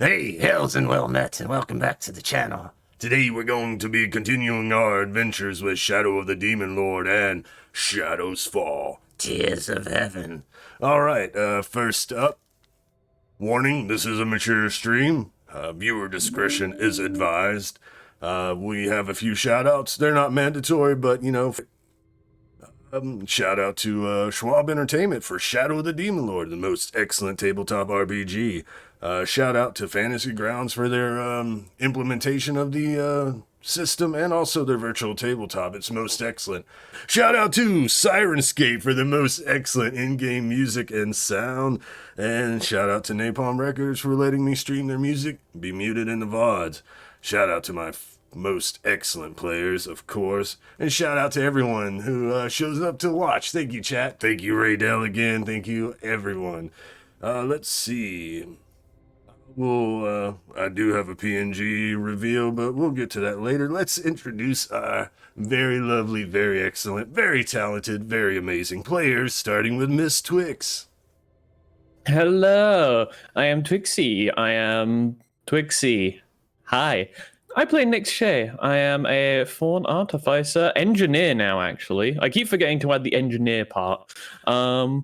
Hey, hails and well met, and welcome back to the channel. Today we're going to be continuing our adventures with Shadow of the Demon Lord and Shadows Fall, Tears of Heaven. Alright, first up, warning, this is a mature stream. Viewer discretion is advised. We have a few shoutouts. They're not mandatory, but, shout out to Schwab Entertainment for Shadow of the Demon Lord, the most excellent tabletop RPG. Shout out to Fantasy Grounds for their implementation of the system and also their virtual tabletop. It's most excellent. Shout out to Sirenscape for the most excellent in-game music and sound. And shout out to NAPALM Records for letting me stream their music, be muted in the VODs. Shout out to my most excellent players, of course. And shout out to everyone who shows up to watch. Thank you, chat. Thank you, Raydell, again. Thank you, everyone. Let's see. I do have a PNG reveal, but we'll get to that later. Let's introduce our very lovely, very excellent, very talented, very amazing players, starting with Miss Twix. Hello, I am Twixie. Hi. I play Nick Shae. I am a Faun Artificer engineer now, actually. I keep forgetting to add the engineer part. And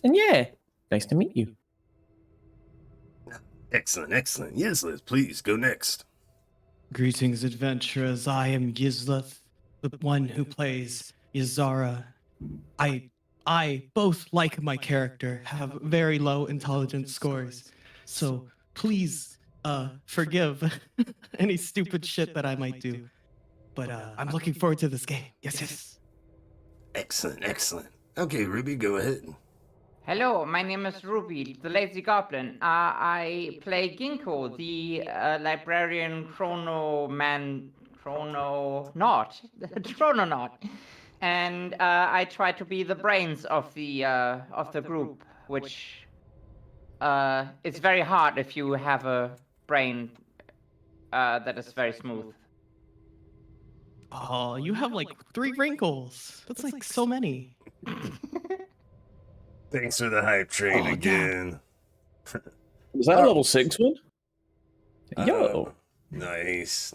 yeah, nice to meet you. Excellent, excellent. Yes, Liz, please go next. Greetings, adventurers. I am Gizleth, the one who plays Yazara. I both like my character, have very low intelligence scores. So please, forgive any stupid shit that I might do. But I'm looking forward to this game. Yes. Excellent, excellent. Okay, Ruby, go ahead. Hello, my name is Ruby, the Lazy Goblin. I play Gingko, the Librarian Chrononaut, Chrononaut, and I try to be the brains of the group, which it's very hard if you have a brain that is very smooth. Oh, you have like 3 wrinkles. That's like so many. Thanks for the hype train Oh, again. Was that a level 6 one? Yo. Nice.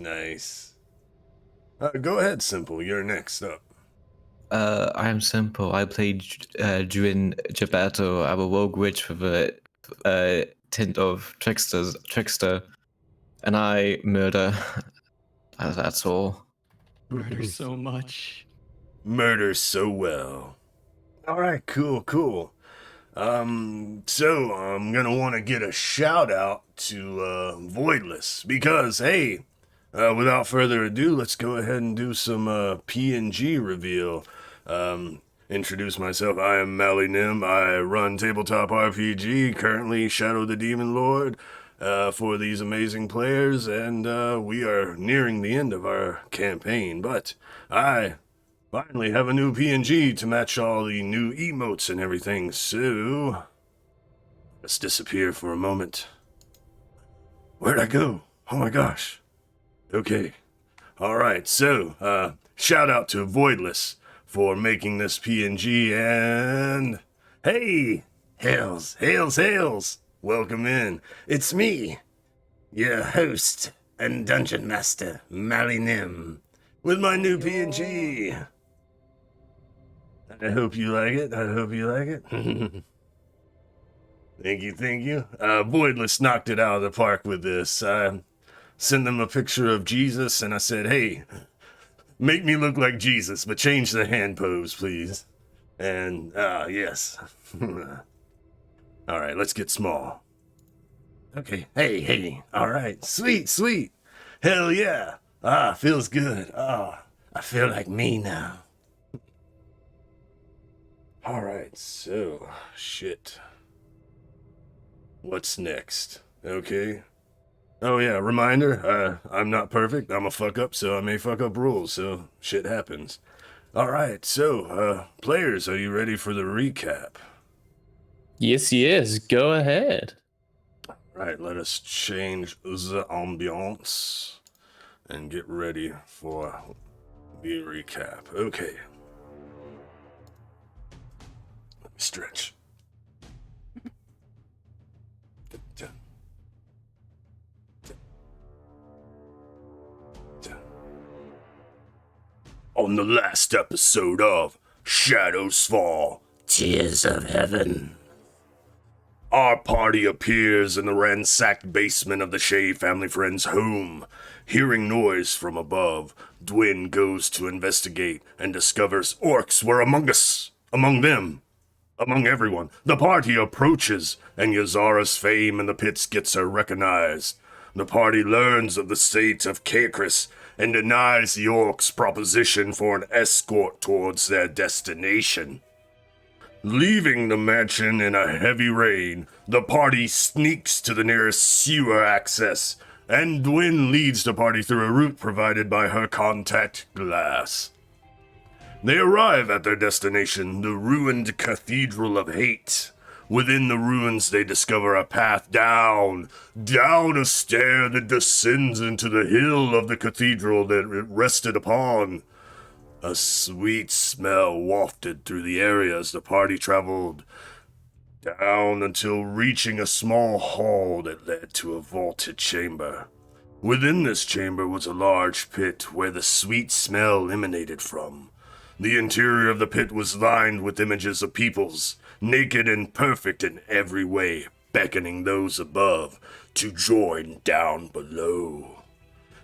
Go ahead, Simple. You're next up. I am Simple. I play Dwen Geppetto. I'm a rogue witch with a tint of trickster, and I murder. That's all. Murder so much. Murder so well. Alright, cool. So I'm gonna want to get a shout out to Voidless because, hey, without further ado, let's go ahead and do some PNG reveal. Introduce myself. I am Mally Nim. I run Tabletop RPG, currently Shadow the Demon Lord, for these amazing players, and we are nearing the end of our campaign, but I finally have a new PNG to match all the new emotes and everything, so let's disappear for a moment. Where'd I go? Oh my gosh. Okay. Alright, so, shout out to Voidless for making this PNG, and hey! Hails! Welcome in. It's me, your host and dungeon master, Mally Nim, with my new PNG. I hope you like it. Thank you. Voidless knocked it out of the park with this. I sent them a picture of Jesus, and I said, hey, make me look like Jesus, but change the hand pose, please. And, yes. Alright, let's get small. Okay, hey, alright, sweet. Hell yeah. Feels good. I feel like me now. Alright, so, shit. What's next? Okay. Oh yeah, reminder, I'm not perfect, I'm a fuck up, so I may fuck up rules, so shit happens. Alright, so, players, are you ready for the recap? Yes, go ahead. Right, let us change the ambiance and get ready for the recap. Okay. Let me stretch. on the last episode of Shadows Fall, Tears of Heaven. Our party appears in the ransacked basement of the Shae family friend's home. Hearing noise from above, Dwen goes to investigate and discovers orcs were among them. Among everyone, the party approaches, and Yazara's fame in the pits gets her recognized. The party learns of the state of Kekris and denies the orcs' proposition for an escort towards their destination. Leaving the mansion in a heavy rain, the party sneaks to the nearest sewer access, and Dwen leads the party through a route provided by her contact glass. They arrive at their destination, the ruined Cathedral of Hate. Within the ruins, they discover a path down a stair that descends into the hill of the cathedral that it rested upon. A sweet smell wafted through the area as the party traveled down until reaching a small hall that led to a vaulted chamber. Within this chamber was a large pit where the sweet smell emanated from. The interior of the pit was lined with images of peoples, naked and perfect in every way, beckoning those above to join down below.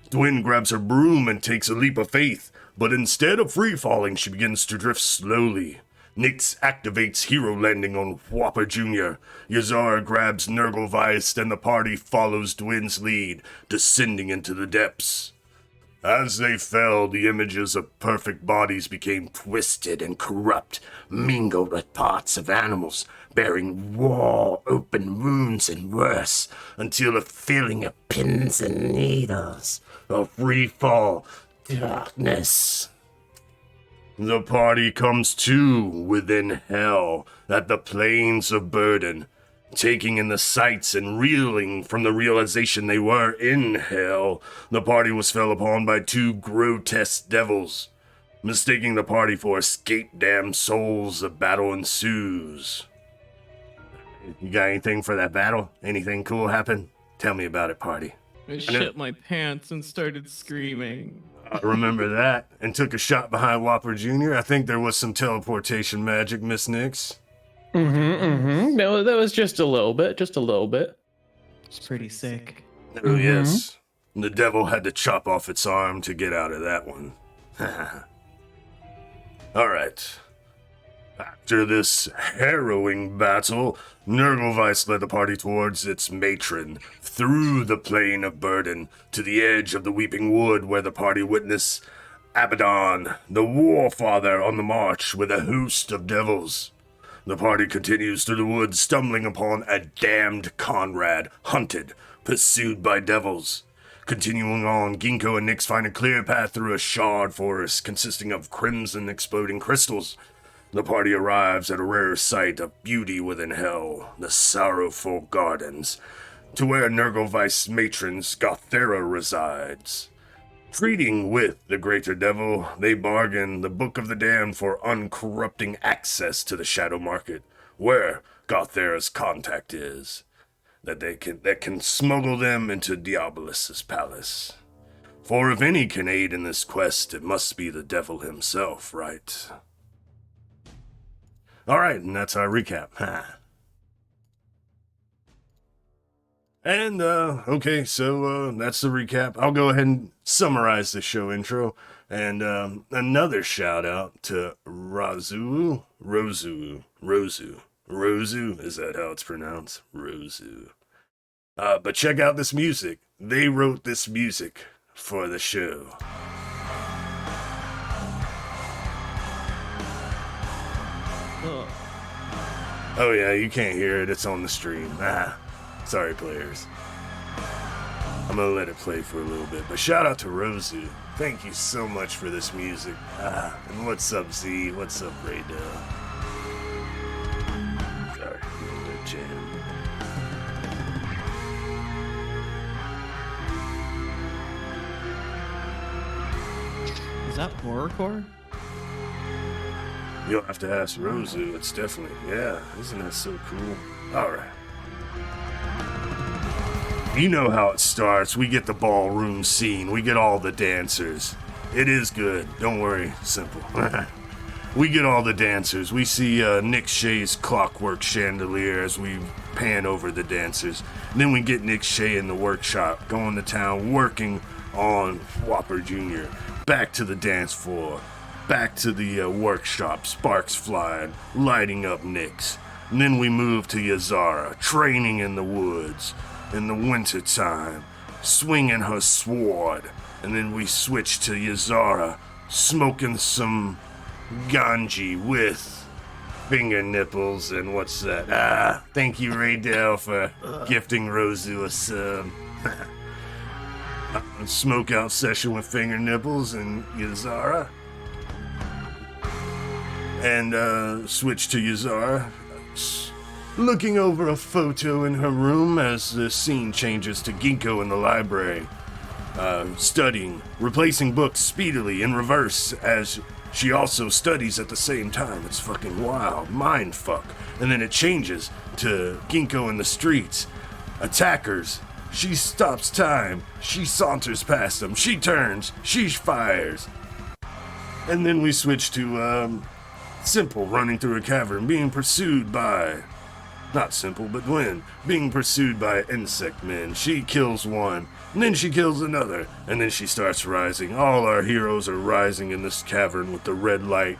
Dwen grabs her broom and takes a leap of faith, but instead of free-falling, she begins to drift slowly. Nyx activates Hero Landing on Whopper Jr. Yazara grabs Nurgle-Weist, and the party follows Dwen's lead, descending into the depths. As they fell, the images of perfect bodies became twisted and corrupt, mingled with parts of animals, bearing raw, open wounds and worse, until a feeling of pins and needles, a free fall, darkness. The party comes to within hell at the plains of Burden, taking in the sights and reeling from the realization they were in hell. The party was fell upon by two grotesque devils. Mistaking the party for escape-damned souls, a battle ensues. You got anything for that battle? Anything cool happen? Tell me about it, party. I shit my pants and started screaming. I remember that, and took a shot behind Whopper Jr. I think there was some teleportation magic, Miss Nyx. No, that was just a little bit. It's pretty sick. Oh, yes. The devil had to chop off its arm to get out of that one. Alright. After this harrowing battle, Nurgle-Weist led the party towards its matron, through the plain of Burden, to the edge of the Weeping Wood, where the party witnessed Abaddon, the Warfather, on the march with a host of devils. The party continues through the woods, stumbling upon a damned Conrad, hunted, pursued by devils. Continuing on, Gingko and Nyx find a clear path through a shard forest consisting of crimson exploding crystals. The party arrives at a rare sight of beauty within hell, the Sorrowful Gardens, to where Nurgle-Weist's matron Gothera resides. Treating with the Greater Devil, they bargain the Book of the Damned for uncorrupting access to the Shadow Market, where Gothera's contact is, that can smuggle them into Diabolus's palace. For if any can aid in this quest, it must be the devil himself, right? Alright, and that's our recap. And, okay, so, that's the recap. I'll go ahead and summarize the show intro. And, another shout out to Rozu, is that how it's pronounced? Rozu. But check out this music. They wrote this music for the show. Oh yeah, you can't hear it, it's on the stream. Sorry players. I'm gonna let it play for a little bit, but shout out to Rozu. Thank you so much for this music. And what's up Z, what's up Raydell? Sorry, no jam. Is that horrorcore? You'll have to ask Rozu, it's definitely, yeah, isn't that so cool? Alright. You know how it starts, we get the ballroom scene, we get all the dancers. It is good. Don't worry, Simple. We get all the dancers. We see Nick Shae's clockwork chandelier as we pan over the dancers. Then we get Nick Shae in the workshop, going to town, working on Whopper Jr. Back to the dance floor. Back to the workshop, sparks flying, lighting up Nick's. And then we move to Yazara, training in the woods in the winter time, swinging her sword. And then we switch to Yazara, smoking some ganji with finger nipples and what's that? Thank you, Raydell, for gifting Rosu a sub. Smoke out session with finger nipples and Yazara. And switch to Yazara, looking over a photo in her room as the scene changes to Gingko in the library, studying, replacing books speedily in reverse as she also studies at the same time. It's fucking wild, mind fuck. And then it changes to Gingko in the streets, attackers. She stops time, she saunters past them, she turns, she fires. And then we switch to Simple running through a cavern, being pursued by, not Simple, but Dwen, being pursued by insect men. She kills one, and then she kills another, and then she starts rising. All our heroes are rising in this cavern with the red light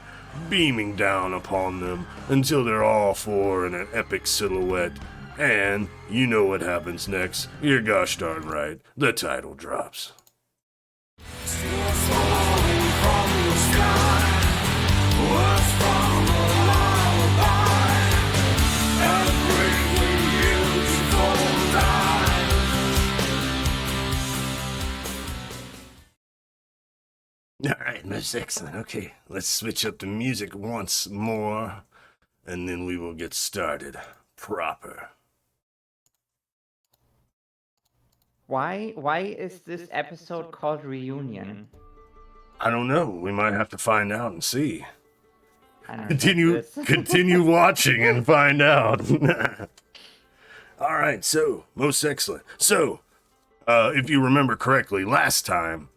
beaming down upon them until they're all four in an epic silhouette. And you know what happens next. You're gosh darn right. The title drops. Alright, most excellent. Okay, let's switch up the music once more, and then we will get started proper. Why is this episode called Reunion? I don't know. We might have to find out and see. I don't Continue watching and find out. Alright, so, most excellent. So, if you remember correctly, last time,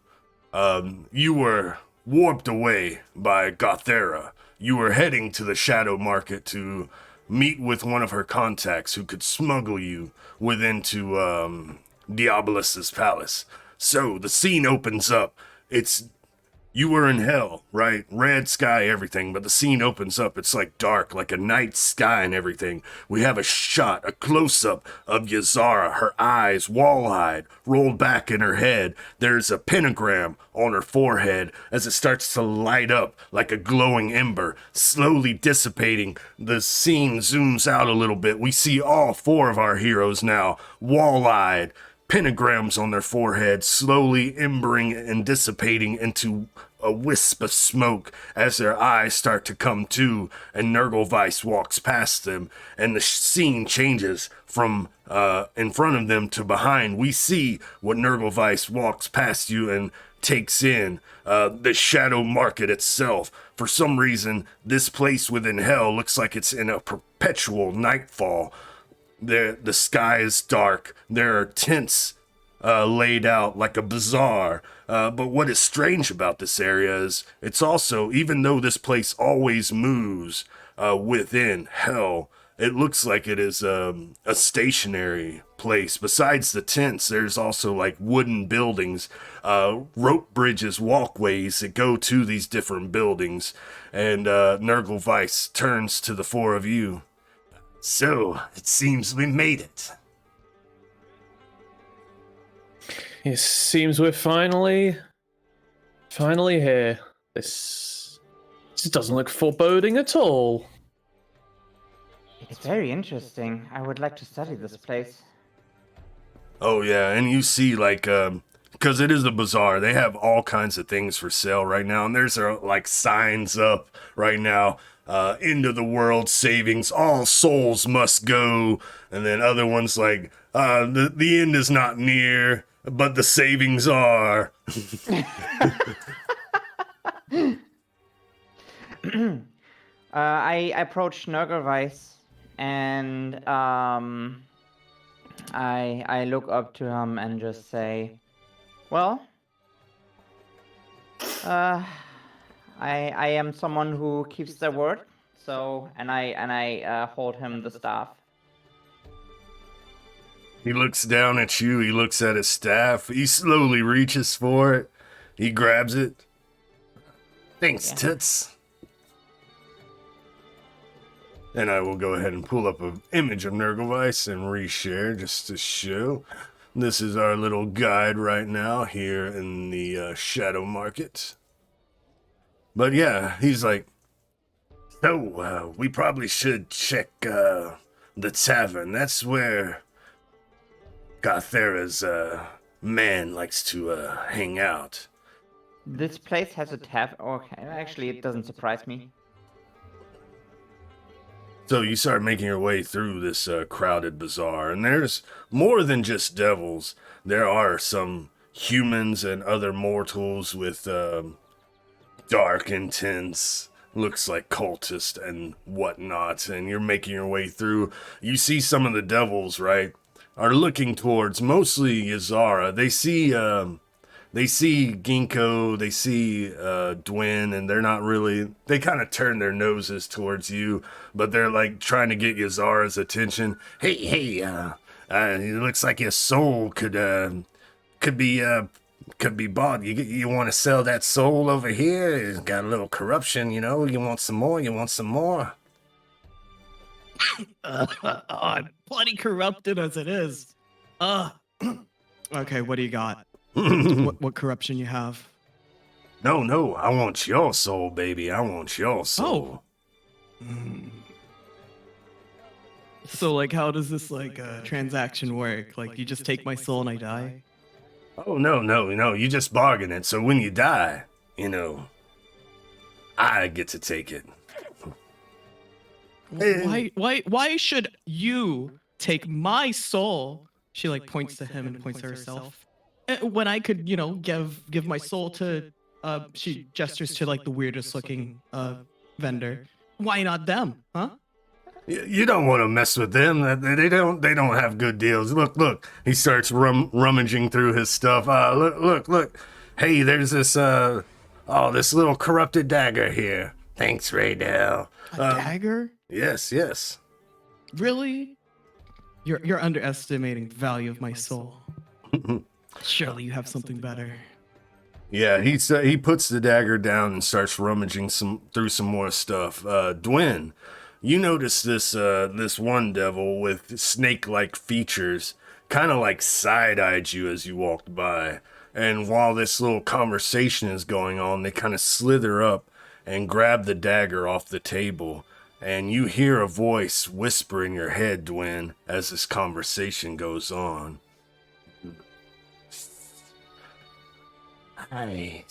you were warped away by Gothera. You were heading to the Shadow Market to meet with one of her contacts who could smuggle you into Diabolus's palace. So the scene opens up. You were in hell, right? Red sky, everything, but the scene opens up. It's like dark, like a night sky and everything. We have a shot, a close-up of Yazara, her eyes wall-eyed, rolled back in her head. There's a pentagram on her forehead as it starts to light up like a glowing ember, slowly dissipating. The scene zooms out a little bit. We see all four of our heroes now, wall-eyed, pentagrams on their forehead, slowly embering and dissipating into a wisp of smoke as their eyes start to come to, and Nurgleweiss walks past them, and the scene changes from in front of them to behind. We see what Nurgleweiss walks past you and takes in, the Shadow Market itself. For some reason, this place within hell looks like it's in a perpetual nightfall. The sky is dark. There are tents laid out like a bazaar. But what is strange about this area is it's also, even though this place always moves within hell, it looks like it is a stationary place. Besides the tents, there's also like wooden buildings, rope bridges, walkways that go to these different buildings. And Nurgleweiss turns to the four of you. So, it seems we made it. It seems we're finally here. This doesn't look foreboding at all. It's very interesting. I would like to study this place. Oh yeah, and you see like, because it is a bazaar, they have all kinds of things for sale right now, and there's like signs up right now. End of the world savings, all souls must go, and then other ones like, the end is not near, but the savings are. I approach Nurgleweiss and I look up to him and just say, well, I am someone who keeps their word. So and I hold him the staff. He looks down at you, he looks at his staff, he slowly reaches for it, he grabs it. Thanks, Yeah. Toots. And I will go ahead and pull up an image of Nurgleweiss and reshare just to show. This is our little guide right now here in the Shadow Market. But yeah, he's like, so we probably should check the tavern. That's where Gothera's man likes to hang out. This place has a tavern. Okay, actually, it doesn't surprise me. So you start making your way through this crowded bazaar, and there's more than just devils. There are some humans and other mortals with dark, intense, looks like cultists and whatnot, and you're making your way through. You see some of the devils, right, are looking towards mostly Yazara. They see Gingko, they see Dwen, and they're not really, they kind of turn their noses towards you, but they're like trying to get Yazara's attention. Hey, it looks like your soul could be bought. You want to sell that soul over here? It's got a little corruption, you know. You want some more? I'm plenty corrupted as it is. Okay, what do you got? What corruption you have? No, I want your soul, baby. I want your soul. So, like, how does this, like, transaction work? Like, you just take my soul and I die? Oh, no. You just bargain it. So when you die, you know, I get to take it. Why should you take my soul? She, like, points to him and points to herself. When I could, you know, give my soul to, she gestures to, like, the weirdest looking vendor. Why not them, huh? You don't want to mess with them. They don't have good deals. Look. He starts rummaging through his stuff. Look. Hey, there's this this little corrupted dagger here. Thanks, Raydell. A dagger? Yes. Really? You're underestimating the value of my soul. Surely you have something better. Yeah, he puts the dagger down and starts rummaging through some more stuff. Dwen, you notice this one devil with snake-like features, kind of like side-eyed you as you walked by. And while this little conversation is going on, they kind of slither up and grab the dagger off the table. And you hear a voice whisper in your head, Dwen, as this conversation goes on. I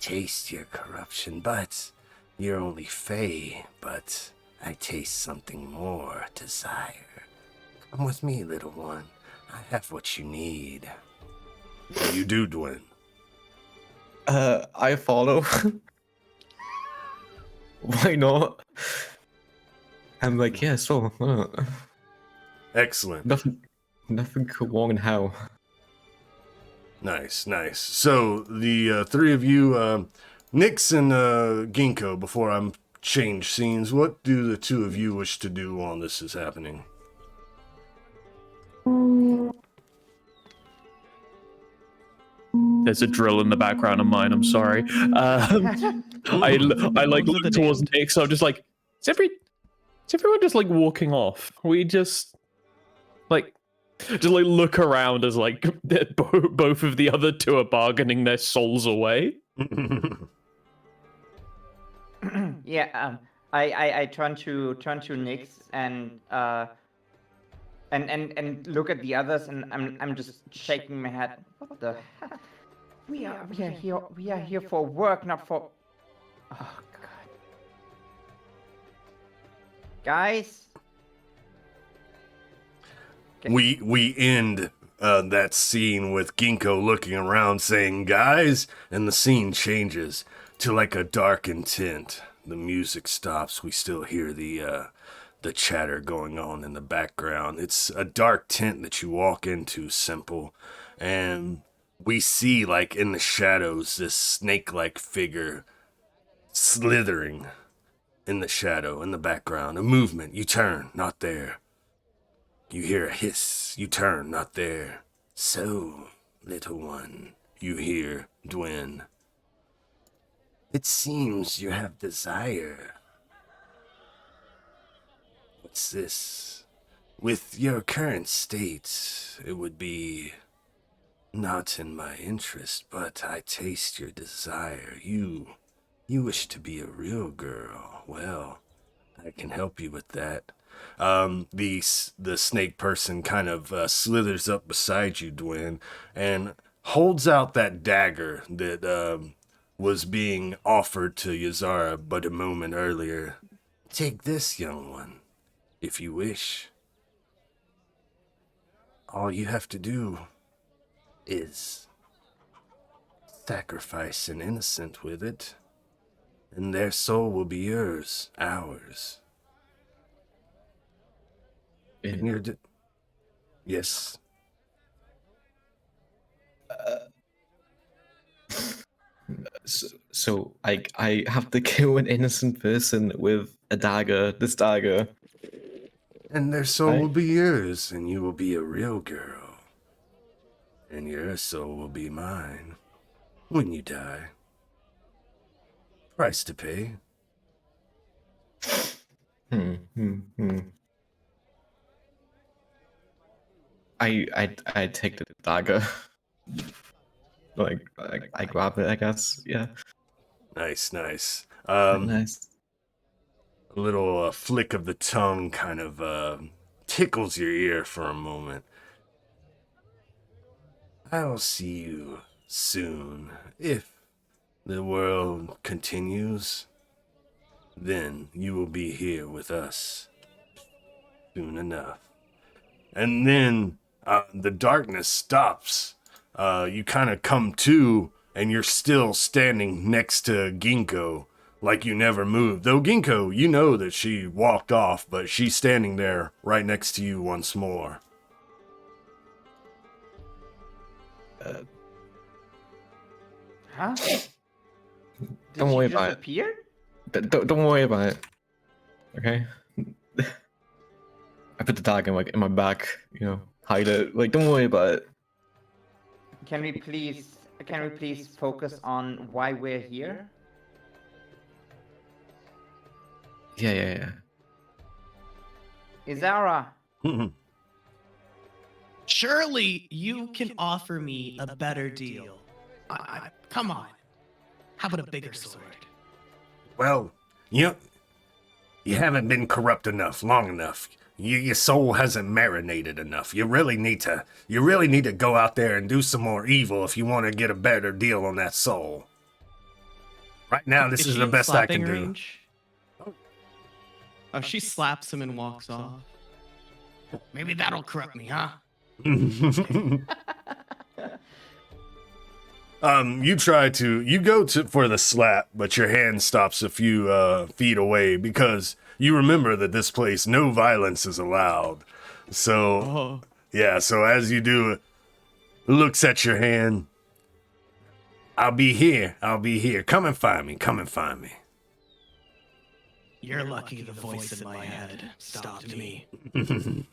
taste your corruption, but you're only Fae, but I taste something more, desire. Come with me, little one. I have what you need. What do you do, Dwen? I follow. Why not? I'm like, yeah, so Excellent. nothing could wrong in hell. Nice. So the three of you, Nyx and Gingko, before I change scenes, what do the two of you wish to do while this is happening? There's a drill in the background of mine. I'm sorry. I like look towards Nick, so I'm just like, is everyone just like walking off? We just like look around as like both of the other two are bargaining their souls away. Yeah. I turn to Nyx and look at the others, and I'm just shaking my head. What the? We are here for work, not for. Oh God, guys. We end that scene with Gingko looking around saying, guys, and the scene changes to like a darkened tint. The music stops. We still hear the chatter going on in the background. It's a dark tent that you walk into, simple. And we see, like, in the shadows, this snake-like figure slithering in the shadow, in the background. A movement. You turn, not there. You hear a hiss. You turn, not there. So, little one, you hear Dwen. It seems you have desire. What's this? With your current state, it would be not in my interest, but I taste your desire. You wish to be a real girl. Well, I can help you with that. The snake person kind of slithers up beside you, Dwen, and holds out that dagger that was being offered to Yazara but a moment earlier. Take this, young one, if you wish. All you have to do is sacrifice an innocent with it, and their soul will be yours, ours. And you're yes. So I have to kill an innocent person with a dagger, this dagger. And their soul will Right. be yours, and you will be a real girl. And your soul will be mine when you die. Price to pay. I take the dagger. Like I grab it, I guess. Yeah. Nice, nice. Nice. A little flick of the tongue kind of tickles your ear for a moment. I'll see you soon. If the world continues, then you will be here with us soon enough. And then the darkness stops. You kind of come to, and you're still standing next to Gingko, like you never moved. Though Gingko, you know that she walked off, but she's standing there right next to you once more. Huh? Don't Did worry she about it. disappear? Don't worry about it. Okay. I put the dagger in my back. Hide it. Like, don't worry about it. Can we please focus on why we're here? Yeah. Izara, Surely you can offer me a better deal. Come on. How about a bigger sword? Well, you haven't been corrupt enough, long enough. Your soul hasn't marinated enough. You really need to go out there and do some more evil if you want to get a better deal on that soul. Right now, this is she the in best I slapping can range? Oh, she slaps him and walks off. Maybe that'll corrupt me, huh? do. You go for the slap, but your hand stops a few feet away because you remember that this place, no violence is allowed. So, yeah, so as you do it, looks at your hand. I'll be here. Come and find me. You're lucky the voice in my head stopped me.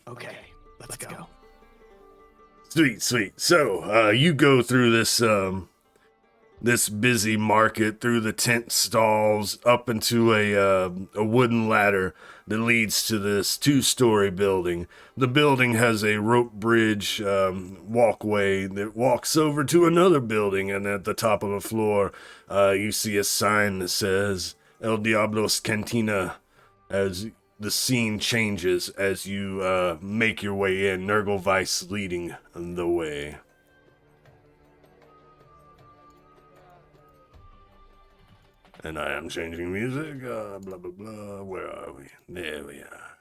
Okay, let's go. Sweet. So, you go through this busy market, through the tent stalls, up into a wooden ladder that leads to this 2-story building. The building has a rope bridge walkway that walks over to another building, and at the top of the floor, you see a sign that says El Diablo's Cantina. As the scene changes as you make your way in, Nurgle Weiss leading the way. And I am changing music, blah, blah, blah. Where are we? There we are.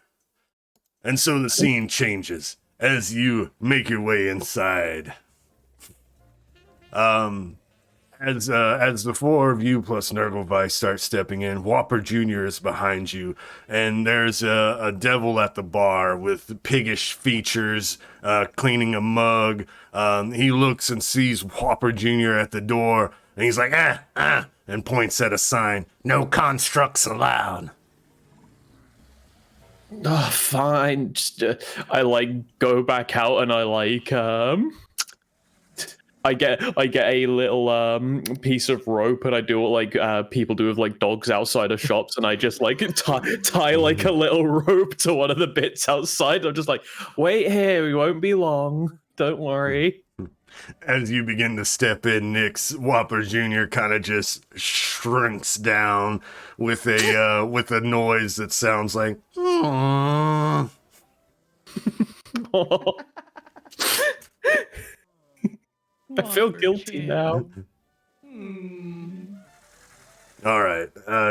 And so the scene changes as you make your way inside. As the four of you plus Nurgle start stepping in, Whopper Jr. is behind you, and there's a devil at the bar with piggish features, cleaning a mug. He looks and sees Whopper Jr. at the door, and he's like, and points at a sign, "No constructs allowed." Oh, fine. Just, I like go back out and I like I get a little piece of rope and I do what like people do with like dogs outside of shops, and I just like tie like a little rope to one of the bits outside. I'm just like, wait here, we won't be long. Don't worry. As you begin to step in, Nick's Whopper Jr. kind of just shrinks down with a noise that sounds like, "Aww." I feel guilty now. All right,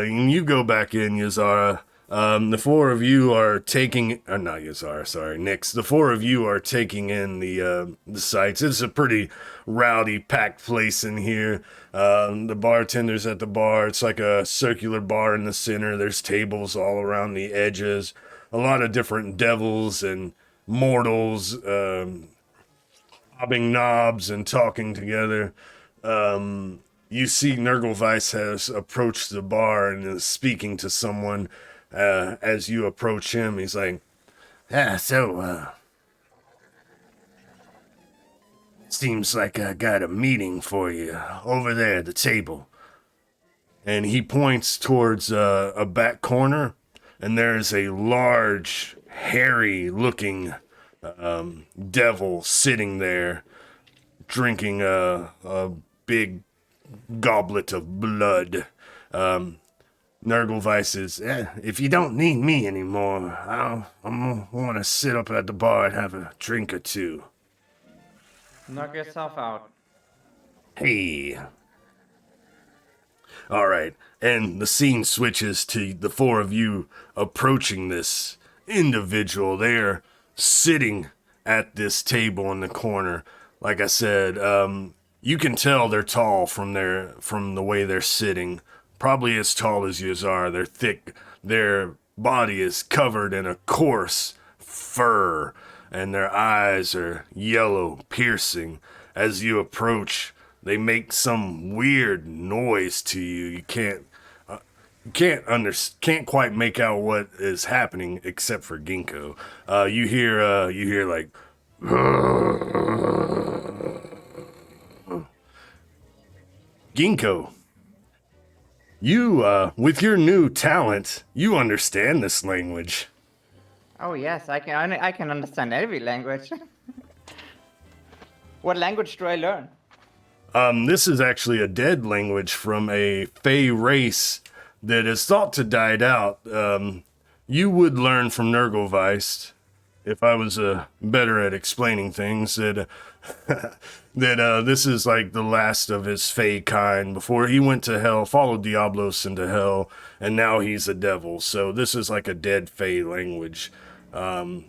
you go back in, Yazara. The four of you are taking, not Yazara, sorry, Nyx. The four of you are taking in the sights. It's a pretty rowdy, packed place in here. The bartender's at the bar. It's like a circular bar in the center. There's tables all around the edges. A lot of different devils and mortals, bobbing knobs and talking together. You see Nurgle has approached the bar and is speaking to someone. As you approach him, he's like, seems like I got a meeting for you over there at the table. And he points towards a back corner, and there's a large, hairy-looking devil sitting there, drinking a big goblet of blood. Nurgle says, if you don't need me anymore, I'm gonna sit up at the bar and have a drink or two. Knock yourself out. Hey. All right, and the scene switches to the four of you approaching this individual. They're sitting at this table in the corner. Like I said, you can tell they're tall from the way they're sitting. Probably as tall as you are. They're thick. Their body is covered in a coarse fur, and their eyes are yellow, piercing. As you approach, they make some weird noise to you. You can't quite make out what is happening except for Gingko. You hear like Gingko. You, with your new talent, you understand this language. Oh yes, I can understand every language. What language do I learn? This is actually a dead language from a Fey race that is thought to died out. You would learn from Nurgle if I was better at explaining things, that this is like the last of his Fey kind before he went to hell, followed Diablos into hell, and now he's a devil. So this is like a dead Fey language. But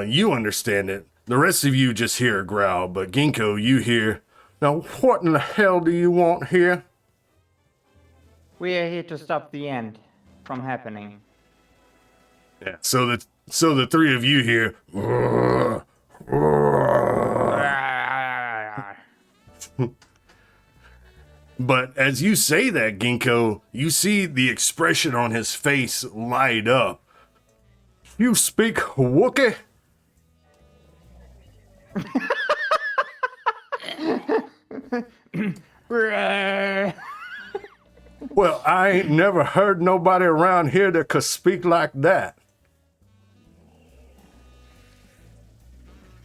you understand it. The rest of you just hear a growl, but Gingko, you hear, "Now what in the hell do you want here?" We are here to stop the end from happening. Yeah. So the three of you hear, but as you say that, Gingko, you see the expression on his face light up. "You speak Wookiee?" "Well, I ain't never heard nobody around here that could speak like that.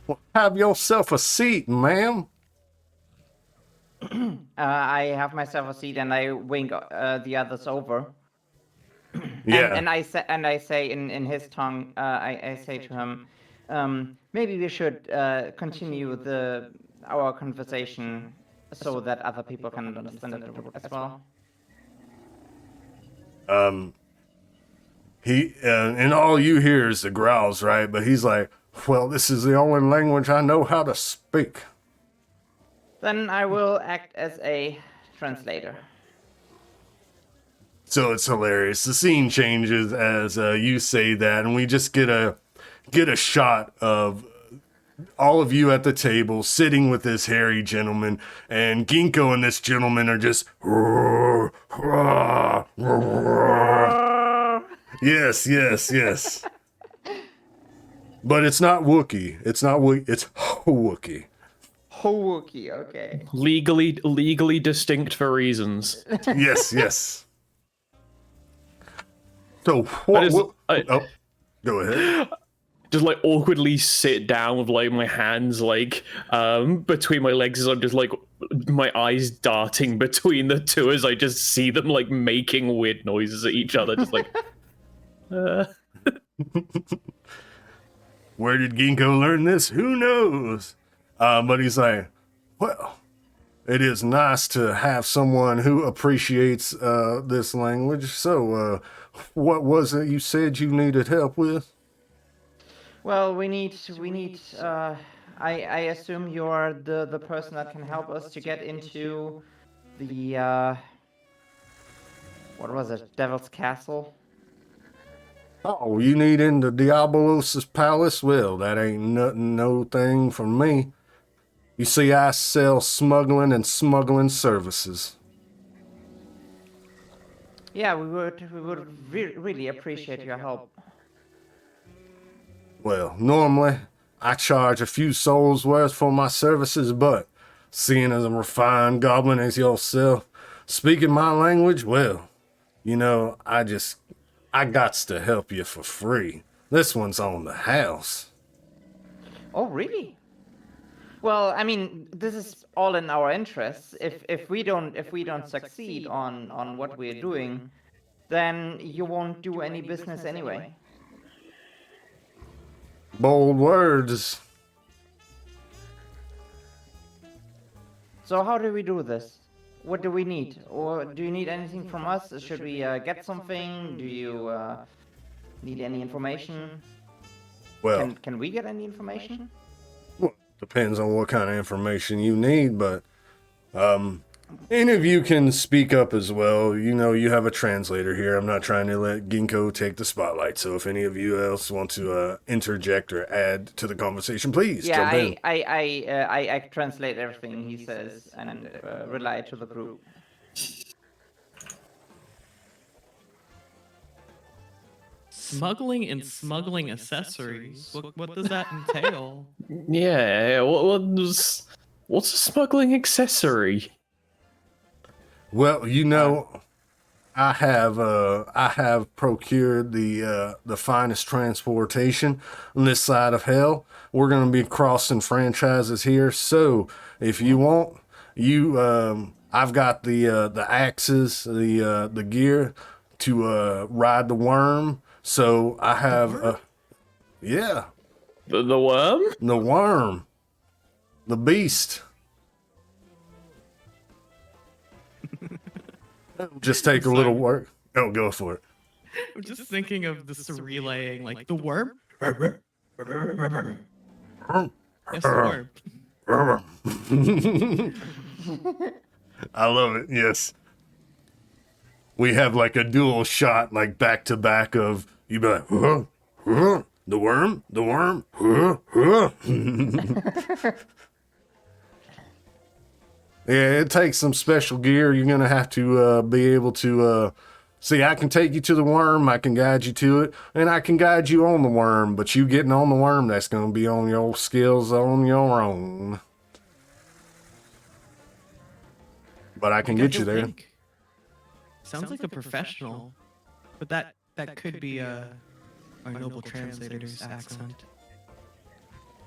Well, have yourself a seat, ma'am." I have myself a seat and I wink the others over. Yeah. And I say in his tongue, I say to him, maybe we should continue our conversation so that other people can understand it as well. And all you hear is the growls, right? But he's like, "Well, this is the only language I know how to speak." Then I will act as a translator. So it's hilarious. The scene changes as you say that, and we just get a shot of all of you at the table sitting with this hairy gentleman, and Gingko and this gentleman are just yes. But it's not Wookiee. It's Wookiee. Wookiee, okay. Legally distinct for reasons. Yes. So what? Go ahead. Just like awkwardly sit down with like my hands like between my legs as I'm just like my eyes darting between the two as I just see them like making weird noises at each other, just like. Where did Gingko learn this? Who knows? But he's like, well, it is nice to have someone who appreciates this language. So, what was it you said you needed help with? Well, we need. I assume you're the person that can help us to get into the what was it? Devil's Castle. Oh, you need into Diabolos' palace? Well, that ain't no thing for me. You see, I sell smuggling and smuggling services. Yeah, we would really appreciate your help. Well, normally I charge a few souls worth for my services, but seeing as a refined goblin as yourself, speaking my language, well, you know, I gots to help you for free. This one's on the house. Oh, really? Well, I mean, this is all in our interests. If we don't succeed on what we're doing, then you won't do any business anyway. Bold words. So how do we do this? What do we need? Or do you need anything from us? Should we get something? Do you need any information? Well, Can we get any information? depends on what kind of information you need, but any of you can speak up as well. You know, you have a translator here. I'm not trying to let Gingko take the spotlight, so if any of you else want to interject or add to the conversation, please jump in. I translate everything he says and relay to the group. Smuggling and smuggling accessories. What does that entail? Yeah, what's a smuggling accessory? Well, you know, I have procured the finest transportation on this side of hell. We're gonna be crossing franchises here, so if you want, I've got the axes, the gear to ride the worm. So I have yeah, The worm? the worm, the beast. It'll just take a little work. Oh, go for it. I'm just thinking of this relaying, like the worm. Yes, the worm. I love it. Yes. We have like a dual shot, like back to back of you be like, the worm, Yeah, it takes some special gear. You're gonna have to be able to see. I can take you to the worm. I can guide you to it, and I can guide you on the worm. But you getting on the worm, that's gonna be on your skills on your own. But I can get you there. Sounds like a professional, but that could be our noble translator's accent.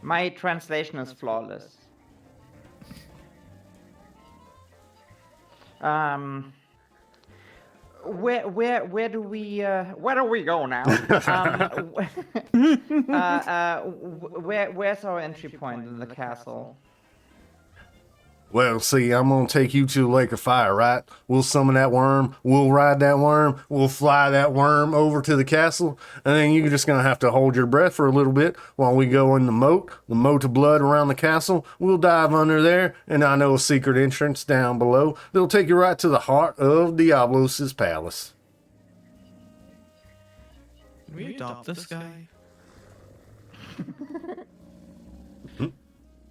My translation is flawless. Where do we go now? Where's our entry point in the castle? Well, see, I'm gonna take you to the Lake of Fire, right? We'll summon that worm, we'll ride that worm, we'll fly that worm over to the castle, and then you're just gonna have to hold your breath for a little bit while we go in the moat of blood around the castle. We'll dive under there, and I know a secret entrance down below that'll take you right to the heart of Diablos' palace. Can we adopt this guy?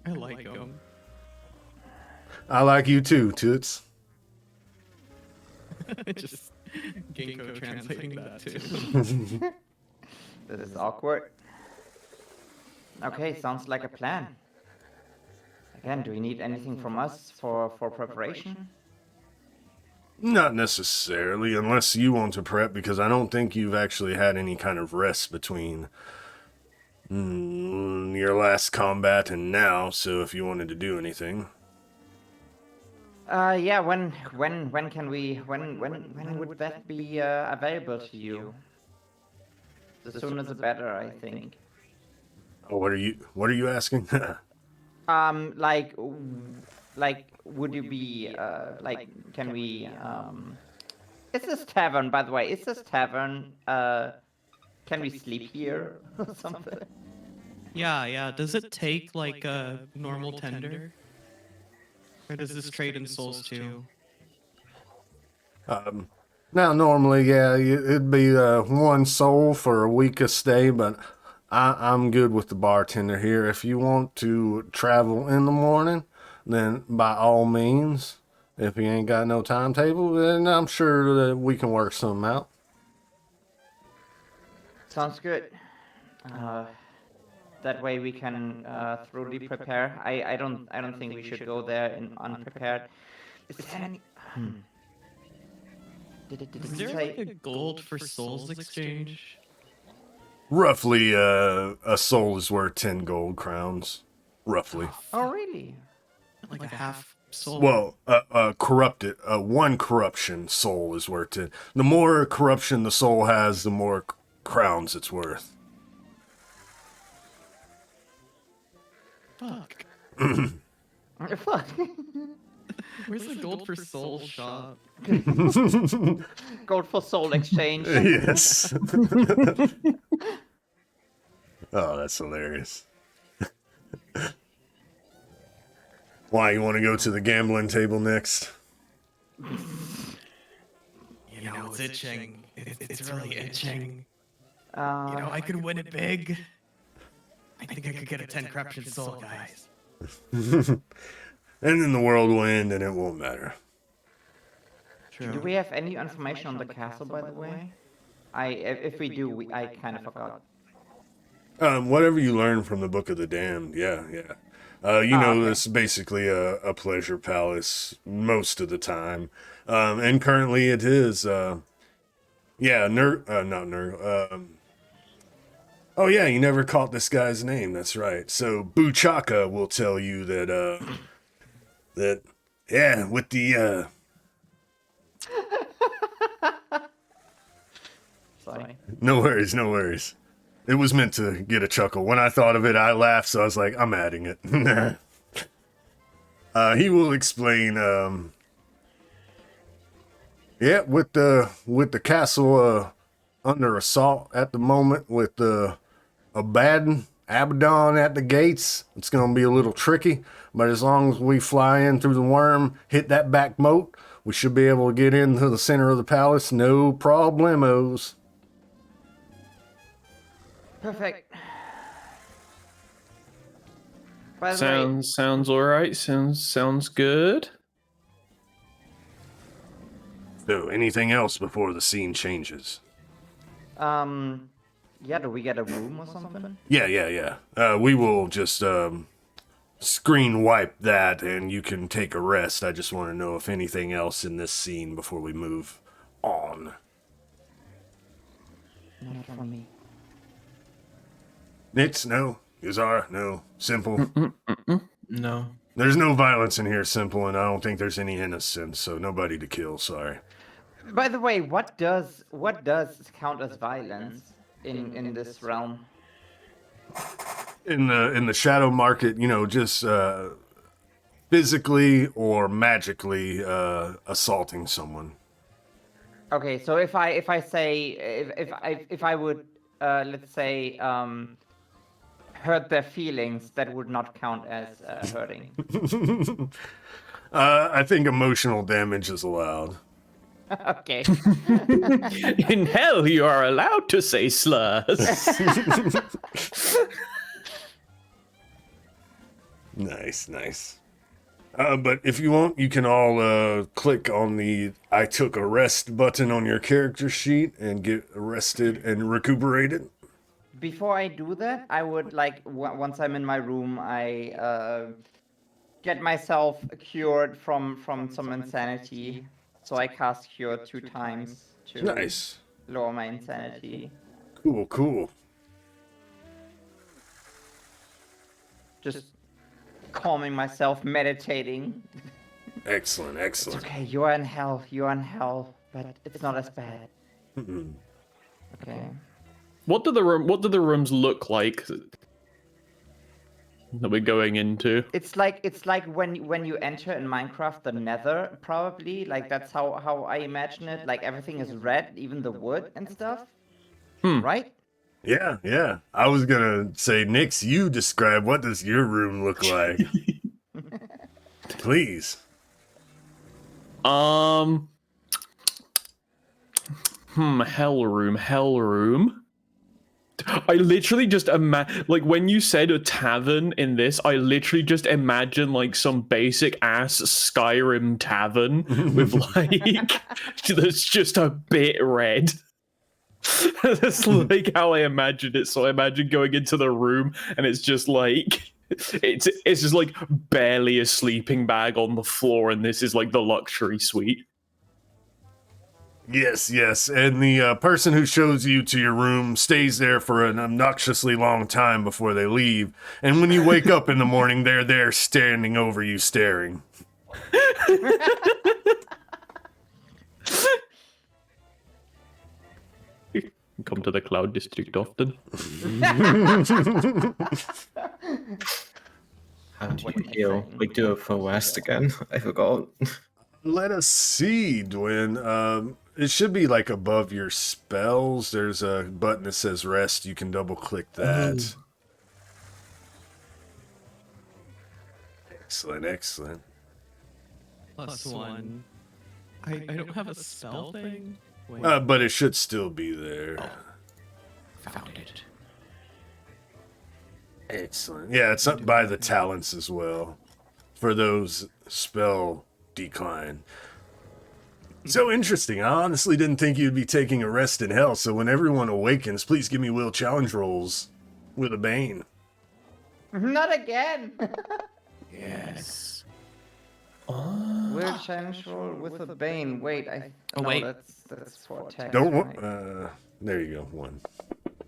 I like him. I like you too, Toots. Just Gingko translating that too. This is awkward. Okay, sounds like a plan. Again, do you need anything from us for preparation? Not necessarily, unless you want to prep, because I don't think you've actually had any kind of rest between your last combat and now, so if you wanted to do anything. Yeah, when would that be available to you? The sooner the better, I think. Oh, what are you asking? Like, would you be, can we, is this tavern, by the way, is this tavern, can we sleep here or something? Yeah. Does it take like a normal tender? Or does this trade in souls too? Now, normally, yeah, it'd be 1 soul for a week of stay, but I'm good with the bartender here. If you want to travel in the morning, then by all means. If you ain't got no timetable, then I'm sure that we can work something out. Sounds good. That way we can thoroughly prepare. I don't think we should go there in unprepared. Is there any? Did Is it there say? like a gold for souls exchange? Roughly, a soul is worth 10 gold crowns. Roughly. Oh really? Like a half soul? Well, corrupted, 1 corruption soul is worth 10. The more corruption the soul has, the more crowns it's worth. Fuck. Fuck. Where's the gold for soul shop? Gold for soul exchange. Yes. Oh, that's hilarious. Why, you want to go to the gambling table next? You know, it's itching. It's really itching. I could win it big. I think I could get a 10 corruption soul, guys. And then the world will end and it won't matter. True. Do we have any information on the castle, by the way? If we do, I kind of forgot. Whatever you learn from the Book of the Damned, yeah. Okay. It's basically a pleasure palace most of the time. And currently it is, not Nurgle, oh yeah, you never caught this guy's name, that's right. So Buchaka will tell you that, with the, Sorry. No worries. It was meant to get a chuckle. When I thought of it, I laughed, so I was like, I'm adding it. He will explain, with the castle under assault at the moment, with Abaddon at the gates, it's going to be a little tricky, but as long as we fly in through the worm, hit that back moat, we should be able to get into the center of the palace, no problemos. Perfect. By the way, Sounds all right. Sounds good. So, anything else before the scene changes? yeah, do we get a room or something? Yeah. We will just screen wipe that and you can take a rest. I just want to know if anything else in this scene before we move on. Not for me. Nitz, no. Yazara, no. Simple. No. There's no violence in here, Simple, and I don't think there's any innocence, so nobody to kill, sorry. By the way, what does count as violence in this realm? In the shadow market, just physically or magically assaulting someone. Okay, so if I say if I would let's say hurt their feelings, that would not count as hurting. I think emotional damage is allowed. Okay. In hell, you are allowed to say slurs. Nice. But if you want, you can all click on the I took a rest button on your character sheet and get arrested and recuperated. Before I do that, I would like once I'm in my room, I get myself cured from some insanity. So I cast Cure 2 times to Nice. lower my insanity. Cool. Just calming myself, meditating. Excellent. Okay, you are in hell, but it's not as bad. Okay. What do the rooms look like that we're going into? It's like when you enter in Minecraft the Nether, probably. Like that's how I imagine it. Like everything is red, even the wood and stuff. Right? Yeah. I was gonna say, Nix, you describe what does your room look like? Please. Hell room. I literally just like when you said a tavern in this, I literally just imagine like some basic ass Skyrim tavern with like that's just a bit red. That's like how I imagined it. So I imagine going into the room and it's just like it's just like barely a sleeping bag on the floor, and this is like the luxury suite. Yes, and the person who shows you to your room stays there for an obnoxiously long time before they leave, and when you wake up in the morning, they're there standing over you staring. Come to the Cloud District often. How do you heal? We do it for West again. I forgot. Let us see, Dwen. It should be like above your spells. There's a button that says rest. You can double click that. Excellent. +1. I don't have a spell thing. Wait. But it should still be there. Found it. Excellent. Yeah, it's up by the talents as well for those spell decline. So interesting. I honestly didn't think you'd be taking a rest in hell, so when everyone awakens, please give me will challenge rolls with a bane. Not again. Yes. Will challenge roll with a bane. Wait, Oh, no, wait. That's for attack. There you go, 1.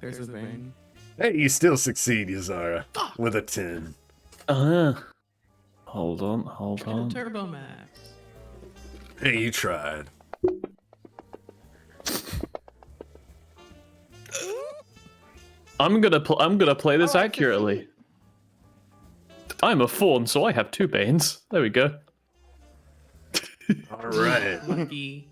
There's a vein. Hey, you still succeed, Yazara, with a 10. Hold on. Turbo Max. Hey, you tried. I'm gonna play this accurately. I'm a faun, so I have 2 banes. There we go. All right. Lucky.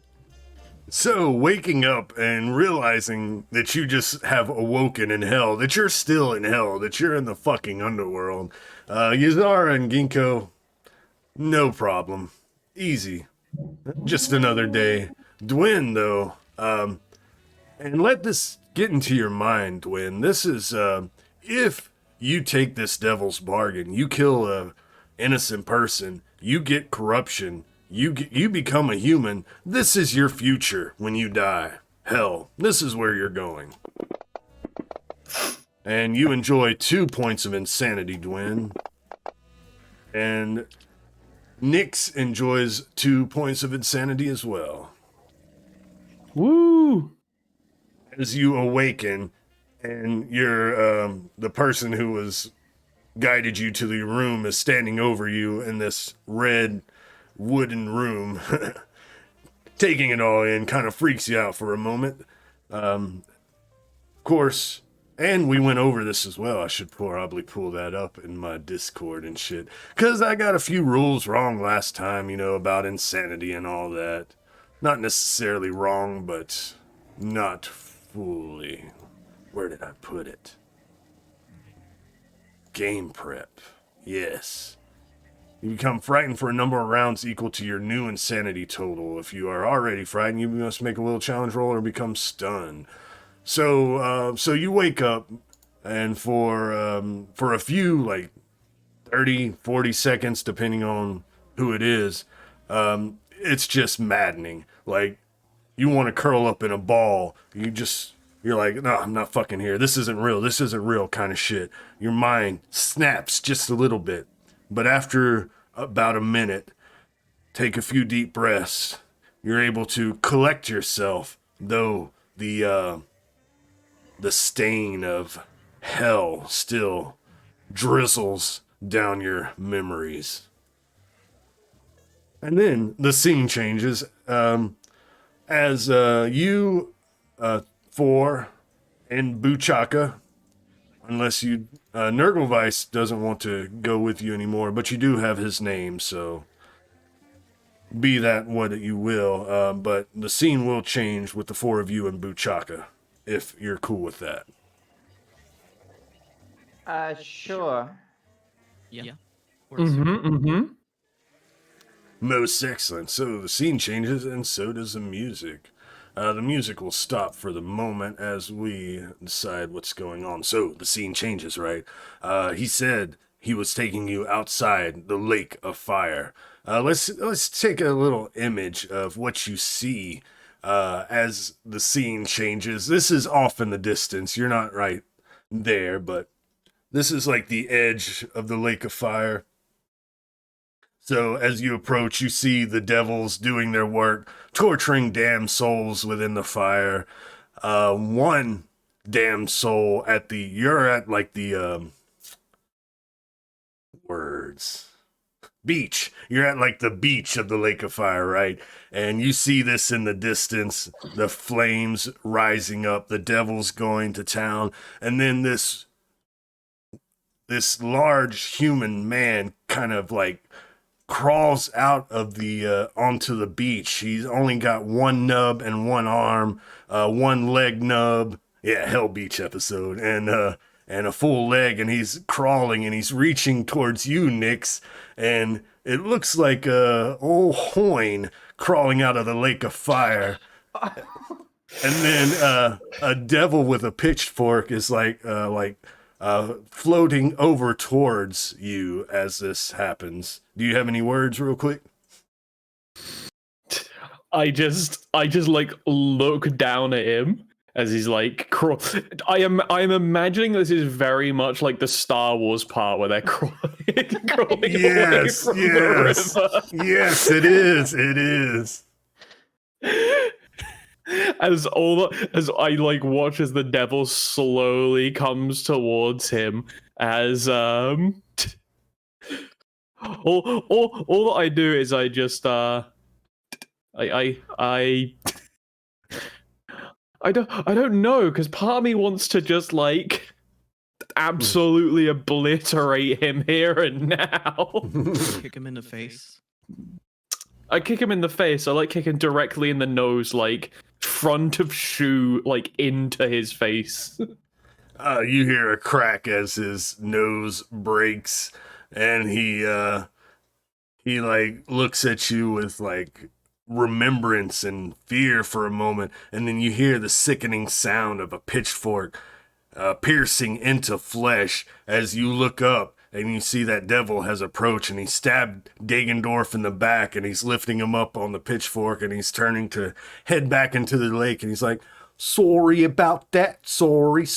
So, waking up and realizing that you just have awoken in hell, that you're still in hell, that you're in the fucking underworld. Yazara and Gingko, no problem. Easy. Just another day. Dwen, though, and let this get into your mind, Dwen. This is, if you take this devil's bargain, you kill a innocent person, you get corruption, you become a human, this is your future when you die. Hell, this is where you're going. And you enjoy 2 points of insanity, Dwen. And Nyx enjoys 2 points of insanity as well. Woo! As you awaken, and you're the person who was guided you to the room is standing over you in this red wooden room, taking it all in, kind of freaks you out for a moment. Of course, And we went over this as well. I should probably pull that up in my Discord and shit. Because I got a few rules wrong last time, about insanity and all that. Not necessarily wrong, but not fully. Where did I put it? Game prep. Yes. You become frightened for a number of rounds equal to your new insanity total. If you are already frightened, you must make a will challenge roll or become stunned. So you wake up, and for a few, like 30, 40 seconds, depending on who it is, it's just maddening. Like, you want to curl up in a ball. You're like, no, I'm not fucking here. This isn't real kind of shit. Your mind snaps just a little bit. But after about a minute, take a few deep breaths. You're able to collect yourself, though the stain of hell still drizzles down your memories. And then the scene changes as you, Four, and Buchaka, unless you, Nurglevice doesn't want to go with you anymore, but you do have his name, so be that what you will. But the scene will change with the four of you and Buchaka, if you're cool with that. Sure. Yeah. Most excellent. So the scene changes, and so does the music. The music will stop for the moment as we decide what's going on. So the scene changes, right? He said he was taking you outside the lake of fire. Let's take a little image of what you see as the scene changes. This is off in the distance. You're not right there, but this is like the edge of the lake of fire. So as you approach, you see the devils doing their work, torturing damned souls within the fire. One damned soul you're at like the beach. You're at like the beach of the lake of fire, right? And you see this in the distance, the flames rising up, the devils going to town, and then this large human man kind of like crawls out of the onto the beach. He's only got one nub and one arm, one leg nub. Yeah, Hell Beach episode, and a full leg, and he's crawling and he's reaching towards you, Nyx, and it looks like old Hoyne crawling out of the lake of fire. And then a devil with a pitchfork is floating over towards you as this happens. Do you have any words real quick? I just like look down at him as he's like I'm imagining this is very much like the Star Wars part where they're crawling away from the river. Yes, it is. As I like watch as the devil slowly comes towards him, as all that I do is I just I don't know, because part of me wants to just like absolutely obliterate him here and now. Kick him in the face. I kick him in the face. I like kicking directly in the nose, like front of shoe, like into his face. You hear a crack as his nose breaks, and he like looks at you with like remembrance and fear for a moment, and then you hear the sickening sound of a pitchfork piercing into flesh as you look up and you see that devil has approached, and he stabbed Dagendorf in the back, and he's lifting him up on the pitchfork, and he's turning to head back into the lake, and he's like, sorry about that, sorry,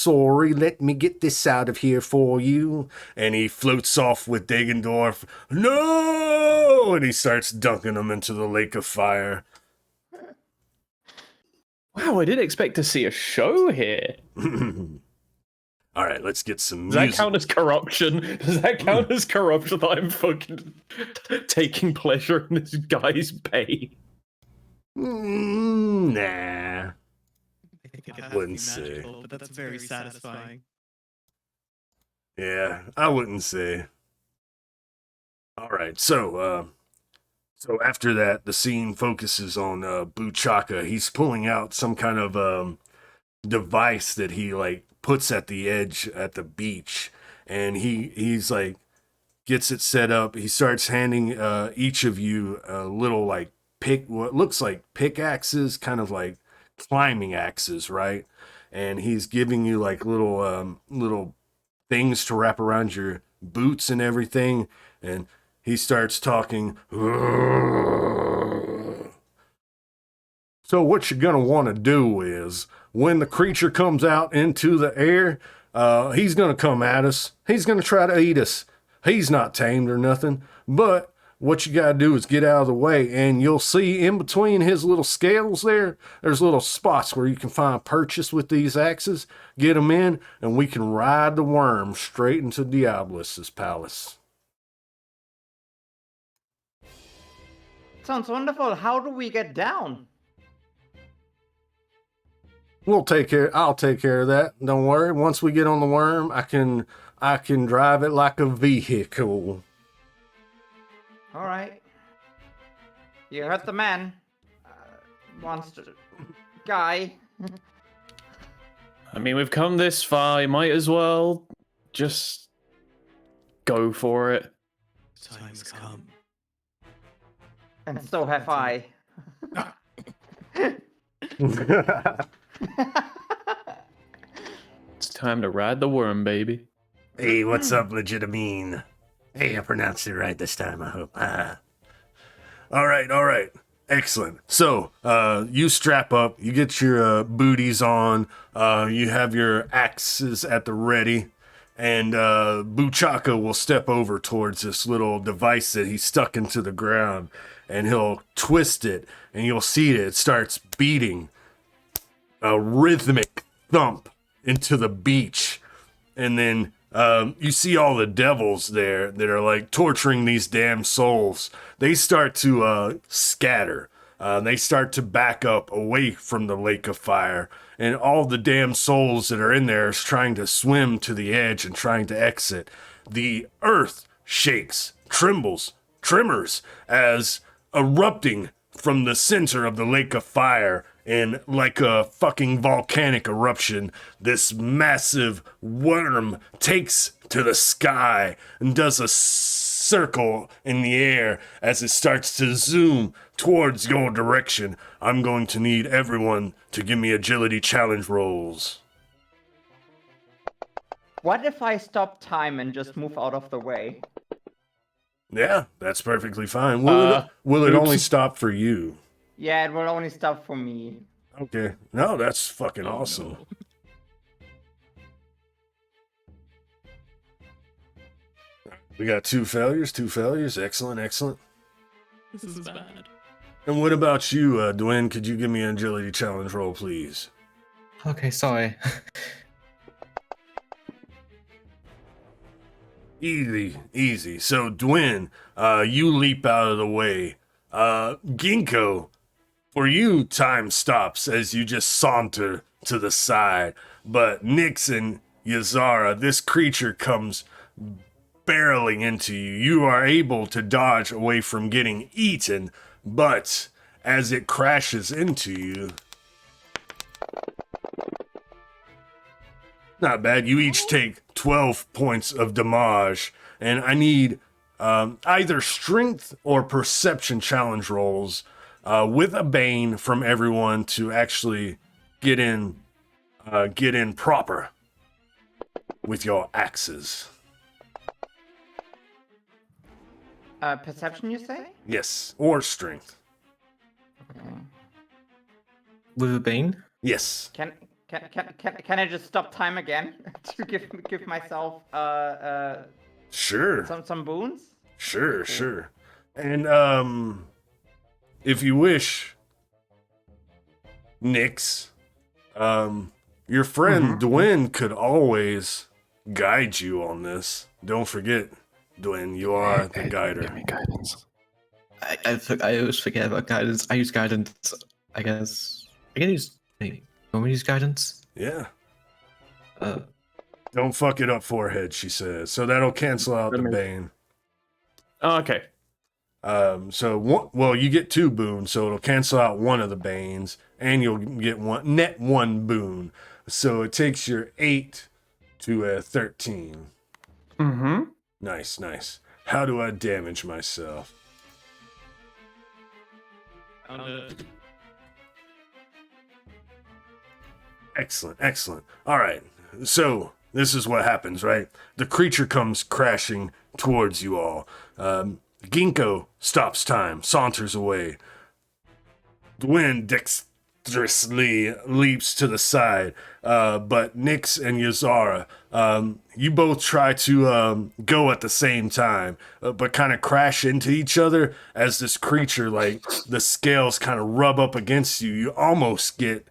let me get this out of here for you. And he floats off with Dagendorf. No! And he starts dunking him into the lake of fire. Wow, I didn't expect to see a show here. All right, let's get some Does music. that count as corruption? Does that count as corruption that I'm fucking taking pleasure in this guy's pain? Nah. I think it has Wouldn't to be say. magical, but that's very satisfying. Yeah, I wouldn't say. All right, so after that, the scene focuses on Buchaka. He's pulling out some kind of device that he like puts at the edge at the beach, and he's like gets it set up. He starts handing each of you a little like what looks like pickaxes, kind of like climbing axes, right? And he's giving you like little things to wrap around your boots and everything. And he starts talking. So what you're gonna want to do is when the creature comes out into the air, he's gonna come at us. He's gonna try to eat us. He's not tamed or nothing, but what you gotta do is get out of the way, and you'll see in between his little scales there's little spots where you can find purchase with these axes. Get them in, and we can ride the worm straight into Diablus's palace. Sounds wonderful. How do we get down? I'll take care of that. Don't worry. Once we get on the worm, I can drive it like a vehicle. All right. You heard the man. Monster guy. I mean, we've come this far. You might as well just go for it. Time's come. And so have I. It's time to ride the worm, baby. Hey, what's up, Legitimine? Hey, I pronounced it right this time, I hope. All right. Excellent. So, you strap up, you get your booties on, you have your axes at the ready, and Buchaka will step over towards this little device that he stuck into the ground, and he'll twist it, and you'll see it starts beating a rhythmic thump into the beach. And then you see all the devils there that are like torturing these damn souls. They start to scatter. They start to back up away from the lake of fire. And all the damn souls that are in there is trying to swim to the edge and trying to exit. The earth shakes, trembles, tremors as erupting from the center of the lake of fire, and like a fucking volcanic eruption, this massive worm takes to the sky and does a circle in the air as it starts to zoom towards your direction. I'm going to need everyone to give me agility challenge rolls. What if I stop time and just move out of the way? Yeah, that's perfectly fine. Will it only stop for you? Yeah, it will only stop for me. Okay. No, that's fucking awesome. We got two failures. Excellent. This is bad. And what about you, Dwen? Could you give me an agility challenge roll, please? Okay, sorry. Easy. So, Dwen, you leap out of the way. Gingko, for you, time stops as you just saunter to the side. But Nyx and Yazara, this creature comes barreling into you. You are able to dodge away from getting eaten, but as it crashes into you, not bad. You each take 12 points of damage, and I need either strength or perception challenge rolls with a bane from everyone to actually get in proper with your axes. Perception, you say? Yes, or strength. Okay. With a bane? Yes. Can I just stop time again to give myself Sure. some boons? Sure. And if you wish, Nyx, your friend Dwen could always guide you on this. Don't forget, Dwen, you are the guider. Give me guidance. I always forget about guidance. I use guidance, I guess. I can use... Wait, want me to use guidance? Yeah. Don't fuck it up, forehead, she says. So that'll cancel out the bane. Oh, okay. You get 2 boons, so it'll cancel out one of the banes, and you'll get one boon. So it takes your 8 to a 13. Mm-hmm. Nice. How do I damage myself? Excellent. All right. So this is what happens, right? The creature comes crashing towards you all. Gingko stops time, saunters away. Dwen dexterously leaps to the side, but Nyx and Yazara, you both try to go at the same time, but kind of crash into each other as this creature, like the scales kind of rub up against you. You almost get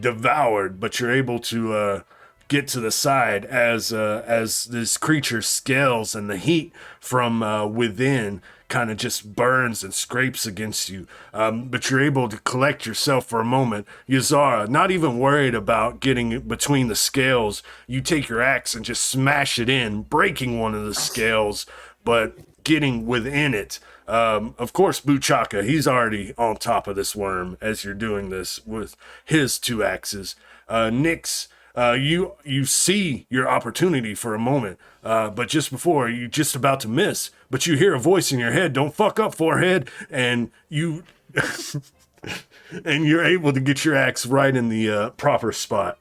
devoured, but you're able to get to the side as this creature's scales and the heat from within kind of just burns and scrapes against you. But you're able to collect yourself for a moment. Yazara, not even worried about getting between the scales, you take your axe and just smash it in, breaking one of the scales, but getting within it. Of course, Buchaka, he's already on top of this worm as you're doing this with his 2 axes. Nyx, you see your opportunity for a moment, but just before, you're just about to miss, but you hear a voice in your head, don't fuck up, forehead, and you... and you're able to get your axe right in the proper spot.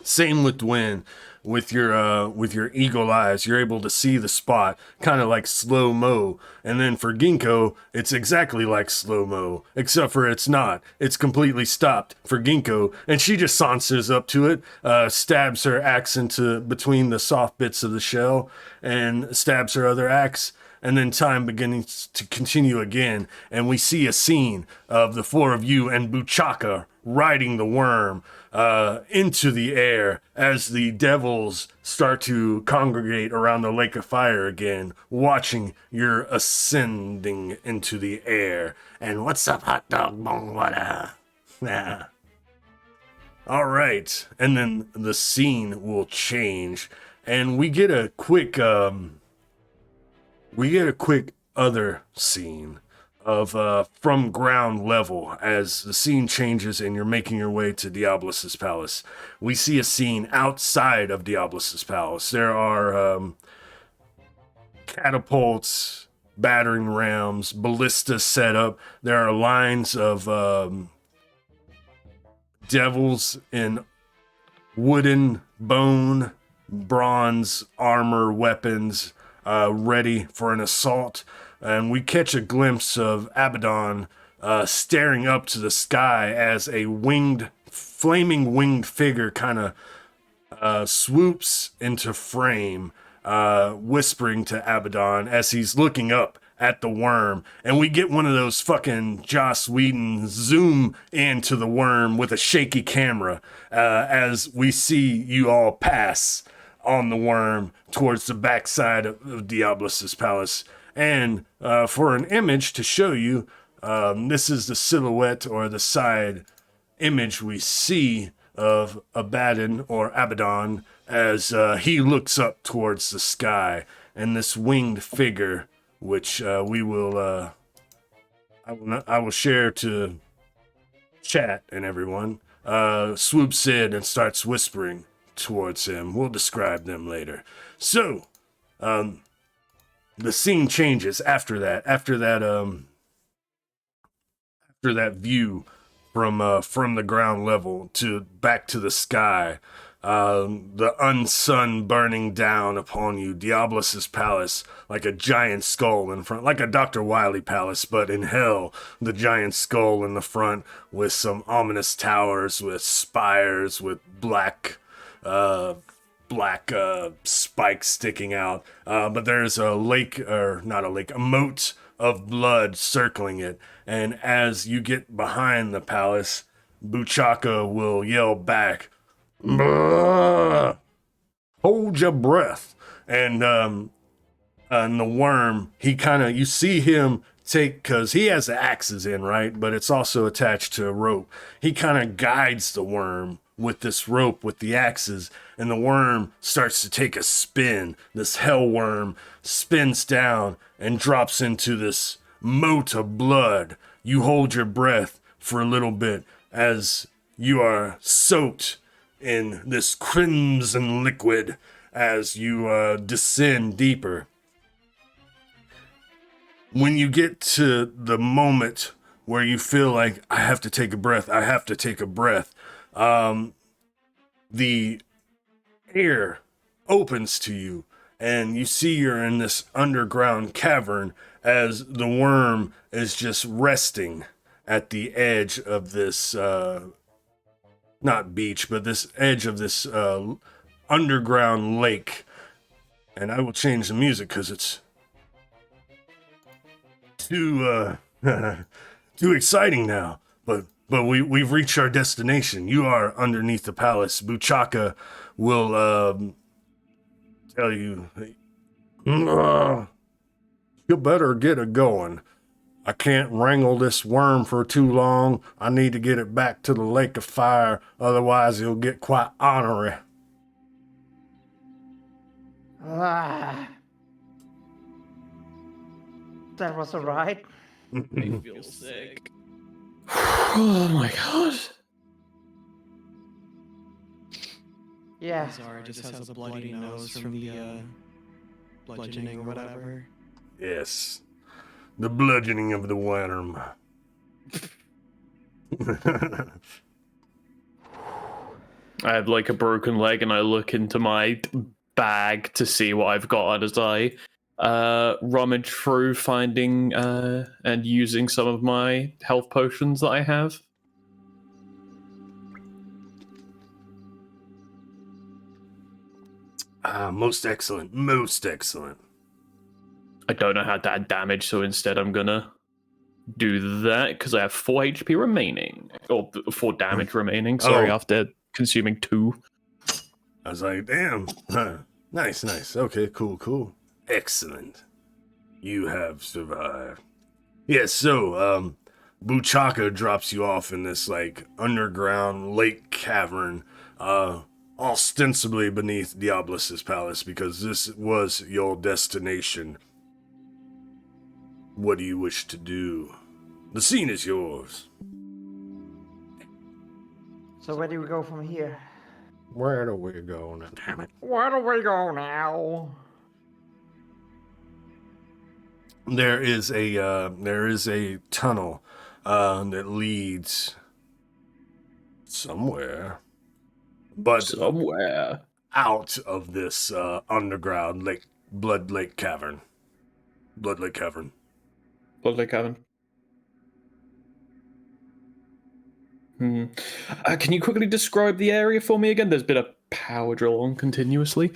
Same with Dwen. With your eagle eyes, you're able to see the spot, kind of like slow-mo. And then for Gingko, it's exactly like slow-mo, except for it's not. It's completely stopped for Gingko, and she just saunters up to it, stabs her axe into between the soft bits of the shell, and stabs her other axe. And then time begins to continue again, and we see a scene of the 4 of you and Buchaka riding the worm into the air as the devils start to congregate around the lake of fire again, watching your ascending into the air. And what's up, hot dog bong water? Yeah. All right, and then the scene will change, and we get a quick other scene of from ground level as the scene changes and you're making your way to Diablos' palace. We see a scene outside of Diablos' palace. There are catapults, battering rams, ballistas set up. There are lines of devils in wooden, bone, bronze armor weapons ready for an assault. And we catch a glimpse of Abaddon staring up to the sky as a flaming winged figure kind of swoops into frame, whispering to Abaddon as he's looking up at the worm. And we get one of those fucking Joss Whedon zoom into the worm with a shaky camera as we see you all pass on the worm towards the backside of Diablos' palace. And for an image to show you, this is the silhouette or the side image we see of Abaddon or Abaddon as he looks up towards the sky. And this winged figure, which I will share to chat and everyone, swoops in and starts whispering towards him. We'll describe them later. So, the scene changes after that view from the ground level to back to the sky. The unsun burning down upon you, Diablos' palace, like a giant skull in front, like a Dr. Wily palace, but in hell, the giant skull in the front with some ominous towers with spires with black spikes sticking out, but there's a moat of blood circling it. And as you get behind the palace, Buchaka will yell back, "Bruh! Hold your breath." And the worm, you see him take, because he has the axes in, right? But it's also attached to a rope. He kind of guides the worm with this rope with the axes, and the worm starts to take a spin. This hell worm spins down and drops into this moat of blood. You hold your breath for a little bit as you are soaked in this crimson liquid as you descend deeper. When you get to the moment where you feel like, I have to take a breath, the air opens to you, and you see you're in this underground cavern as the worm is just resting at the edge of this, not beach, but this edge of this underground lake. And I will change the music because it's too too exciting now. But we've reached our destination. You are underneath the palace. Buchaka will tell you, you better get it going. I can't wrangle this worm for too long. I need to get it back to the lake of fire, otherwise it'll get quite ornery. Ah. That was a ride. I feel sick. Oh my god. Yeah. Zara just has a bloody nose from the bludgeoning or whatever. Yes, the bludgeoning of the worm. I have like a broken leg, and I look into my bag to see what I've got as I rummage through, finding and using some of my health potions that I have. Most excellent, most excellent. I don't know how to add damage, so instead I'm gonna do that because I have 4 HP remaining, or 4 damage remaining. Sorry, Oh. after consuming 2. I was like, damn. Nice. Okay, cool. Excellent. You have survived. Yes, so, Buchaka drops you off in this, like, underground lake cavern, ostensibly beneath Diablus's palace, because this was your destination. What do you wish to do? The scene is yours. So where do we go from here? Where do we go now? Damn it. Where do we go now? There is a tunnel that leads somewhere, but Somewhere. out of this underground Blood Lake Cavern. Lovely cabin. Can you quickly describe the area for me again? There's been a power drill on continuously.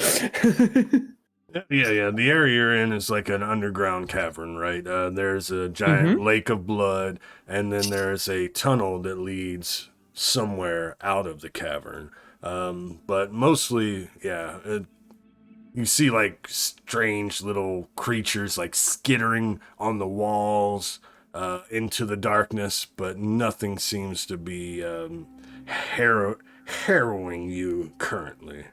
Yeah. The area you're in is like an underground cavern, right? There's a giant lake of blood, and then there's a tunnel that leads somewhere out of the cavern. But mostly, you see like strange little creatures like skittering on the walls into the darkness, but nothing seems to be harrowing you currently.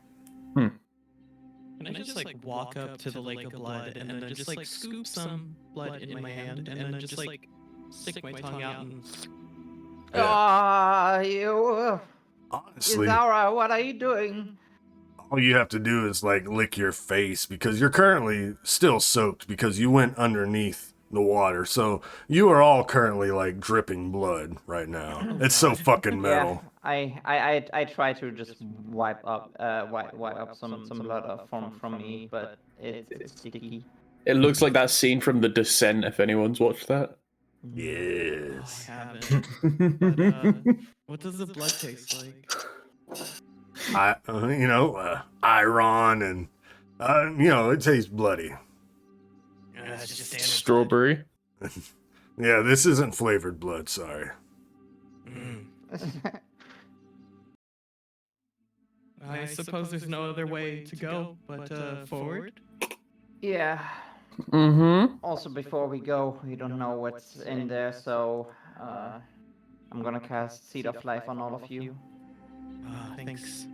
Can I just like walk up to the lake of blood and then just like scoop some blood in my hand and then just like stick my tongue out and You. Honestly, Zara, what are you doing? all you have to do is like lick your face because you're currently still soaked because you went underneath the water. So you are all currently like dripping blood right now. It's so fucking metal. Yeah, I try to just wipe up some blood off from me, but it's sticky. It looks like that scene from The Descent, if anyone's watched that. Yes. I haven't. But, what does the blood taste like? Iron and it tastes bloody. It's just standard Strawberry. Yeah, this isn't flavored blood, sorry. I suppose there's no other way to go but forward. Yeah. Mm-hmm. Also, before we go, we don't know what's in there, so I'm gonna cast Seed of Life on all of you. Thanks.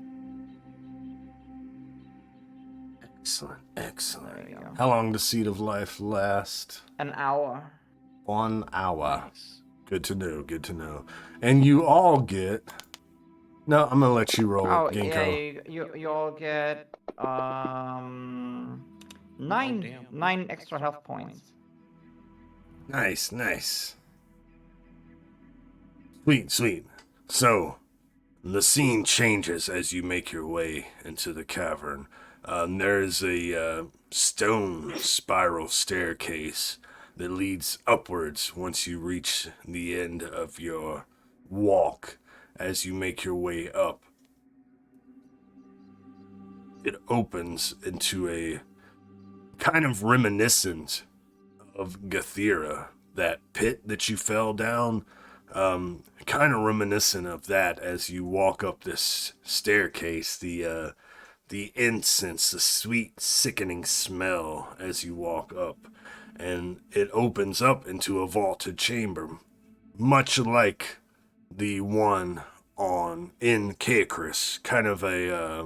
Excellent, There excellent. we go. How long does Seed of Life last? An hour. 1 hour. Nice. Good to know, good to know. And you all get... No, I'm gonna let you roll Oh it, Gingko. yeah, you all get nine damn. 9 extra health points. Nice, nice. Sweet, sweet. So, the scene changes as you make your way into the cavern. There's a stone spiral staircase that leads upwards once you reach the end of your walk. As you make your way up, it opens into a kind of reminiscent of Gathira, that pit that you fell down. Kind of reminiscent of that as you walk up this staircase. The incense, the sweet, sickening smell as you walk up, and it opens up into a vaulted chamber, much like the one in Caicris, kind of a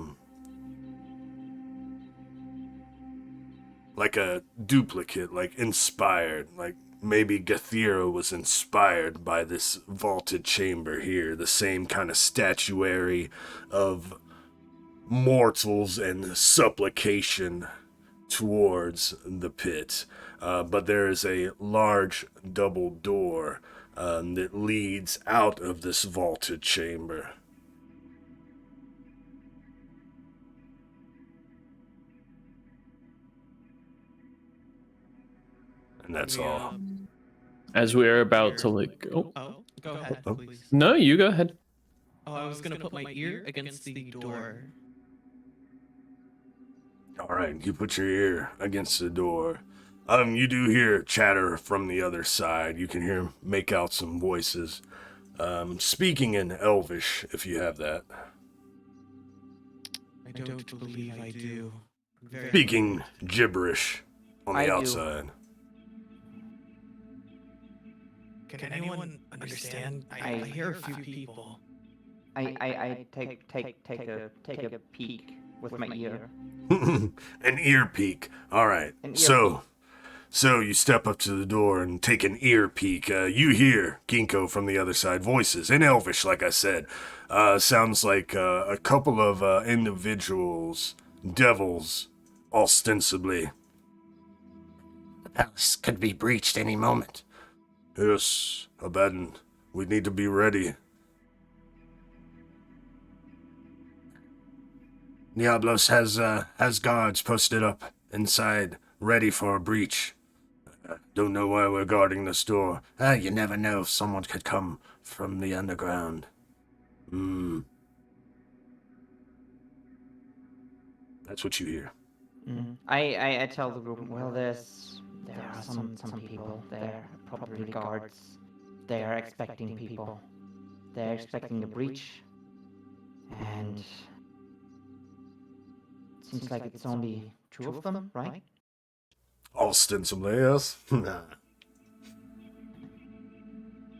like a duplicate, like inspired, like maybe Gathira was inspired by this vaulted chamber here, the same kind of statuary of mortals and supplication towards the pit. But there is a large double door that leads out of this vaulted chamber. And that's all. As we're about to like, oh Go ahead, Oh. please. no, you go ahead. Oh, I was gonna put my ear against the door. All right, you put your ear against the door. You do hear chatter from the other side. You can hear make out some voices. Speaking in Elvish, if you have that. I don't believe I do. Very Speaking gibberish on the I do. outside. Can anyone understand? I hear a few people. I take a peek with my ear. An ear peek. All right. An ear So you step up to the door and take an ear peek. You hear Gingko from the other side, voices in Elvish, like I said. Sounds like a couple of individuals, devils, ostensibly. The palace could be breached any moment. Yes, Abaddon, we need to be ready. Diablos has guards posted up inside, ready for a breach. Don't know why we're guarding this door. You never know if someone could come from the underground. That's what you hear. I tell the group, well, there are some people there, probably guards. They are expecting people. They're expecting a breach, and it seems like it's only 2 of them, right? Ostensibly, yes.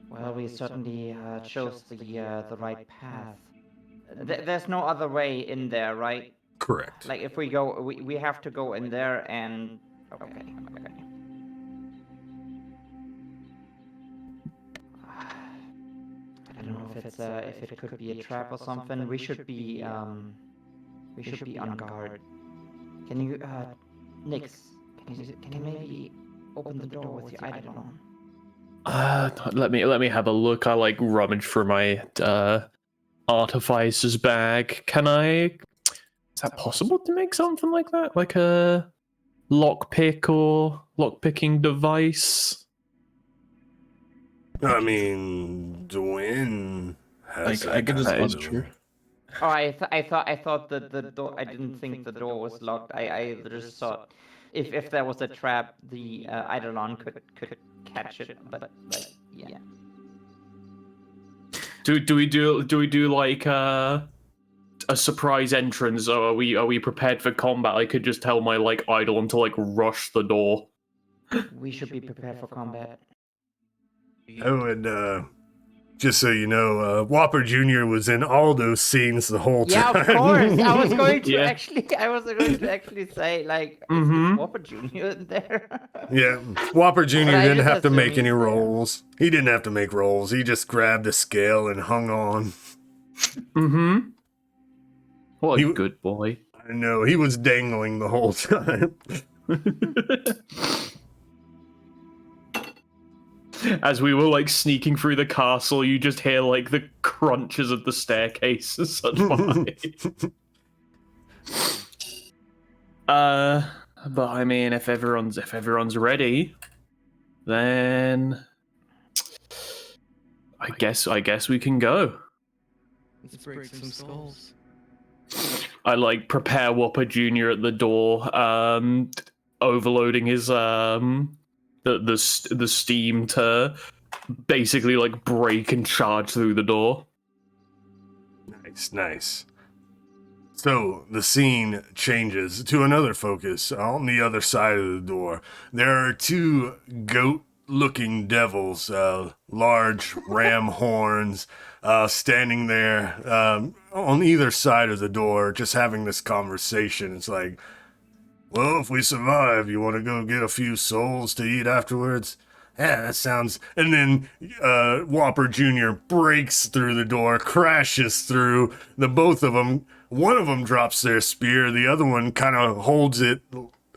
Well, we certainly chose the right path. There's no other way in there, right? Correct. Like if we go, we have to go in there and okay. I don't know if it could be a trap or something. We should be on guard. Can you, Nix? Can you maybe open the door with your Eidolon? Let me have a look. I like rummage through my Artificer's bag. Can I? Is that possible to make something like that? Like a lockpick or lockpicking device? I mean, Dwen has I can just That is order true. Oh, I thought that the door. I didn't think the door was locked. I just thought if there was a trap, the Eidolon could catch it. But like, yeah. Do we do like a surprise entrance, or are we prepared for combat? I could just tell my like Eidolon to like rush the door. We should be prepared for combat. Oh, and just so you know, Whopper Jr. was in all those scenes the whole Yeah, time. of course. I was going to Yeah. actually say, like, Mhm. is Whopper Jr. in there? Yeah, Whopper Jr. But I didn't just have to assume make he's any there. rolls. He didn't have to make rolls. He just grabbed a scale and hung on. Mm-hmm. What a He- good boy. I know, he was dangling the whole time. As we were like sneaking through the castle, you just hear like the crunches of the staircase and such behind. But I mean, if everyone's ready, then I guess we can go. Let's break some skulls. I like prepare Whopper Jr. at the door, overloading his the steam to basically like break and charge through the door. Nice. So the scene changes to another focus on the other side of the door. There are two goat-looking devils, large ram horns, standing there on either side of the door, just having this conversation. It's like, well, if we survive, you want to go get a few souls to eat afterwards? Yeah, that sounds... And then Whopper Jr. breaks through the door, crashes through. The both of them, one of them drops their spear, the other one kind of holds it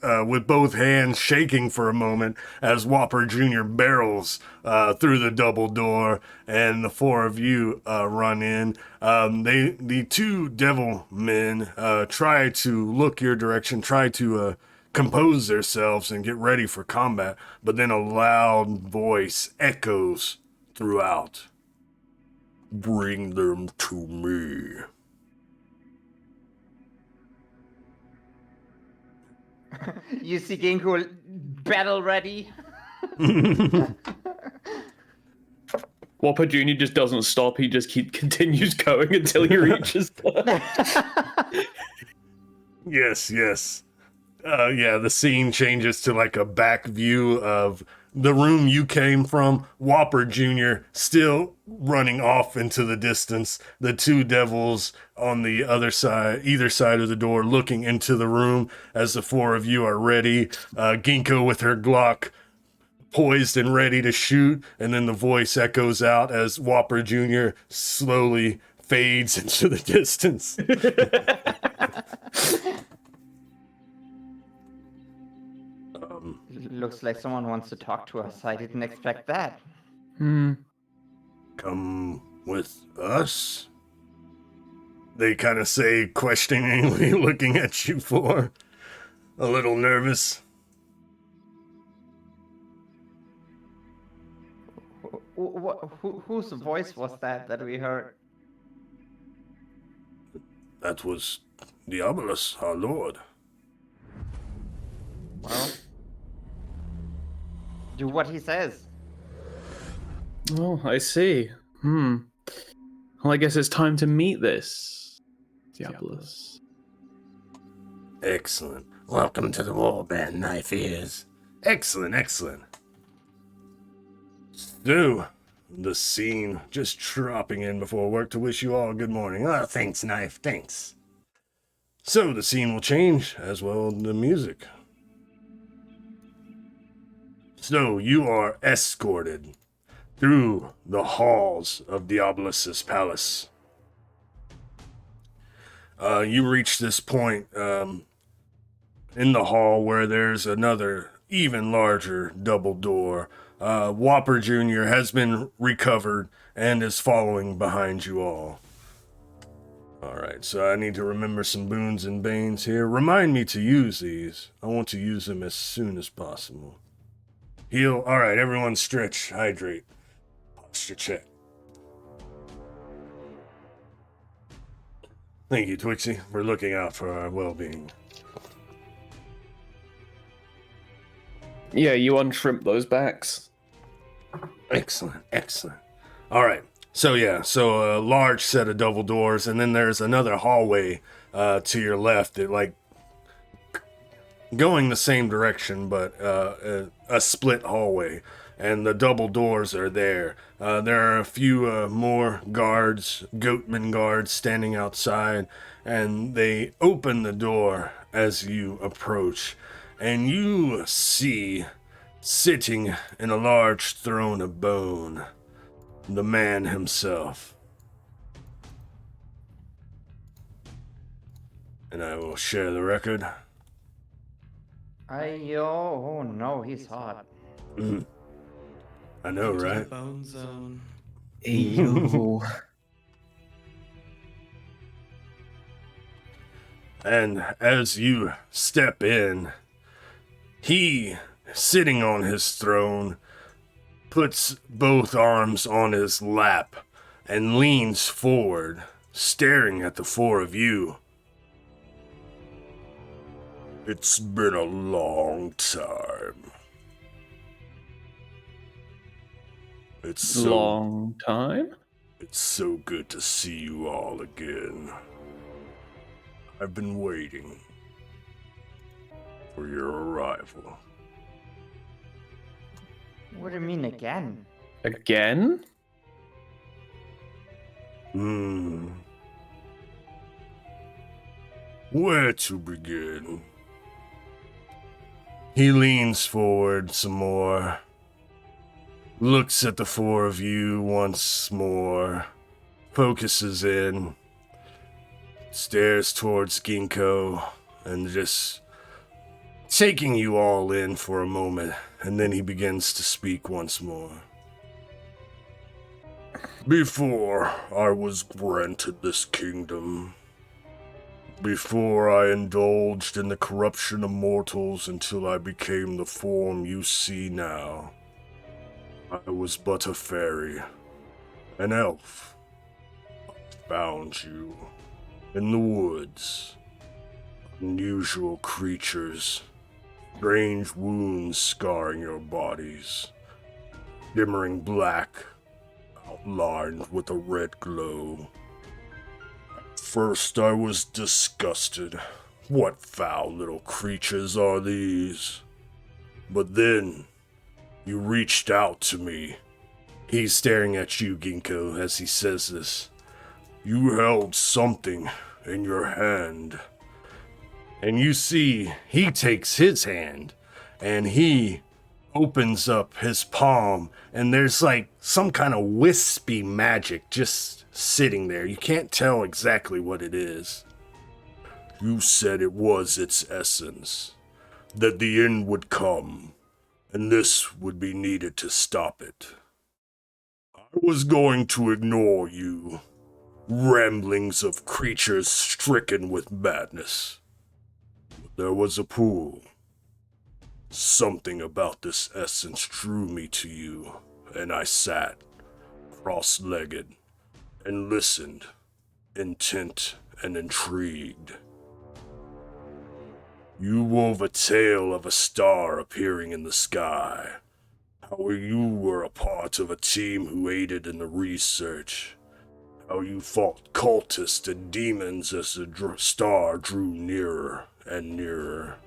with both hands, shaking for a moment as Whopper Jr. barrels through the double door, and the four of you run in. The two devil men try to look your direction, try to compose themselves and get ready for combat, but then a loud voice echoes throughout. Bring them to me. You see Gingko battle ready. Whopper Jr. just doesn't stop. He just continues going until he reaches the... Yes. Yeah, the scene changes to like a back view of the room you came from. Whopper Jr. still running off into the distance. The two devils on the other side, either side of the door, looking into the room as the four of you are ready. Gingko with her Glock poised and ready to shoot. And then the voice echoes out as Whopper Jr. slowly fades into the distance. Looks like someone wants to talk to us. I didn't expect that. Come with us? They kind of say, questioningly, looking at you for a little nervous. Whose voice was that we heard? That was Diabolus, our lord. Well, do what he says. Oh, I see. Well, I guess it's time to meet this Diabolus. Excellent. Welcome to the warband, Knife Ears. Excellent. So, the scene just dropping in before work to wish you all a good morning. Oh, thanks, Knife, thanks. So, the scene will change, as will the music. So, you are escorted through the halls of Diabolus' palace. You reach this point in the hall where there's another, even larger double door. Whopper Jr. has been recovered and is following behind you all. Alright, so I need to remember some boons and banes here. Remind me to use these. I want to use them as soon as possible. Heal. Alright, everyone stretch, hydrate. Posture check. Thank you, Twixie, for looking out for our well-being. Yeah, you unshrimp those backs. Excellent. Alright, so a large set of double doors, and then there's another hallway to your left, going the same direction, but a split hallway. and the double doors are there. There are a few more guards, goatman guards, standing outside, and they open the door as you approach, and you see, sitting in a large throne of bone, the man himself. And I will share the record. Oh no, he's hot. I know, Into the right? bone zone. Hey, yo. And as you step in, he, sitting on his throne, puts both arms on his lap and leans forward, staring at the four of you. It's been a long time. It's Long time? It's so good to see you all again. I've been waiting for your arrival. What do you mean again? Again? Where to begin? He leans forward some more, looks at the four of you once more, focuses in, stares towards Gingko, and just taking you all in for a moment, and then he begins to speak once more. Before I was granted this kingdom, before I indulged in the corruption of mortals until I became the form you see now, I was but a fairy, an elf. I found you in the woods. Unusual creatures, strange wounds scarring your bodies, shimmering black, outlined with a red glow. At first I was disgusted. What foul little creatures are these? But then, you reached out to me. He's staring at you, Gingko, as he says this. You held something in your hand. And you see, he takes his hand, and he opens up his palm, and there's like some kind of wispy magic just sitting there. You can't tell exactly what it is. You said it was its essence, that the end would come, and this would be needed to stop it. I was going to ignore you, ramblings of creatures stricken with madness. But there was a pool. Something about this essence drew me to you, and I sat, cross-legged, and listened, intent and intrigued. You wove a tale of a star appearing in the sky, how you were a part of a team who aided in the research, how you fought cultists and demons as the star drew nearer and nearer.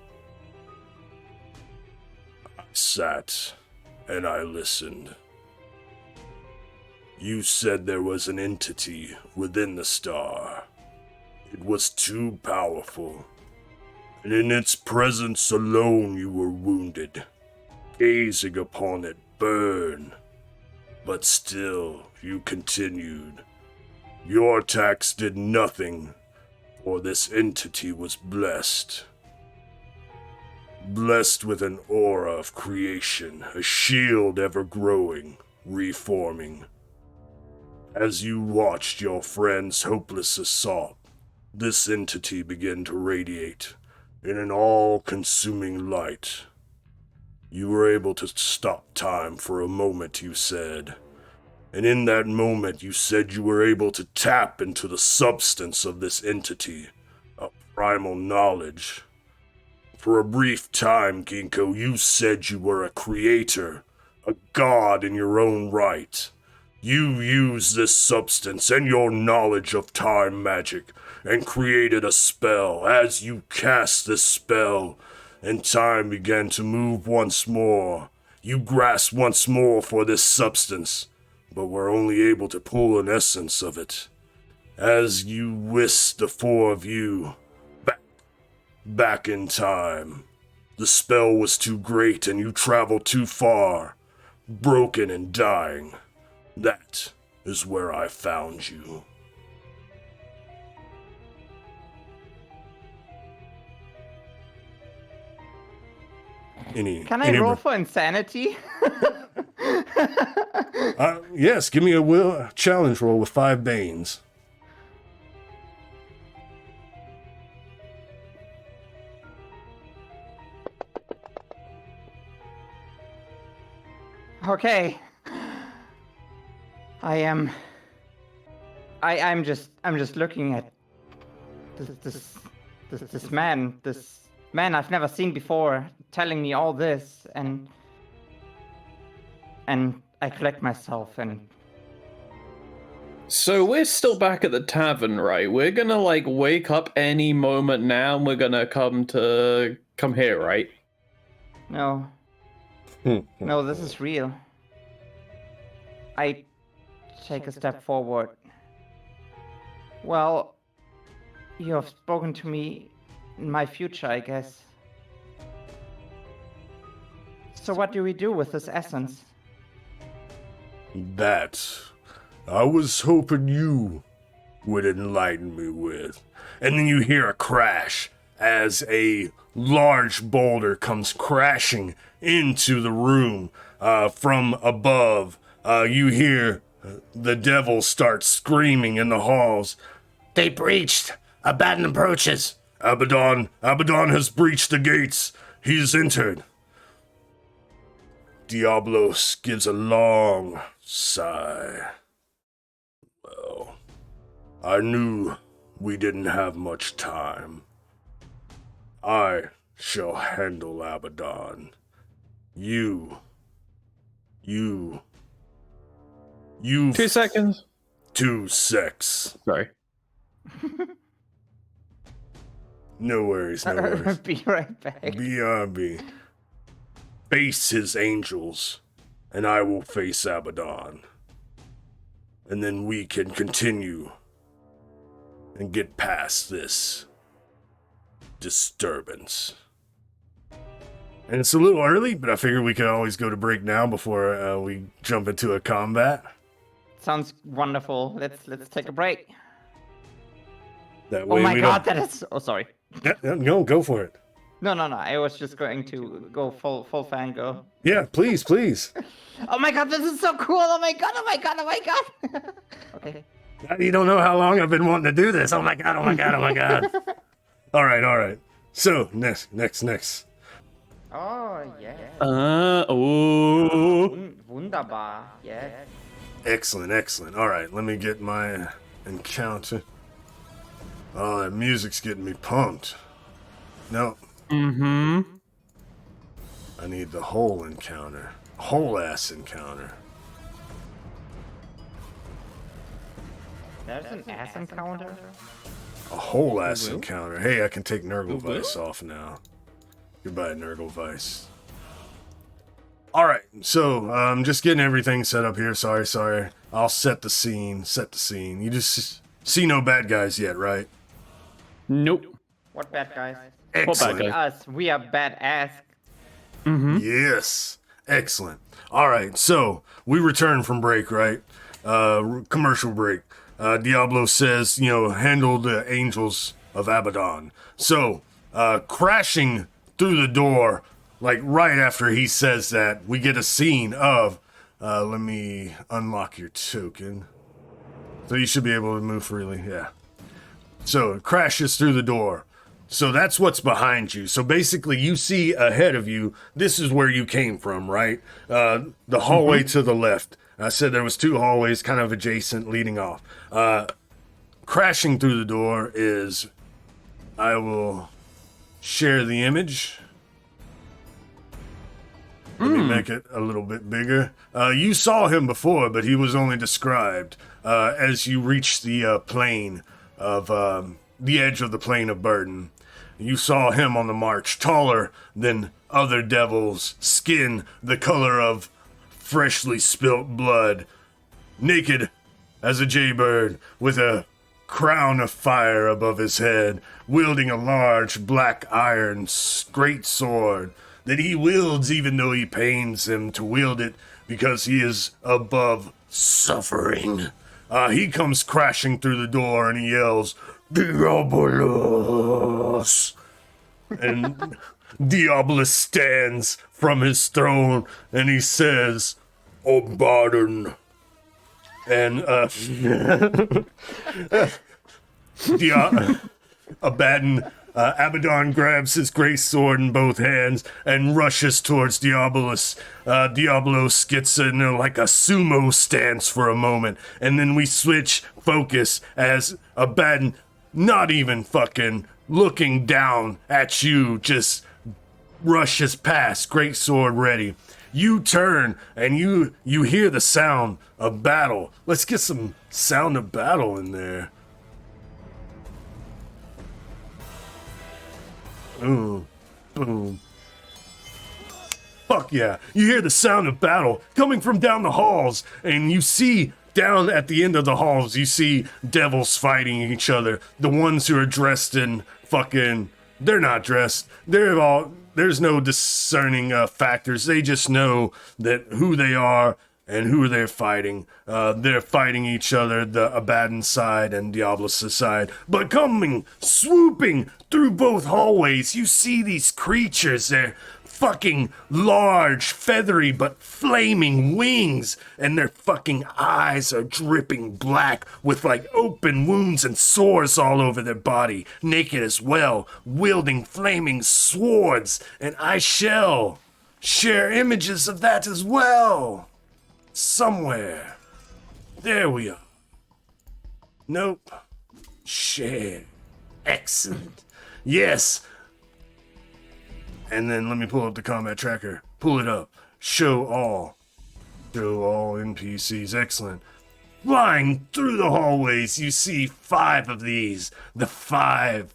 I sat and I listened. You said there was an entity within the star. It was too powerful, and in its presence alone you were wounded, gazing upon it burn. But still you continued. Your attacks did nothing, for this entity was blessed. Blessed with an aura of creation, a shield ever growing, reforming. As you watched your friend's hopeless assault, this entity began to radiate in an all-consuming light. You were able to stop time for a moment, you said. And in that moment, you said you were able to tap into the substance of this entity, a primal knowledge. For a brief time, Gingko, you said you were a creator, a god in your own right. You used this substance and your knowledge of time magic and created a spell. As you cast this spell, and time began to move once more, You grasp once more for this substance, but were only able to pull an essence of it. As you whisk the four of you back in time, the spell was too great and you traveled too far, broken and dying. That is where I found you. Can I roll for insanity? Yes, give me a challenge roll with 5 Banes. Okay. I'm just looking at this man I've never seen before telling me all this, and I collect myself and. So we're still back at the tavern, right? We're gonna like wake up any moment now, and we're gonna come here, right? No. No, this is real. I take a step forward. Well, you have spoken to me in my future, I guess. So what do we do with this essence? That I was hoping you would enlighten me with. And then you hear a crash as a large boulder comes crashing into the room from above. You hear the devil start screaming in the halls. They breached. Abaddon approaches. Abaddon has breached the gates. He's entered. Diablos gives a long sigh. Well, I knew we didn't have much time. I shall handle Abaddon. You. 2 seconds. 2 secs. Sorry. No worries. Be right back. BRB. Face his angels, and I will face Abaddon. And then we can continue and get past this disturbance. And it's a little early, but I figured we could always go to break now before we jump into a combat. Sounds wonderful. Let's take a break. That way Oh my we god, don't... that is. Oh, sorry. No, go for it. No. I was just going to go full fangirl. Yeah, please. Oh my god, this is so cool! Oh my god! Okay. You don't know how long I've been wanting to do this. Oh my god. All right. So, next. Oh yeah. Wunderbar. Yes. Excellent. All right, let me get my encounter. Oh, that music's getting me pumped. No. Mm-hmm. I need the whole encounter. Whole ass encounter. There's an ass encounter? A whole ass encounter. Hey, I can take Nurgle Vice off now. Goodbye, Nurgle Vice. Alright, so I'm just getting everything set up here. Sorry. I'll set the scene. You just see no bad guys yet, right? Nope. What bad guys? Excellent. What bad Us. We are badass. Mm-hmm. Yes. Excellent. Alright, so we return from break, right? Commercial break. Diablo says, handle the angels of Abaddon. So, crashing through the door, like right after he says that, we get a scene of, let me unlock your token. So you should be able to move freely, yeah. So it crashes through the door. So that's what's behind you. So basically you see ahead of you, this is where you came from, right? The hallway to the left. I said there was 2 hallways kind of adjacent leading off. Crashing through the door is, I will share the image. Let me make it a little bit bigger. You saw him before, but he was only described as you reach the plane of, the edge of the plane of burden. You saw him on the march, taller than other devils, skin the color of freshly spilt blood, naked as a jaybird, with a crown of fire above his head, wielding a large black iron great sword that he wields even though he pains him to wield it because he is above suffering. He comes crashing through the door and he yells, Diabolus! And Diabolus stands from his throne and he says, Abaddon. And Abaddon grabs his great sword in both hands and rushes towards Diabolus. Diabolus gets in like a sumo stance for a moment, and then we switch focus as Abaddon, not even fucking looking down at you, just rushes past, great sword ready. You turn and you hear the sound of battle. Let's get some sound of battle in there. Boom, boom. Fuck yeah. You hear the sound of battle coming from down the halls, and you see down at the end of the halls, you see devils fighting each other. The ones who are dressed in fucking... They're not dressed. There's no discerning factors. They just know that who they are and who they're fighting. They're fighting each other, the Abaddon side and Diabolus' side. But swooping through both hallways, you see these creatures. They're fucking large, feathery, but flaming wings. And their fucking eyes are dripping black with like open wounds and sores all over their body. Naked as well, wielding flaming swords. And I shall share images of that as well. Somewhere. There we are. Nope. Share. Excellent. Yes. And then let me pull up the combat tracker. Pull it up. Show all. Show all NPCs. Excellent. Flying through the hallways, you see 5 of these. The 5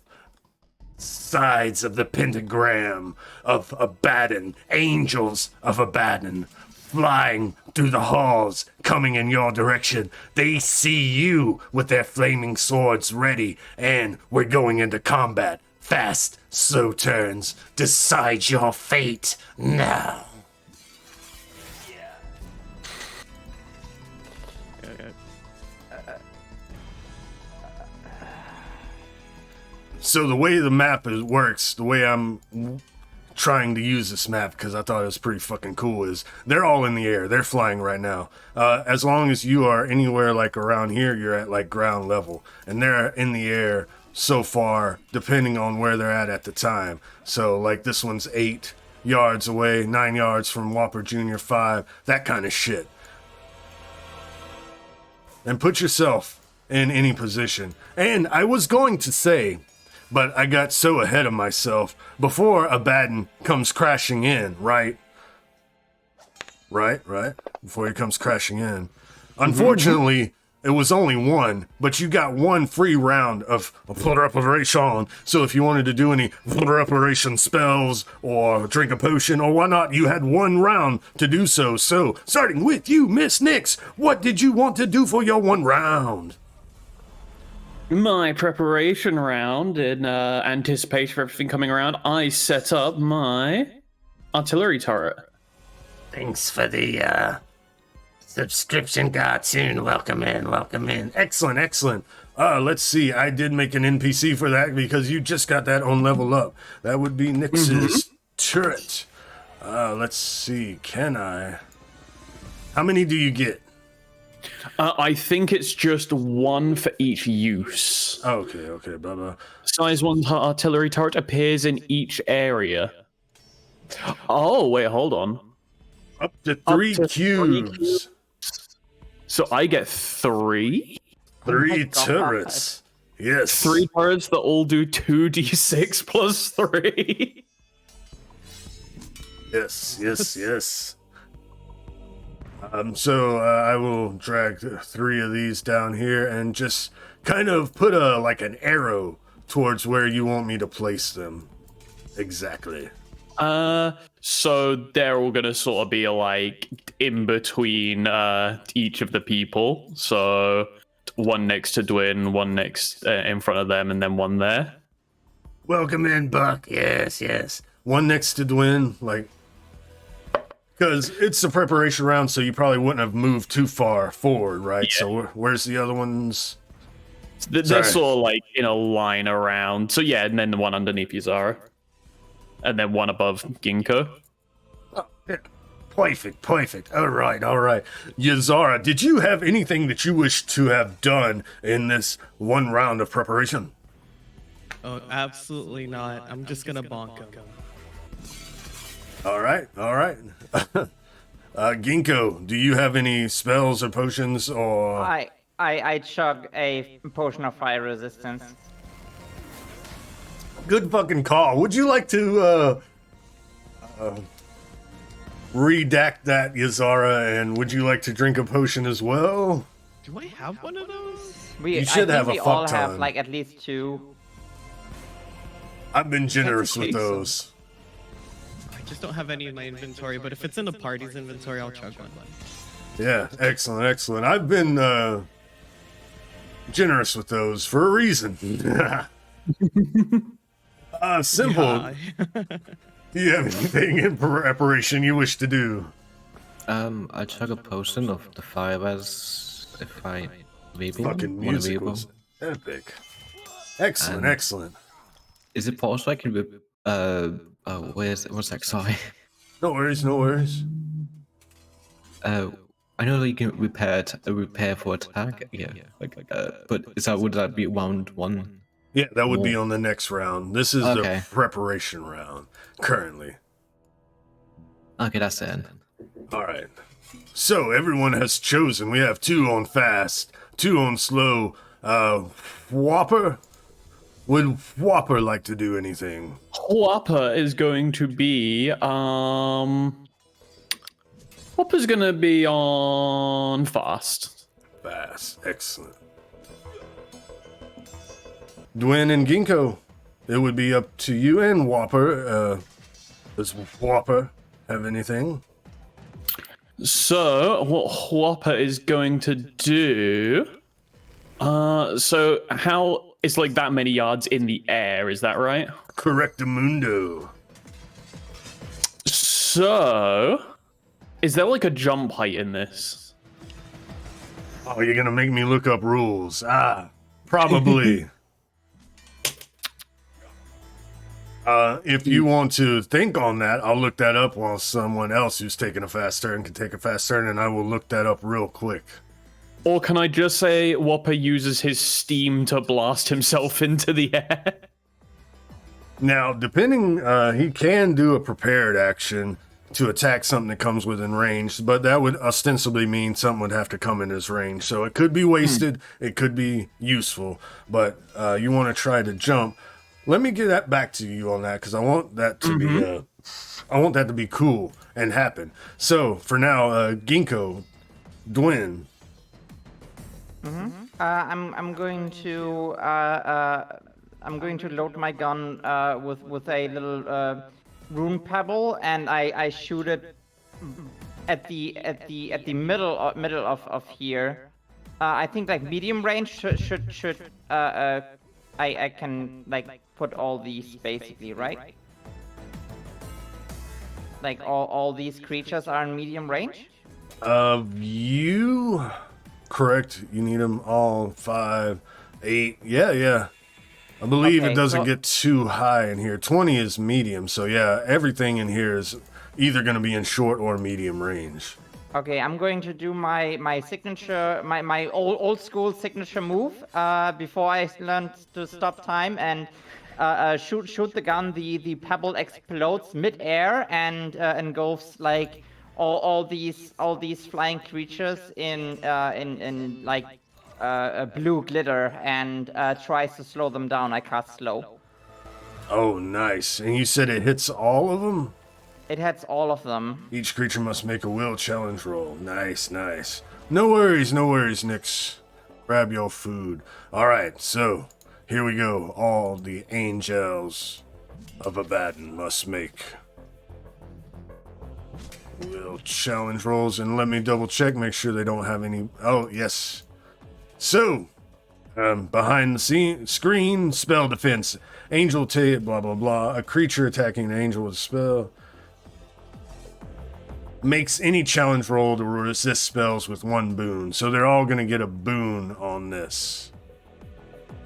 sides of the pentagram of Abaddon. Angels of Abaddon. Flying through the halls, coming in your direction. They see you with their flaming swords ready, and we're going into combat. Fast, slow turns. Decide your fate now. So the way the map works, the way I'm trying to use this map, because I thought it was pretty fucking cool, is they're all in the air. They're flying right now. As long as you are anywhere like around here, you're at like ground level. And they're in the air so far, depending on where they're at the time. So like this one's 8 yards away, 9 yards from Whopper Jr. 5, that kind of shit. And put yourself in any position. And I was going to say, but I got so ahead of myself. Before Abaddon comes crashing in, right? Right? Before he comes crashing in. Unfortunately, it was only 1, but you got 1 free round of Teleportation. So if you wanted to do any Teleportation spells or drink a potion or whatnot, you had 1 round to do so. So, starting with you, Miss Nix, what did you want to do for your 1 round? My preparation round, in anticipation for everything coming around, I set up my artillery turret. Thanks for the subscription cartoon. Welcome in. Excellent. Let's see. I did make an NPC for that because you just got that on level up. That would be Nix's turret. Let's see. Can I? How many do you get? I think it's just 1 for each use. Okay, blah. Size 1 artillery turret appears in each area. Oh, wait, hold on. Up to 3 cubes. So I get 3? 3 turrets. Yes. 3 turrets that all do 2d6 plus 3. Yes. So I will drag 3 of these down here and just kind of put an arrow towards where you want me to place them. Exactly. So they're all gonna sort of be like in between each of the people. So one next to Dwen, one next in front of them, and then one there. Welcome in, Buck. Yes, yes. One next to Dwen, like, because it's a preparation round, so you probably wouldn't have moved too far forward, right? Yeah. So where's the other ones? They're Sorry. sort of like in a line around. So yeah, and then the one underneath you, Zara. And then one above Gingko. Oh, yeah. Perfect. All right. Yazara, did you have anything that you wish to have done in this one round of preparation? Oh, absolutely not. I'm just gonna bonk him. All right. Ginkgo, do you have any spells or potions or... I chug a potion of fire resistance. Good fucking call. Would you like to redact that, Yazara, and would you like to drink a potion as well? Do I have one of those? You should I have think a we all fuck ton. have like at least 2. I've been generous That's with okay, so- those. I just don't have any in my inventory, but if it's in the party's inventory, I'll chug one. Yeah, excellent. I've been generous with those for a reason. Simple. Yeah. Do you have anything in preparation you wish to do? I chug a potion of the fire res if I able. Fucking wanna music able. was epic. Excellent. Is it possible I can what's that? Sorry. No worries. I know that you can repair for attack. Yeah. But would that be round 1? Yeah, that would be on the next round. This is Okay. the preparation round, currently. Okay, that's it. All right. So everyone has chosen. We have 2 on fast, 2 on slow. Whopper? Would Whopper like to do anything? Whopper is going to be Whopper's gonna be on fast. Fast. Excellent. Dwen and Ginkgo, it would be up to you and Whopper. Does Whopper have anything? So what Whopper is going to do? So how it's like that many yards in the air, is that right? Correctamundo. So is there like a jump height in this? Oh, you're gonna make me look up rules. Probably. If you want to think on that, I'll look that up while someone else who's taking a fast turn can take a fast turn, and I will look that up real quick. Or can I just say Whopper uses his steam to blast himself into the air? Now, depending, he can do a prepared action to attack something that comes within range, but that would ostensibly mean something would have to come in his range. So it could be wasted, it could be useful, but you want to try to jump. Let me get that back to you on that, because I want that to be, I want that to be cool and happen. So for now, Ginkgo, Dwen. I'm going to load my gun with a little rune pebble, and I shoot it at the middle of here. I think like medium range should I can like put all these basically, right? Like all these creatures are in medium range. You correct. You need them all 5, 8. Yeah. I believe Okay, it doesn't so- get too high in here. 20 is medium, so yeah, everything in here is either going to be in short or medium range. Okay, I'm going to do my signature, my old school signature move before I learned to stop time and shoot the gun. The pebble explodes mid-air and engulfs like all these flying creatures in like blue glitter and tries to slow them down. I cast slow. Oh, nice. And you said it hits all of them? It hits all of them. Each creature must make a will challenge roll. Nice. No worries, Nix. Grab your food. All right, so here we go. All the angels of Abaddon must make will challenge rolls, and let me double check, make sure they don't have any. Oh, yes. So, behind the screen, spell defense. Angel blah blah blah. A creature attacking an angel with a spell makes any challenge roll to resist spells with 1 boon. So they're all going to get a boon on this.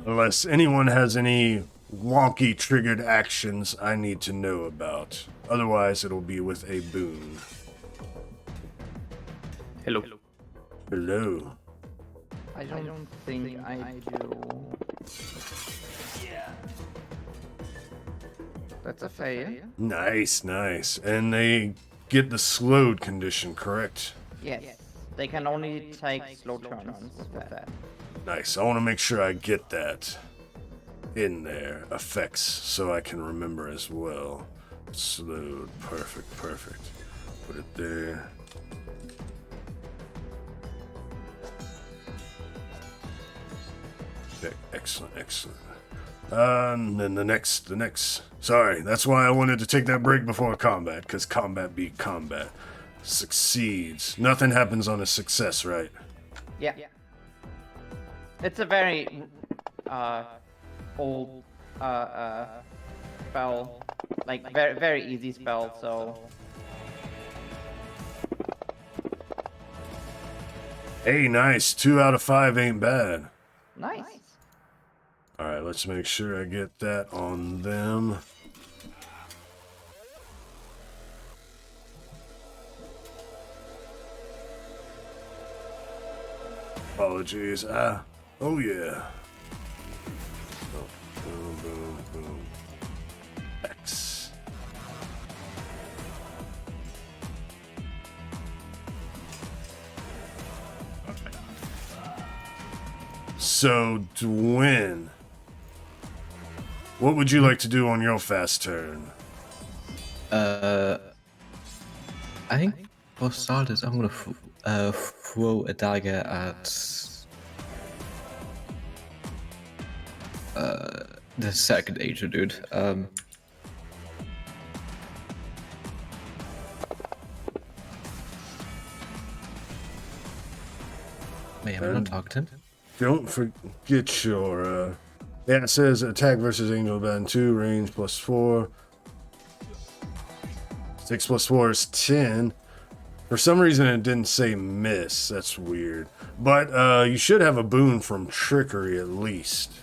Unless anyone has any wonky triggered actions I need to know about. Otherwise, it'll be with a boon. Hello. Hello. I don't think I do. That's a fail. Nice, nice. And they get the slowed condition, correct? Yes. They can only take slow turns with that. Nice. I want to make sure I get that in there. Effects, so I can remember as well. Slowed. Perfect, perfect. Put it there. Okay, excellent, excellent. And then the next. Sorry, that's why I wanted to take that break before combat, because combat beat combat. Succeeds. Nothing happens on a success, right? Yeah. It's a very old spell, like very easy spell. So Hey, nice. 2 out of 5 ain't bad. nice. All right, let's make sure I get that on them. Apologies. Oh yeah. Oh, boom, boom, boom. X. So, Dwen, what would you like to do on your fast turn? I think for starters, I'm gonna throw a dagger at the second angel dude. Wait, I'm not talking to him. Don't forget your, yeah, it says attack versus Angel Band 2, range +4. 6 + 4 is 10. For some reason, it didn't say miss. That's weird. But you should have a boon from Trickery at least.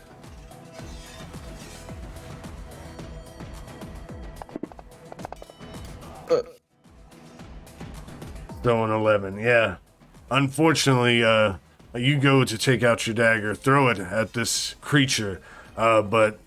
So an 11, yeah. Unfortunately, you go to take out your dagger, throw it at this creature, but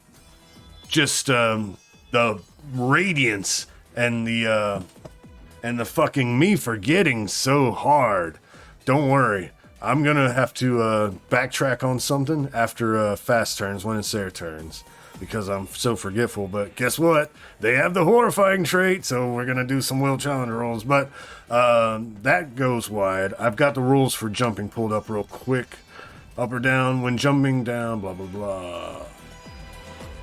just the radiance and the fucking me forgetting so hard. Don't worry, I'm gonna have to backtrack on something after fast turns when it's their turns, because I'm so forgetful. But guess what? They have the horrifying trait, so we're gonna do some will challenge rolls. But that goes wide. I've got the rules for jumping pulled up real quick. Up or down when jumping down, blah blah blah.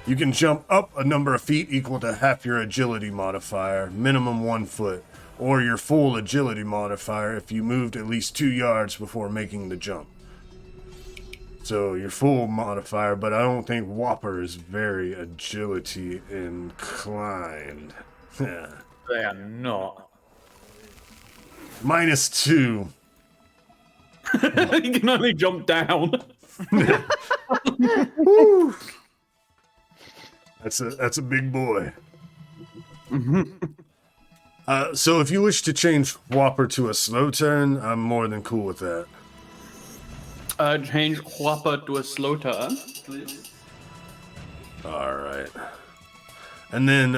You can jump up a number of feet equal to half your agility modifier, minimum 1 foot, or your full agility modifier if you moved at least 2 yards before making the jump. So your full modifier, but I don't think Whopper is very agility inclined. They are not. -2. You can only jump down. Woo. That's a big boy. So if you wish to change Whopper to a slow turn, I'm more than cool with that. Change Whopper to a slow turn, please. All right. And then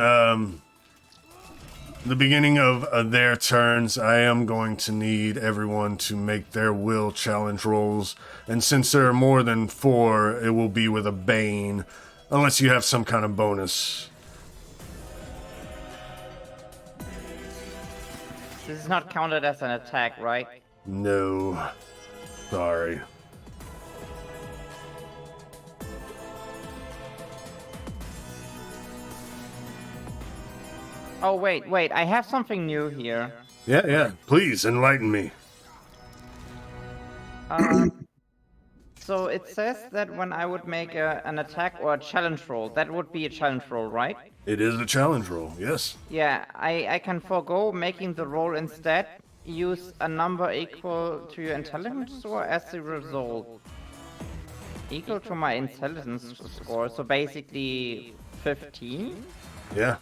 the beginning of their turns, I am going to need everyone to make their will challenge rolls. And since there are more than 4, it will be with a Bane, unless you have some kind of bonus. This is not counted as an attack, right? No. Sorry. Oh wait, I have something new here. Yeah. Please enlighten me. So it says that when I would make an attack or a challenge roll, that would be a challenge roll, right? It is a challenge roll, yes. Yeah, I can forego making the roll instead. Use a number equal to your intelligence score as the result. Equal to my intelligence score, so basically 15? Yeah.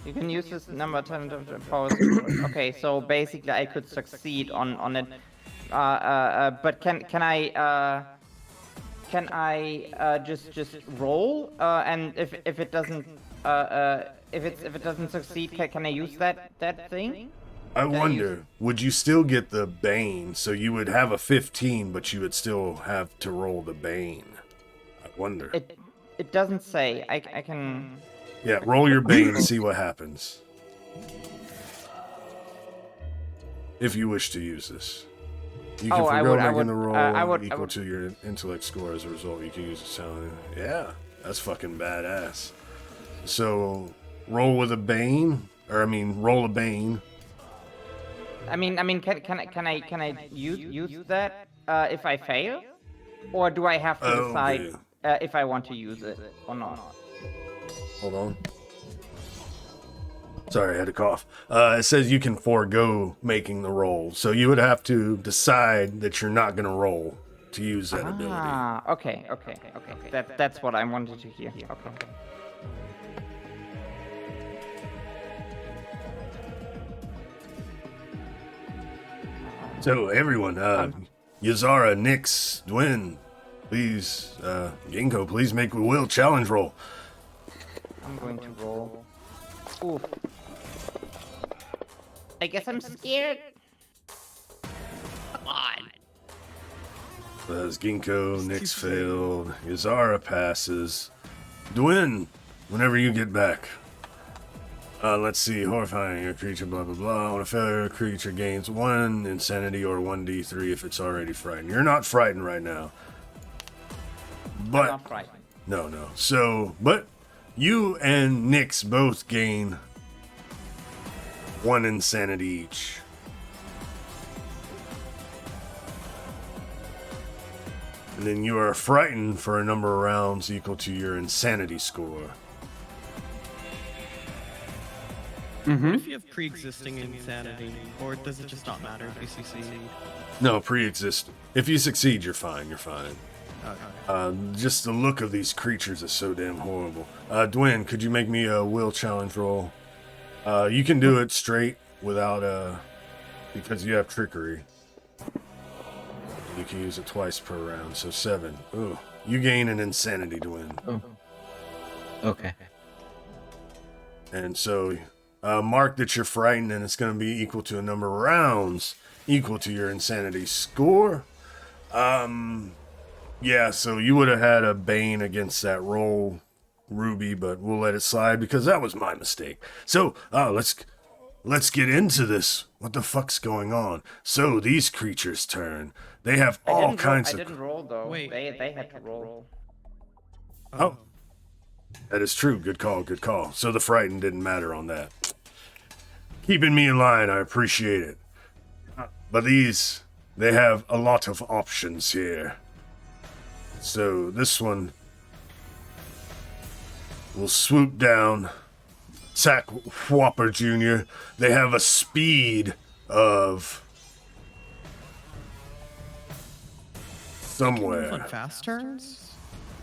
You can use this number time of powers. Okay, so basically I could succeed on it. But can I just roll? And if it doesn't if it doesn't succeed, can I use that thing? I wonder, would you still get the Bane? So you would have a 15, but you would still have to roll the Bane. I wonder. It doesn't say. I can. Yeah, roll your Bane and see what happens. If you wish to use this. You can forgo making the roll equal to your intellect score as a result. You can use a challenge. Yeah, that's fucking badass. So, roll with a Bane, roll a Bane. I mean, can I use that if I fail, or do I have to decide if I want to use it or not? Hold on. Sorry, I had to cough. It says you can forego making the roll, so you would have to decide that you're not going to roll to use that ability. Ah, okay. That's what I wanted to hear. Okay. So everyone, Yazara, Nyx, Dwen, please, Gingko, please make a will challenge roll. I'm going to roll. Oof. I guess I'm scared. Come on. As Gingko, Nyx failed, Yazara passes. Dwen, whenever you get back. Let's see, horrifying a creature, blah blah blah. On a failure, a creature gains 1 insanity or 1d3 if it's already frightened. You're not frightened right now. But I'm not frightened. No. So, but you and Nyx both gain 1 insanity each. And then you are frightened for a number of rounds equal to your insanity score. What if you have pre-existing insanity, or does it just not matter if you succeed? No, pre-existing. If you succeed, you're fine. Okay. Just the look of these creatures is so damn horrible. Dwen, could you make me a will challenge roll? You can do it straight without because you have trickery. You can use it twice per round, so 7. Ooh, you gain an insanity, Dwen. Oh. Okay. And so, mark that you're frightened, and it's going to be equal to a number of rounds equal to your insanity score. Yeah, so you would have had a Bane against that roll, Ruby, but we'll let it slide because that was my mistake. So, let's get into this. What the fuck's going on? So, these creatures' turn. They have all kinds of... I didn't roll, though. Wait. They had to roll. Oh. That is true. Good call. So the frightened didn't matter on that. Keeping me in line, I appreciate it. But these, they have a lot of options here. So this one will swoop down, attack Whopper Jr. They have a speed of somewhere. On fast turns?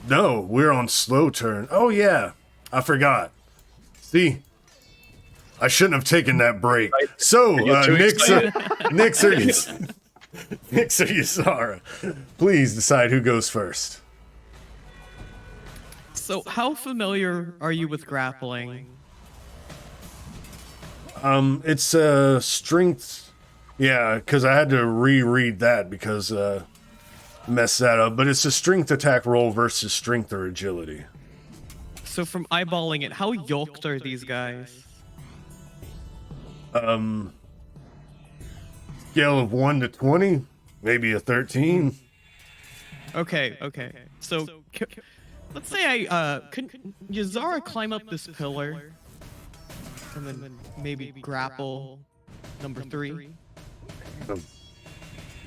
No, we're on slow turn. Oh yeah, I forgot. See, I shouldn't have taken that break. So, Nyx or Yazara, please decide who goes first. So, how familiar are you with grappling? It's strength. Yeah, because I had to reread that because mess that up. But it's a strength attack roll versus strength or agility. So, from eyeballing it, how yoked are these guys? Scale of 1 to 20, maybe a 13. Okay. So, let's say can Yazara climb up this pillar? And then maybe grapple number 3.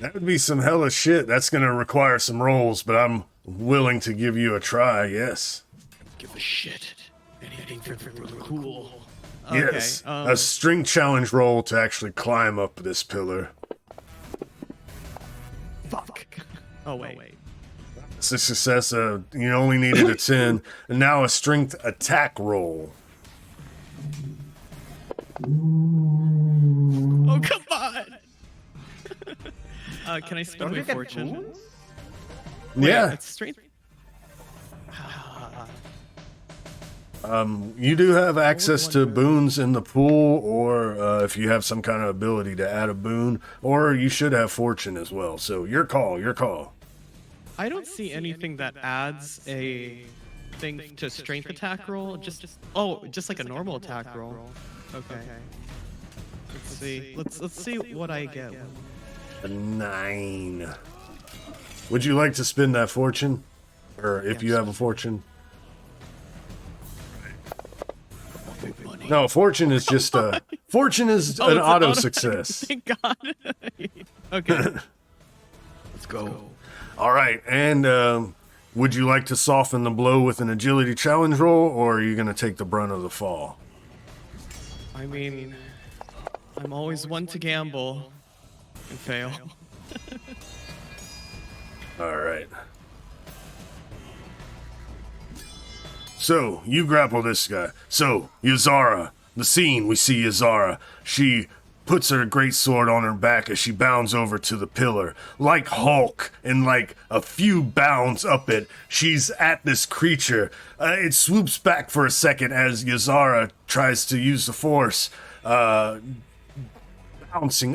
That would be some hella shit. That's gonna require some rolls, but I'm willing to give you a try, yes. Give a shit. Anything for cool. Yes. Okay, A strength challenge roll to actually climb up this pillar. fuck. Oh, wait. It's a success. You only needed a 10. And now a strength attack roll. Oh, come on! Can I spend Don't my you get fortune? wounds? Yeah. It's strength. You do have access to boons in the pool, or if you have some kind of ability to add a boon, or you should have fortune as well. So your call, your call. I don't see anything that adds a thing to strength attack roll. Just like a normal attack roll. Okay. Let's see. Let's see what I get. A 9. Would you like to spend that fortune? Or if you have a fortune? No, fortune is just a... Fortune is an it's auto success. Thank God. Okay. Let's go. All right, and would you like to soften the blow with an agility challenge roll, or are you going to take the brunt of the fall? I mean, I'm always one to gamble and fail. All right. So, you grapple this guy. So, Yazara, the scene, we see Yazara. She puts her greatsword on her back as she bounds over to the pillar. Like Hulk, in like a few bounds up it, she's at this creature. It swoops back for a second as Yazara tries to use the force, bouncing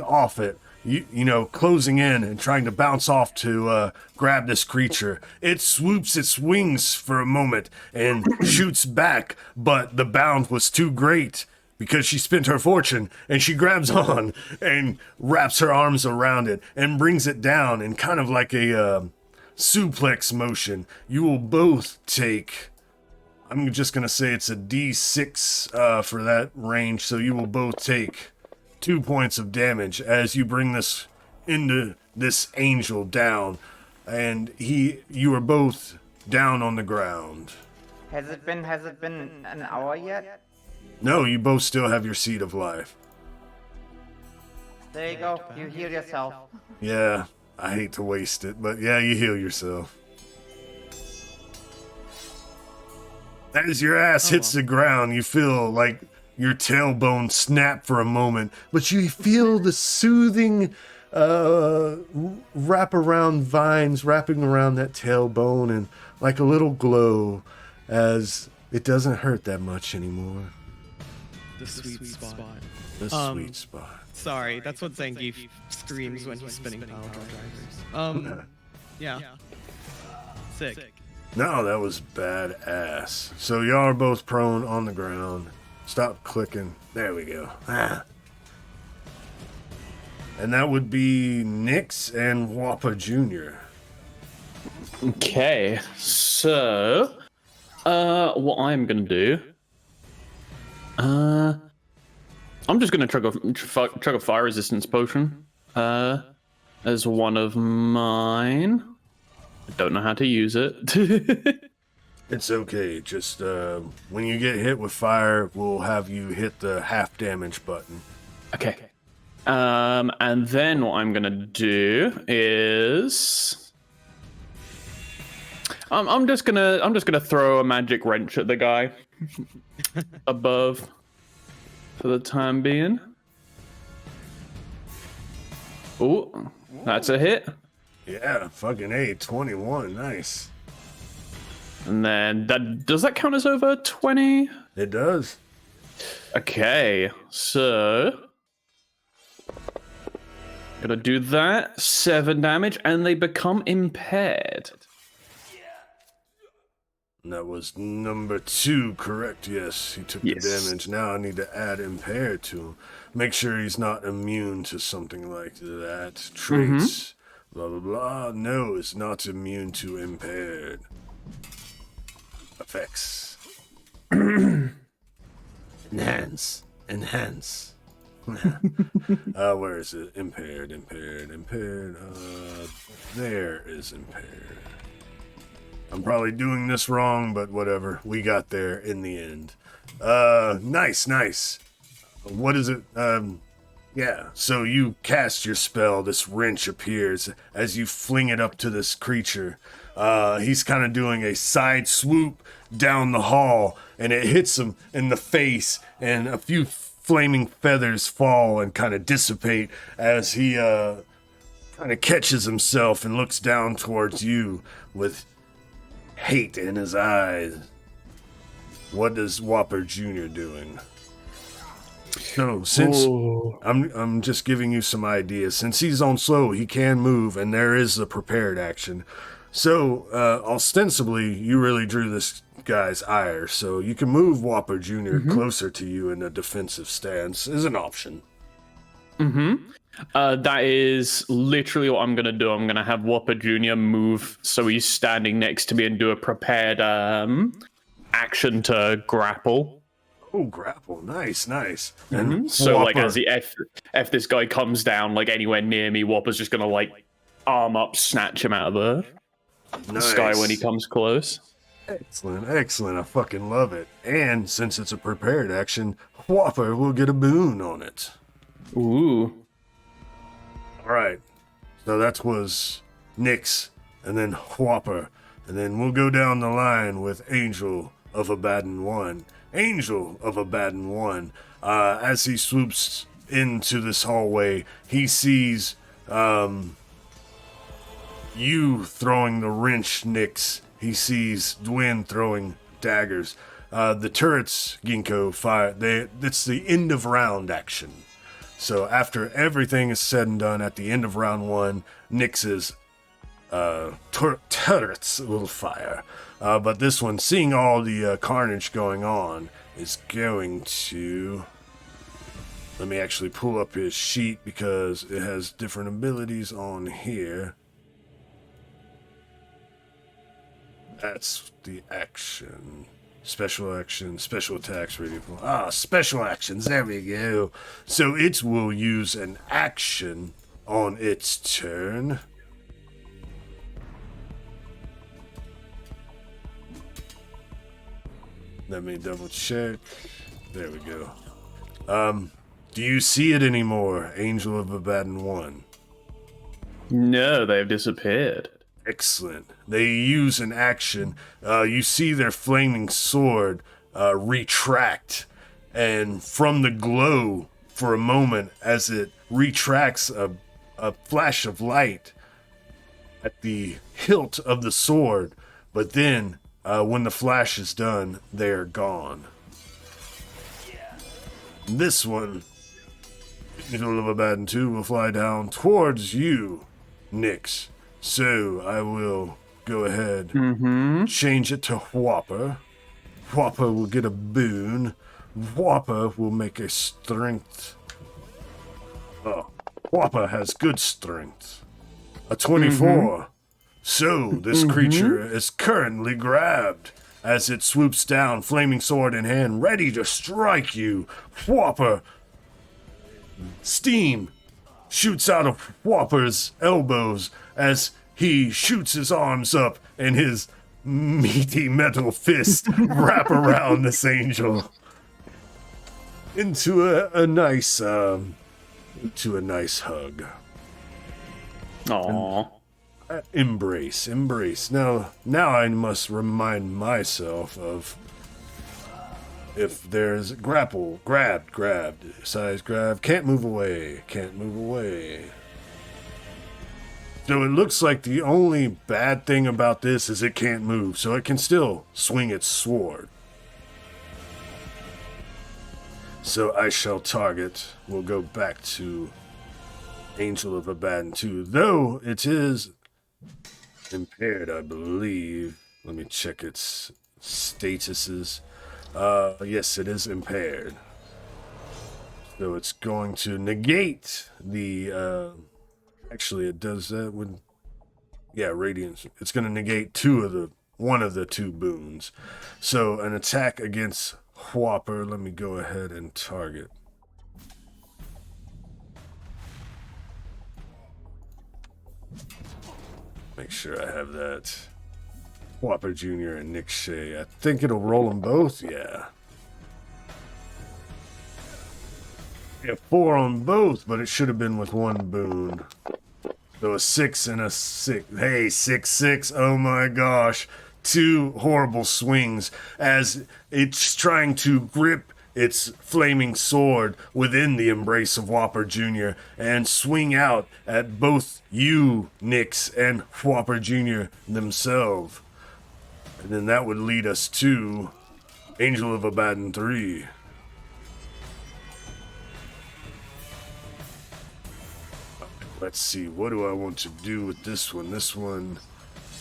off it. You know, closing in and trying to bounce off to grab this creature. It swoops its wings for a moment and shoots back, but the bound was too great because she spent her fortune, and she grabs on and wraps her arms around it and brings it down in kind of like a suplex motion. You will both take... I'm just going to say it's a D6 for that range, so you will both take 2 points of damage as you bring this into this angel down, and you are both down on the ground. Has it been an hour yet? No, you both still have your seed of life. There you go. You heal yourself. Yeah, I hate to waste it, but yeah, you heal yourself. As your ass hits the ground, you feel like your tailbone snap for a moment, but you feel the soothing wraparound vines wrapping around that tailbone and like a little glow as it doesn't hurt that much anymore. The sweet spot. The sweet spot. Sorry, that's what Zangief screams when he's spinning power drivers. Yeah. Sick. No, that was badass. So y'all are both prone on the ground. Stop clicking. There we go. And that would be Nyx and Wappa Jr. Okay, so what I'm gonna do, I'm just gonna chug a fire resistance potion as one of mine. I don't know how to use it. It's okay. Just when you get hit with fire, we'll have you hit the half damage button. Okay. And then what I'm gonna do is I'm just gonna throw a magic wrench at the guy above for the time being. Ooh, that's a hit. Yeah, fucking A, 21. Nice. And then does that count as over 20? It does. Okay, so gonna do that. 7 damage, and they become impaired. And that was number 2, correct? Yes, he took the Yes. damage. Now I need to add impaired to him. Make sure he's not immune to something like that. Traits, blah, blah, blah. No, it's not immune to impaired. Effects. Enhance. Enhance. Where is it? Impaired. There is impaired. I'm probably doing this wrong, but whatever. We got there in the end. Nice. What is it? Yeah. So you cast your spell. This wrench appears as you fling it up to this creature. He's kind of doing a side swoop down the hall, and it hits him in the face, and a few flaming feathers fall and kind of dissipate as he kind of catches himself and looks down towards you with hate in his eyes. What is Whopper Jr. doing? So since I'm just giving you some ideas. Since he's on slow, he can move, and there is a prepared action. So ostensibly, you really drew this guy's ire. So you can move Whopper Jr. closer to you in a defensive stance is an option. That is literally what I'm going to do. I'm going to have Whopper Jr. move so he's standing next to me and do a prepared action to grapple. Oh, grapple. Nice. And So, like, Whopper- as he if this guy comes down, like, anywhere near me, Whopper's just going to, like, arm up, snatch him out of the sky when he comes close. Excellent. I fucking love it. And since it's a prepared action, Whopper will get a boon on it. Ooh. All right. So that was Nyx, and then Whopper, and then we'll go down the line with Angel of Abaddon 1. Angel of Abaddon 1, as he swoops into this hallway, he sees you throwing the wrench, Nyx. He sees Dwen throwing daggers. The turrets, Gingko, fire. It's the end of round action. So after everything is said and done, at the end of round 1, Nyx's turrets will fire. But this one, seeing all the carnage going on, is going to... Let me actually pull up his sheet because it has different abilities on here. That's the action. Special action, special attacks, ready for... special actions, there we go. So it will use an action on its turn. Let me double check. There we go. Do you see it anymore, Angel of Abaddon 1? No, they've disappeared. Excellent. They use an action. You see their flaming sword retract, and from the glow for a moment as it retracts, a flash of light at the hilt of the sword, but then when the flash is done, they are gone. This one, Angel of Abaddon 2, will fly down towards you, Nyx. So I will go ahead, change it to Whopper. Whopper will get a boon. Whopper will make a strength. Oh, Whopper has good strength. A 24. So this creature is currently grabbed as it swoops down, flaming sword in hand, ready to strike you. Whopper. Steam shoots out of Whopper's elbows as he shoots his arms up and his meaty metal fist wrap around this angel into a nice hug. Aww. Embrace. Now I must remind myself of if there's grapple, grabbed, size grab, can't move away. So it looks like the only bad thing about this is it can't move, so it can still swing its sword. So I shall target, we'll go back to Angel of Abaddon 2, though it is impaired, I believe. Let me check its statuses. Yes, it is impaired. So it's going to negate the, actually it does that when, yeah, Radiance. It's going to negate one of the two boons. So an attack against Whopper. Let me go ahead and target. Make sure I have that. Whopper Jr. and Nick Shae. I think it'll roll them both, yeah. Yeah, 4 on both, but it should have been with 1 boon. So a 6 and a 6. Hey, 6/6. Oh my gosh. 2 horrible swings as it's trying to grip its flaming sword within the embrace of Whopper Jr. and swing out at both you, Nix, and Whopper Jr. themselves. And then that would lead us to Angel of Abaddon 3. Let's see, what do I want to do with this one? This one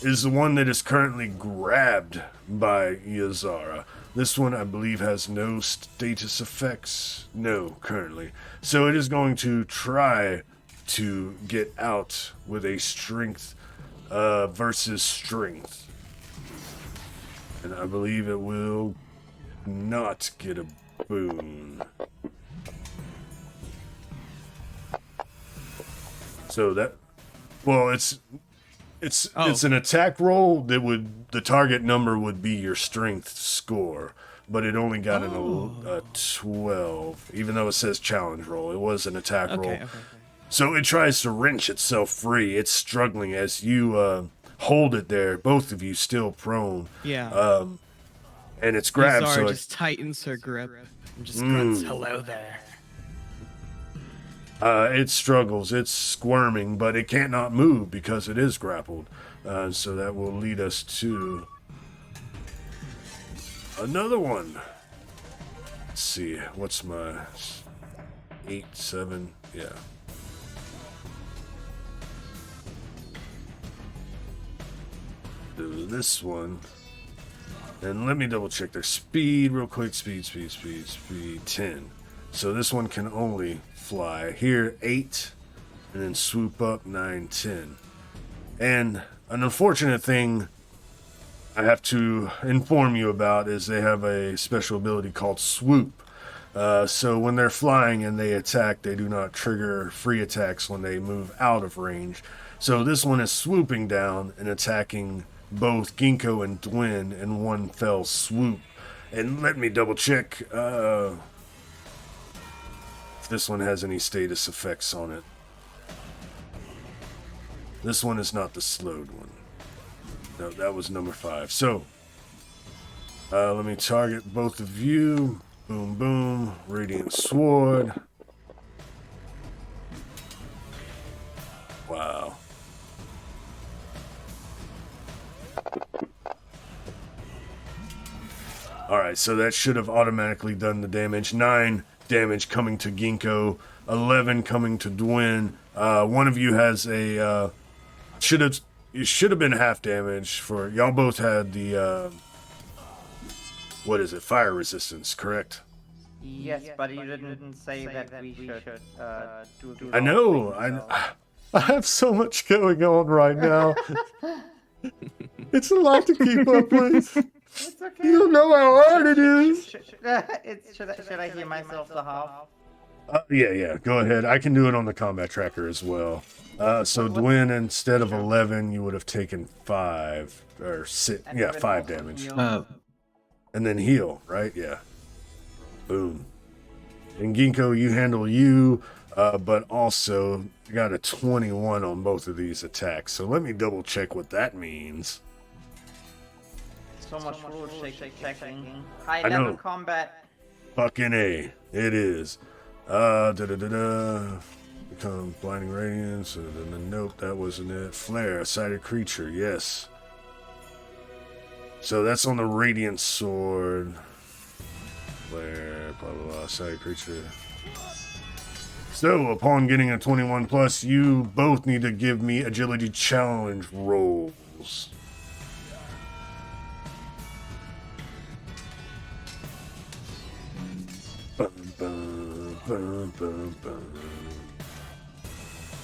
is the one that is currently grabbed by Yazara. This one, I believe, has no status effects. No, currently. So it is going to try to get out with a strength versus strength. And I believe it will not get a boon. So that, well, it's an attack roll that would, the target number would be your strength score, but it only got a 12, even though it says challenge roll. It was an attack roll. Okay. So it tries to wrench itself free. It's struggling as you hold it there, both of you still prone. Yeah. And it's grabbed. Yazara So just tightens her grip and just grunts, "Hello there." It struggles, it's squirming, but it can't not move because it is grappled. So that will lead us to another one. Let's see, what's my 8, 7? Yeah. Do this one. And let me double check their speed real quick. Speed, 10. So this one can only fly. Here, 8, and then swoop up, 9, 10. And an unfortunate thing I have to inform you about is they have a special ability called swoop. So when they're flying and they attack, they do not trigger free attacks when they move out of range. So this one is swooping down and attacking both Gingko and Dwen in one fell swoop. And let me double check if this one has any status effects on it. This one is not the slowed one. No, that was number 5. So, let me target both of you. Boom, boom. Radiant Sword. Wow. Alright, so that should have automatically done the damage. 9 damage coming to Gingko. 11 coming to Dwen. One of you has a... It should have been half damage for... Y'all both had the... what is it? Fire resistance, correct? Yes, but you didn't say that we should do I know. I have so much going on right now. It's a lot to keep up with. It's okay. You don't know how hard it is. Should I hear myself the half? Yeah. Go ahead. I can do it on the combat tracker as well. So Dwen, instead of 11, you would have taken 5 or 6. Yeah, 5 damage. And then heal, right? Yeah. Boom. And Gingko, you handle you, but also you got a 21 on both of these attacks. So let me double check what that means. So much rule checking. High I level know. combat. Fucking A. It is. Become blinding radiance. Nope, that wasn't it. Flare, a sighted creature. Yes. So that's on the radiant sword. Flare, blah blah blah. Sighted creature. So upon getting a 21 plus, you both need to give me agility challenge rolls.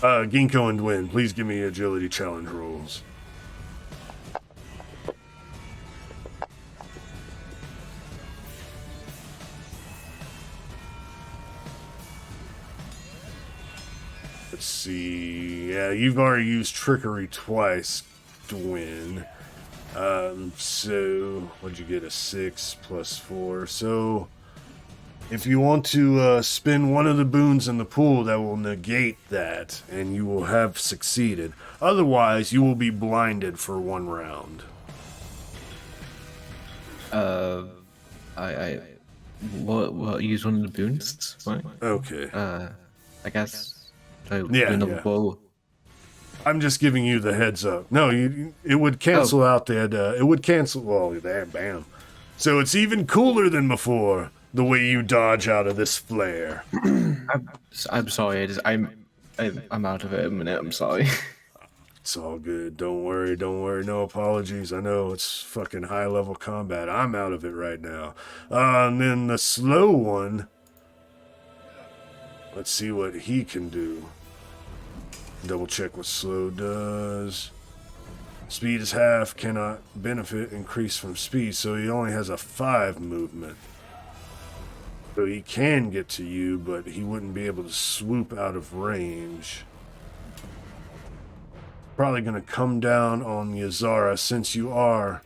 Gingko and Dwen, please give me agility challenge rolls. let's see. Yeah, you've already used trickery twice, Dwen. So what'd you get? A 6 plus 4. So if you want to spin one of the boons in the pool, that will negate that, and you will have succeeded. Otherwise, you will be blinded for 1 round. What use one of the boons? Right. Okay. I guess. So Yeah, do another yeah. roll. I'm just giving you the heads up. No, it would cancel out that. It would cancel. Well, there, bam. So it's even cooler than before. The way you dodge out of this flare. I'm sorry. I'm out of it a minute. I'm sorry. It's all good. Don't worry. Don't worry. No apologies. I know it's fucking high level combat. I'm out of it right now. And then the slow one. Let's see what he can do. Double check what slow does. Speed is half. Cannot benefit increase from speed. So he only has a 5 movement. So he can get to you, but he wouldn't be able to swoop out of range. Probably going to come down on Yazara since you are,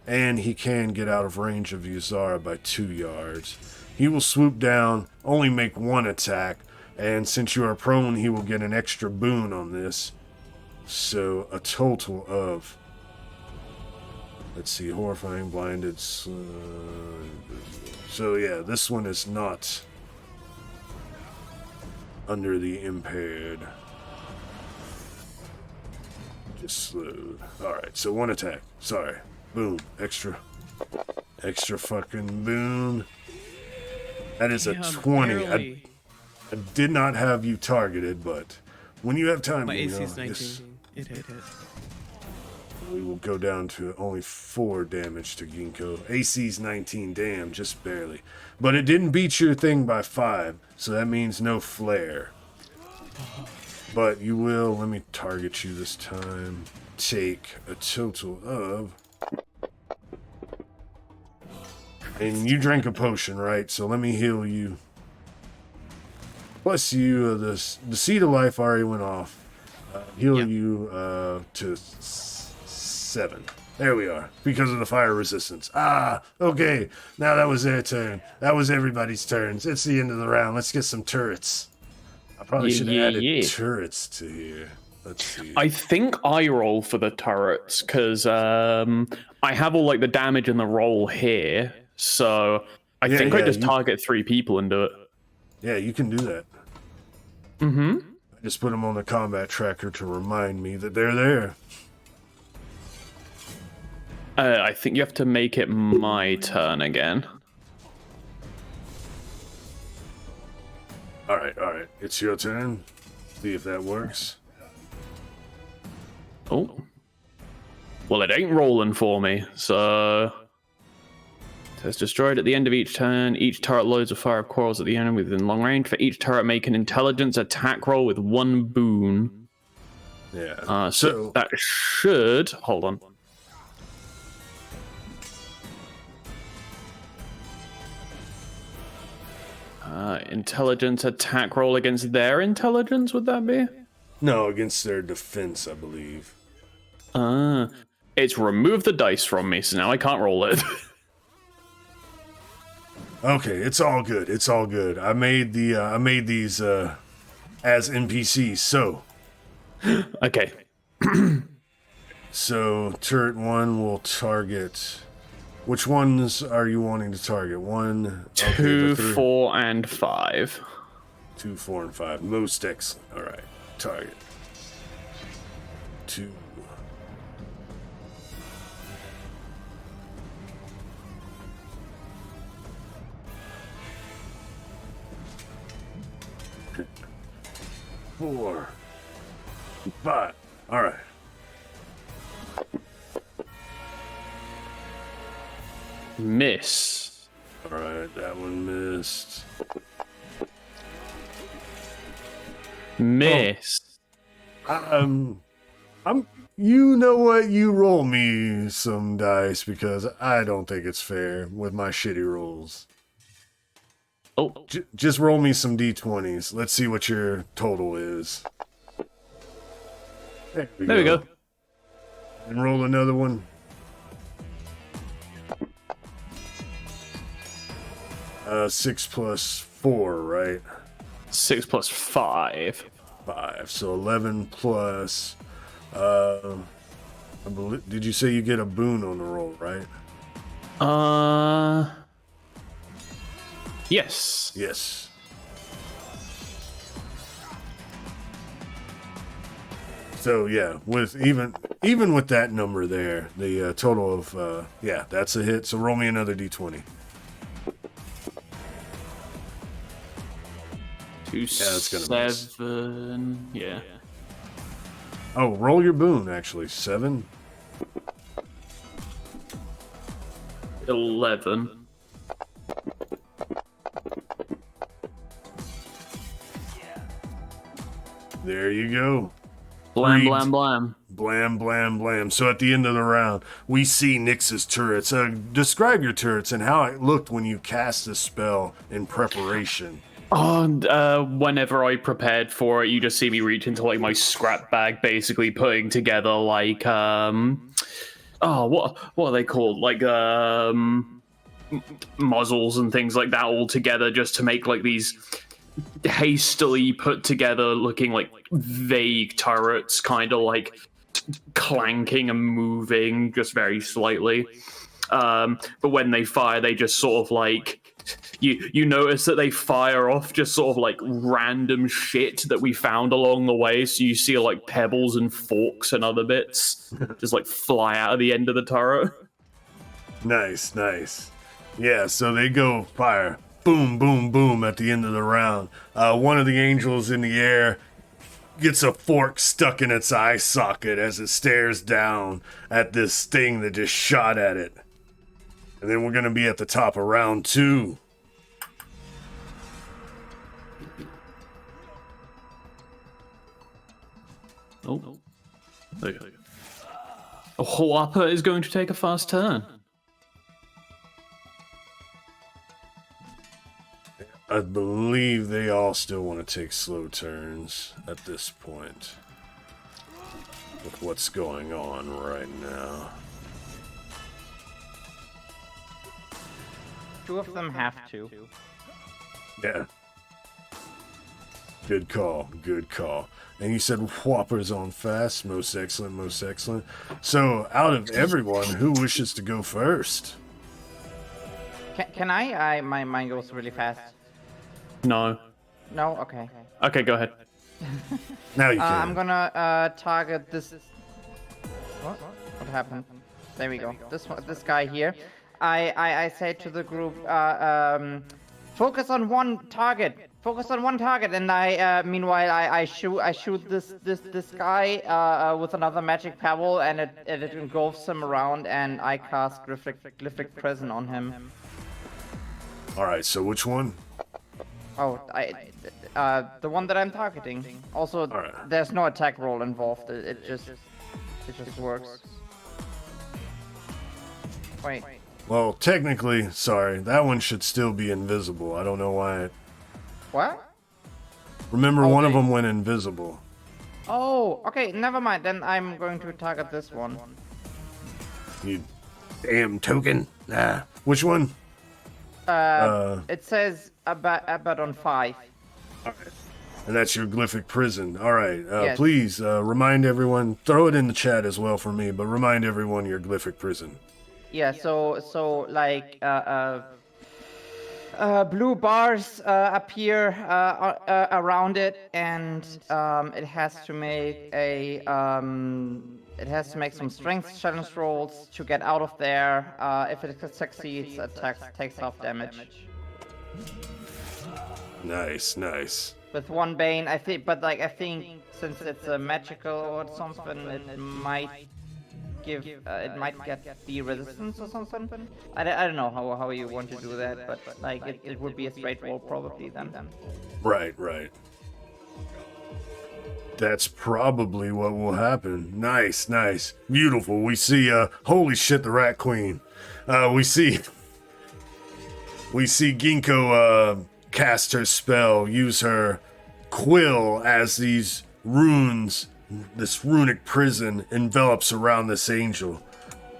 and he can get out of range of Yazara by 2 yards. He will swoop down, only make 1 attack, and since you are prone, he will get an extra boon on this. So a total of, let's see, horrifying, blinded. So yeah, this one is not under the impaired. Just slowed. Alright, so 1 attack. Sorry. Boom. Extra fucking boon. That is a 20. Barely. I did not have you targeted, but when you have time, My you AC know, is 19. this- It hit. we will go down to only 4 damage to Gingko. AC's 19, damn, just barely. But it didn't beat your thing by 5, so that means no flare. But you will, let me target you this time, take a total of... And you drank a potion, right? So let me heal you. Plus you, the seed of life already went off. Heal you to 7. There we are. Because of the fire resistance. Ah, okay. Now that was their turn. That was everybody's turns. It's the end of the round. Let's get some turrets. I probably should have added turrets to here. Let's see. I think I roll for the turrets because I have all like the damage and the roll here, so I think I just target 3 people and do it. Yeah, you can do that. Mm-hmm. I just put them on the combat tracker to remind me that they're there. I think you have to make it my turn again. All right. It's your turn. See if that works. Oh. Well, it ain't rolling for me, so... It's destroyed at the end of each turn. Each turret loads a fire of quarrels at the enemy within long range. For each turret, make an intelligence attack roll with 1 boon. Yeah. So that should... Hold on. Intelligence attack roll against their intelligence, would that be? No, against their defense, I believe. It's removed the dice from me, so now I can't roll it. Okay, it's all good. It's all good. I made these as NPCs. So Okay. So turret 1 will target. Which ones are you wanting to target? 1, 2, 4, and 5. 2, 4, and 5. Most excellent. All right. Target. 2. Four. 5. All right. Miss. All right. That one missed. Miss. You know what? You roll me some dice because I don't think it's fair with my shitty rolls. Oh. Just roll me some d20s. Let's see what your total is. There we go. And roll another one. Six plus 4, right? 6 plus 5. 5. So 11 plus. I believe, did you say you get a boon on the roll, right? Yes. Yes. So yeah, with even with that number there, the total of yeah, that's a hit. So roll me another d20. That's gonna miss. 7. Yeah. Oh, roll your boon actually. 7. 11. There you go. Blam, Breed. blam, blam. Blam, blam, blam. So at the end of the round, we see Nyx's turrets. Describe your turrets and how it looked when you cast this spell in preparation. Whenever I prepared for it, you just see me reach into like my scrap bag, basically putting together like what are they called? Like muzzles and things like that all together, just to make like these hastily put together looking like vague turrets, kind of like clanking and moving just very slightly. But when they fire, they just sort of like you notice that they fire off just sort of like random shit that we found along the way. So you see like pebbles and forks and other bits just like fly out of the end of the turret. Nice, nice. Yeah, so they go fire. Boom, boom, boom at the end of the round. One of the angels in the air gets a fork stuck in its eye socket as it stares down at this thing that just shot at it. And then we're going to be at the top of round 2. Oh. A Whopper is going to take a fast turn. I believe they all still want to take slow turns at this point with what's going on right now. 2 of them have to. Yeah. Good call, good call. And you said Whopper's on fast. Most excellent, most excellent. So, out of everyone, who wishes to go first? Can I? My mind goes really fast. No. No? Okay. Okay, go ahead. Now you can. I'm gonna target this. What happened? There we go. This guy here. I say to the group, focus on one target. Focus on one target, and meanwhile I shoot this guy with another magic pebble, and it engulfs him around, and I cast Glyphic Prison on him. All right. So which one? Oh, the one that I'm targeting. Also, right. There's no attack roll involved. It just works. Wait. Well, technically, sorry, that one should still be invisible. I don't know why. What? Remember, one of them went invisible. Oh, okay. Never mind. Then I'm going to target this one. You damn token. Nah. Which one? It says Abaddon 5. And that's your Glyphic Prison. All right. Yes. Please remind everyone. Throw it in the chat as well for me, but remind everyone your Glyphic Prison. Yeah. So like blue bars appear around it, and it has to make some strength challenge rolls to get out of there. If it succeeds, it takes half damage. Nice, nice. With 1 bane, I think, but like I think since it's a magical or something, it might get the resistance or something. I don't know how you want to do that, but like it would be a straight roll probably then. Right. That's probably what will happen. Nice. Beautiful. We see, holy shit, the Rat Queen. We see Gingko, cast her spell, use her quill as these runes this runic prison envelops around this angel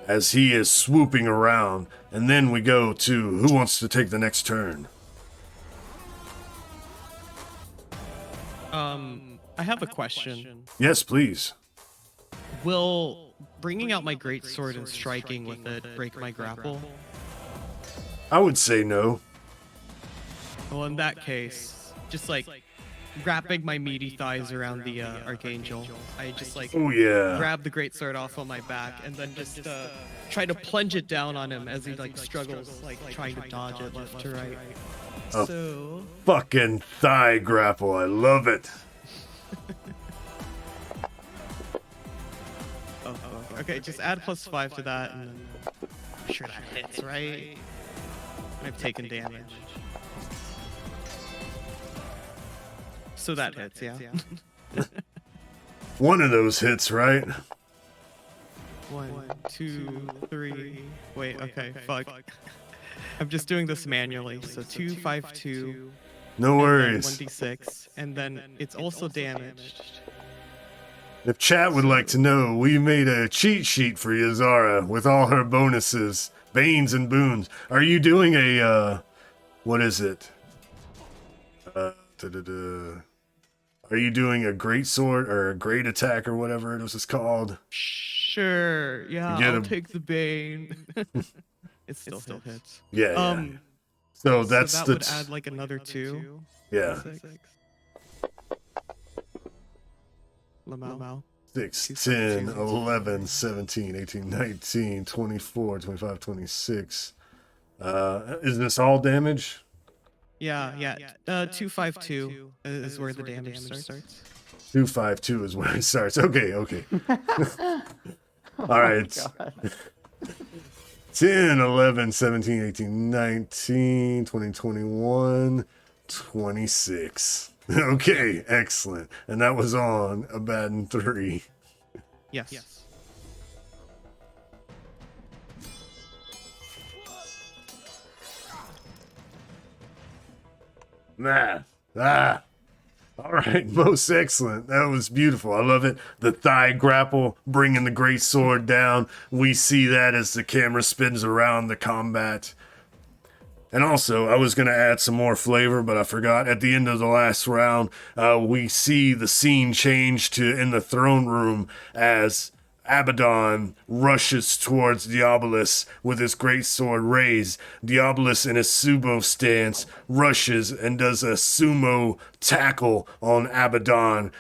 as he is swooping around. And then we go to who wants to take the next turn? I have a question. Yes, please. Will bringing out my great sword and striking with it break my grapple? I would say no. Well, in that case, just like wrapping my meaty thighs around the Archangel, I just like Oh yeah. grab the great sword off on my back and then just try to plunge it down on him as he like struggles, like trying to dodge it left to right. Oh. So Fucking thigh grapple. I love it. okay, just add +5 to that, and then I'm sure that hits, right? I've taken damage. So that hits, yeah. One of those hits, right? 1, 2, 3. Wait, okay, fuck. I'm just doing this manually. So 2, 5, 2. No worries. 1d6, and then it's also damaged. If chat would like to know, we made a cheat sheet for Yazara with all her bonuses, banes and boons. Are you doing a, what is it? Are you doing a great sword or a great attack or whatever it was called? Sure, yeah, I'll take the bane. It still hits. Yeah, So that's that the would add like another 2. Yeah. 6, 10, 11, 17, 18, 19, 24, 25, 26. Is this all damage? Yeah. 2, 5, 2 is where the damage starts. 2, 5, 2 is where it starts. Okay. All right. 10, 11, 17, 18, 19, 20, 21, 26. Okay, excellent. And that was on Abaddon 3. Yes. All right, most excellent. That was beautiful. I love it. The thigh grapple, bringing the great sword down. We see that as the camera spins around the combat. And also, I was going to add some more flavor, but I forgot. At the end of the last round, we see the scene change to in the throne room as Abaddon rushes towards Diabolus with his great sword raised. Diabolus in a sumo stance rushes and does a sumo tackle on Abaddon,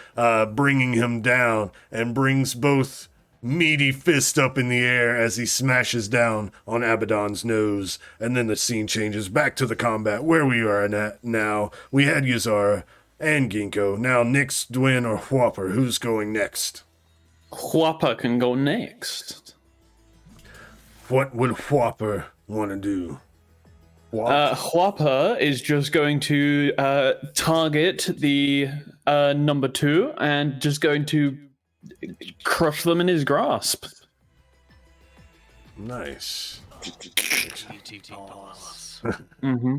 bringing him down, and brings both meaty fist up in the air as he smashes down on Abaddon's nose. And then the scene changes back to the combat where we are at now. We had Yazara and Gingko. Now Nyx, Dwen, or Whopper. Who's going next? Whopper can go next. What would Whopper want to do? Whopper is just going to target the number 2 and just going to crush them in his grasp. Nice. Mm-hmm.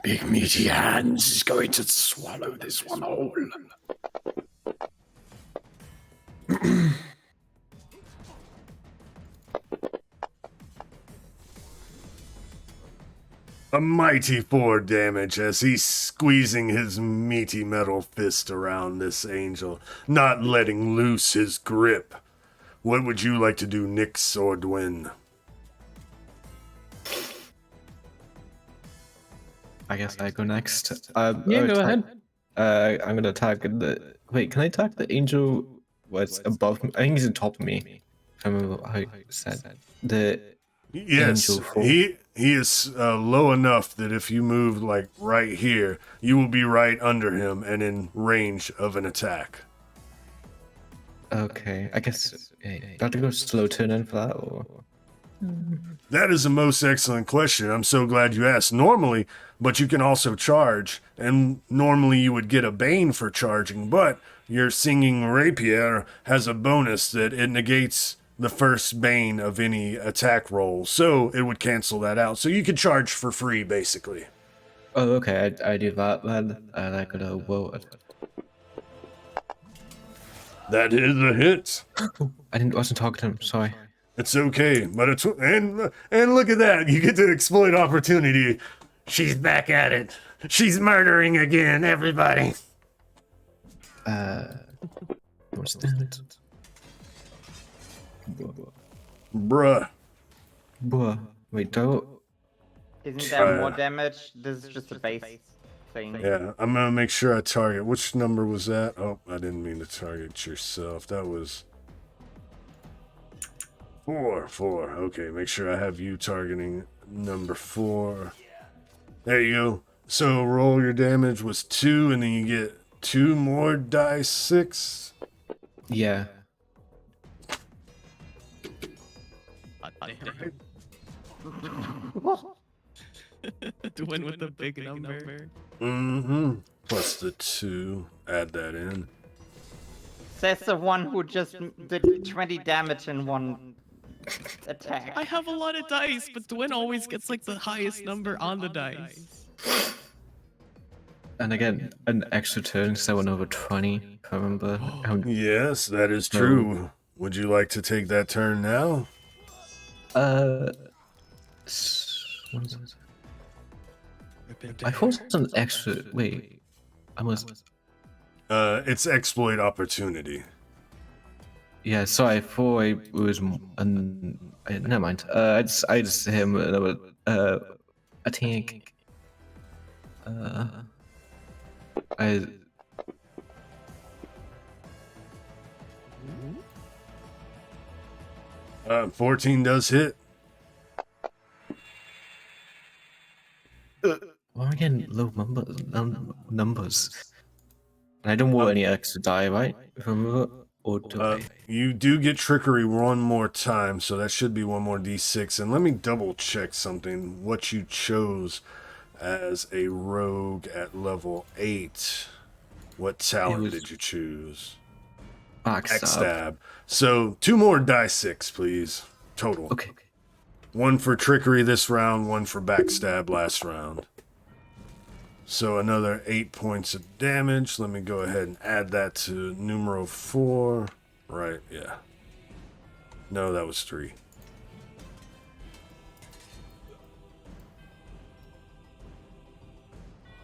Big meaty hands is going to swallow this one whole. A mighty 4 damage as he's squeezing his meaty metal fist around this angel, not letting loose his grip. What would you like to do, Nyx or Dwen? I guess I go next. Yeah, go ahead. I'm gonna target the. Wait, can I target the angel? What's above me? I think he's on top of me. I remember how you said the Yes, angel fall. he is low enough that if you move like right here, you will be right under him and in range of an attack. Okay, I guess. Hey, do I have to go slow turn in for that, or? That is a most excellent question. I'm so glad you asked. Normally, but you can also charge, and normally you would get a bane for charging, but your singing rapier has a bonus that it negates the first bane of any attack roll, so it would cancel that out. So you could charge for free, basically. Oh, okay, I do that then, and I could word. That is a hit. Wasn't talking to him. Sorry. It's okay, but and look at that. You get to exploit opportunity. She's back at it. She's murdering again, everybody. What's that? Bruh. Wait, don't. Isn't there more damage? This is just a base thing. Yeah, I'm gonna make sure I target. Which number was that? Oh, I didn't mean to target yourself. That was 4. Okay, make sure I have you targeting number 4. There you go. So roll your damage was 2, and then you get 2 more die 6. Yeah. Dwen with the big number. Mm-hmm. Plus the 2. Add that in. Says the one who just did 20 damage in one attack. I have a lot of dice, but Dwen always gets like the highest number on the dice. And again, an extra turn, so I went over 20, if I remember. Yes, that is true. Would you like to take that turn now? What is it? I thought it was an extra. Wait, I must. It's exploit opportunity. Yeah, sorry, I thought it was. Never mind. I just hit him another. I think. I. 14 does hit. Why am I getting low numbers? And I don't want any extra die, right? If I remember, or do I? You do get trickery one more time, so that should be one more d6. And let me double check something. What you chose as a rogue at level 8. What talent did you choose? Backstab. So 2 more die 6, please. Total. Okay. 1 for trickery this round, 1 for backstab last round. So another 8 points of damage. Let me go ahead and add that to numero 4. Right, yeah. No, that was 3.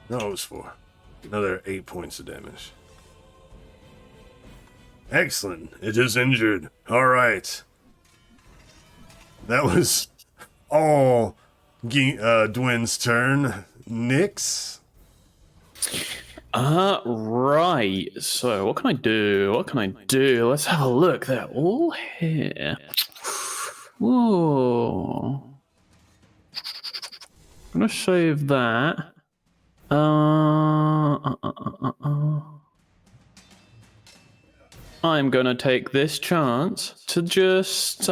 No, it was 4. Another 8 points of damage. Excellent. It is injured. All right. That was all Dwen's turn. Nyx? Right. So what can I do? Let's have a look. They're all here. Whoa. I'm gonna save that. I'm gonna take this chance to just if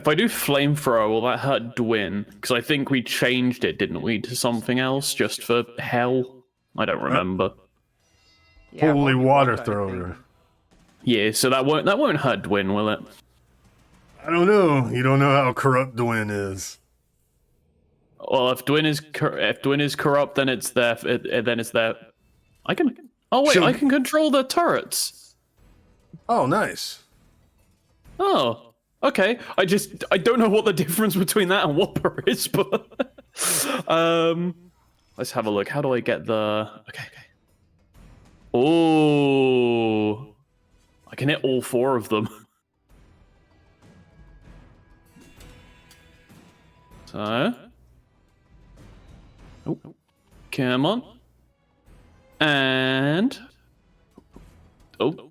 I do flamethrower, will that hurt Dwen? Because I think we changed it, didn't we, to something else just for hell? I don't remember. Yeah, Holy water I think. thrower. Yeah, so that won't hurt Dwen, will it? I don't know. You don't know how corrupt Dwen is. Well, if Dwen is corrupt, then it's there. Then it's there. I can. Oh wait, I can control the turrets. Oh, nice. Oh, okay. I don't know what the difference between that and Whopper is, but let's have a look. How do I get the? Okay. Oh, I can hit all 4 of them. So. Oh, come on. And... Oh.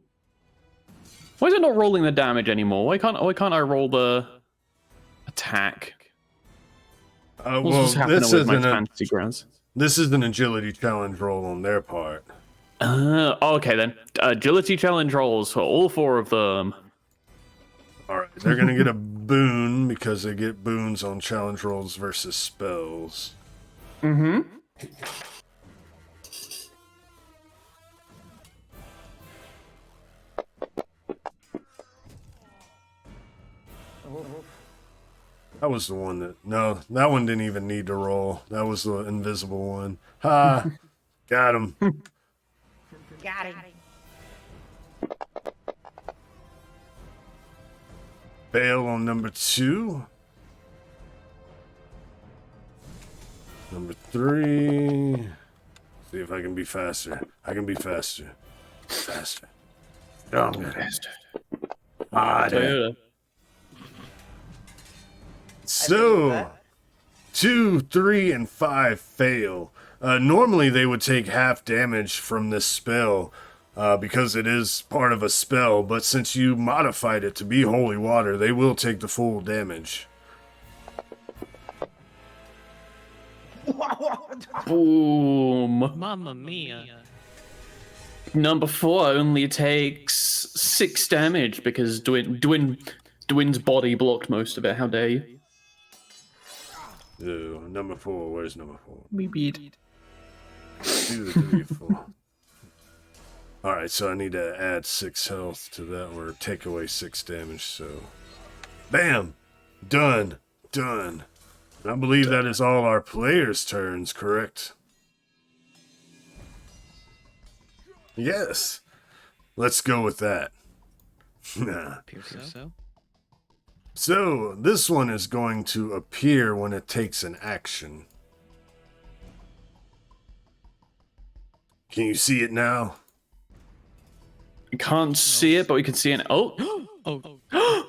Why is it not rolling the damage anymore? Why can't I roll the attack? What's happening with my fantasy grounds? This is an agility challenge roll on their part. Okay then. Agility challenge rolls for all 4 of them. Alright, they're gonna get a boon because they get boons on challenge rolls versus spells. Mm-hmm. That was the one that... No, that one didn't even need to roll. That was the invisible one. Ha! Got him. Got it. Fail on number 2. Number 3. See if I can be faster. I can be faster. Faster. Stronger. Faster. Harder. Toyota. So, 2, 3, and 5 fail. Normally they would take half damage from this spell because it is part of a spell, but since you modified it to be holy water, they will take the full damage. Boom. Mamma mia. Number 4 only takes 6 damage because Dwyn's body blocked most of it. How dare you? Ooh, number 4, where's number 4? We beat. 2, 3, 4. Alright, so I need to add 6 health to that, or take away 6 damage, so... Bam! Done! Done. I believe that is all our players' turns, correct? Yes! Let's go with that. So? So, this one is going to appear when it takes an action. Can you see it now? We can't see it, but we can see it. Oh! Oh.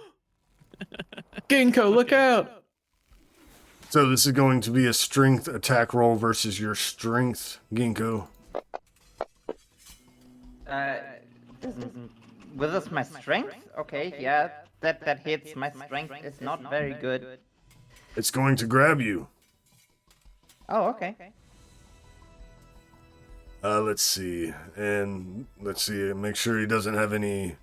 Gingko, look out! So this is going to be a strength attack roll versus your strength, Gingko. With this my strength? Okay, yeah, that hits. My strength is not very good. It's going to grab you. Oh, okay. Let's see. And let's see, make sure he doesn't have any...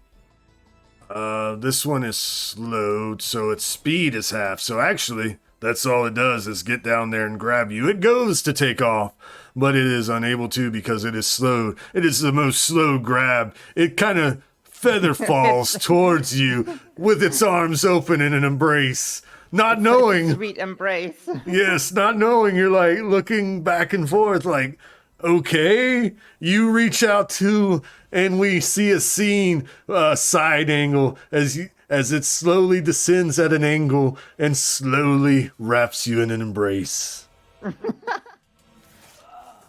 this one is slowed, so its speed is half. So actually, that's all it does is get down there and grab you. It goes to take off, but it is unable to because it is slowed. It is the most slow grab. It kind of feather falls towards you with its arms open in an embrace. Not knowing... Sweet embrace. Yes, not knowing, you're like looking back and forth like, okay, you reach out to, and we see a scene, side angle as it slowly descends at an angle and slowly wraps you in an embrace. And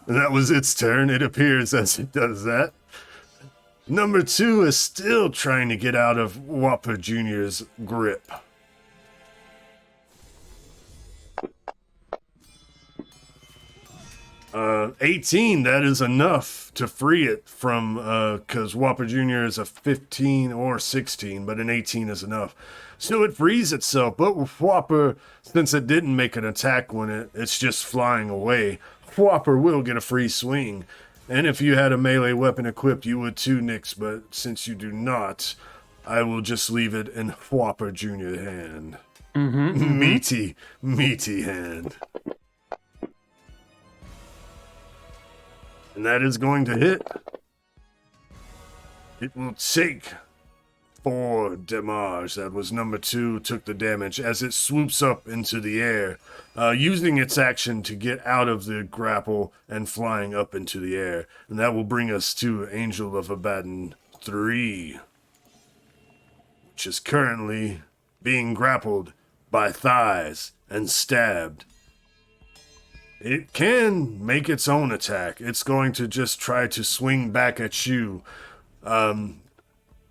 that was its turn. It appears as it does that. Number 2 is still trying to get out of Whopper Jr.'s grip. Uh, 18, that is enough to free it from, because Whopper Jr. is a 15 or 16, but an 18 is enough. So it frees itself, but with Whopper, since it didn't make an attack when it's just flying away, Whopper will get a free swing. And if you had a melee weapon equipped, you would too, Nyx, but since you do not, I will just leave it in Whopper Jr. hand. Meaty hand. And that is going to hit. It will take 4 damage. That was number 2, took the damage as it swoops up into the air, using its action to get out of the grapple and flying up into the air. And that will bring us to Angel of Abaddon 3, which is currently being grappled by thighs and stabbed. It can make its own attack. It's going to just try to swing back at you,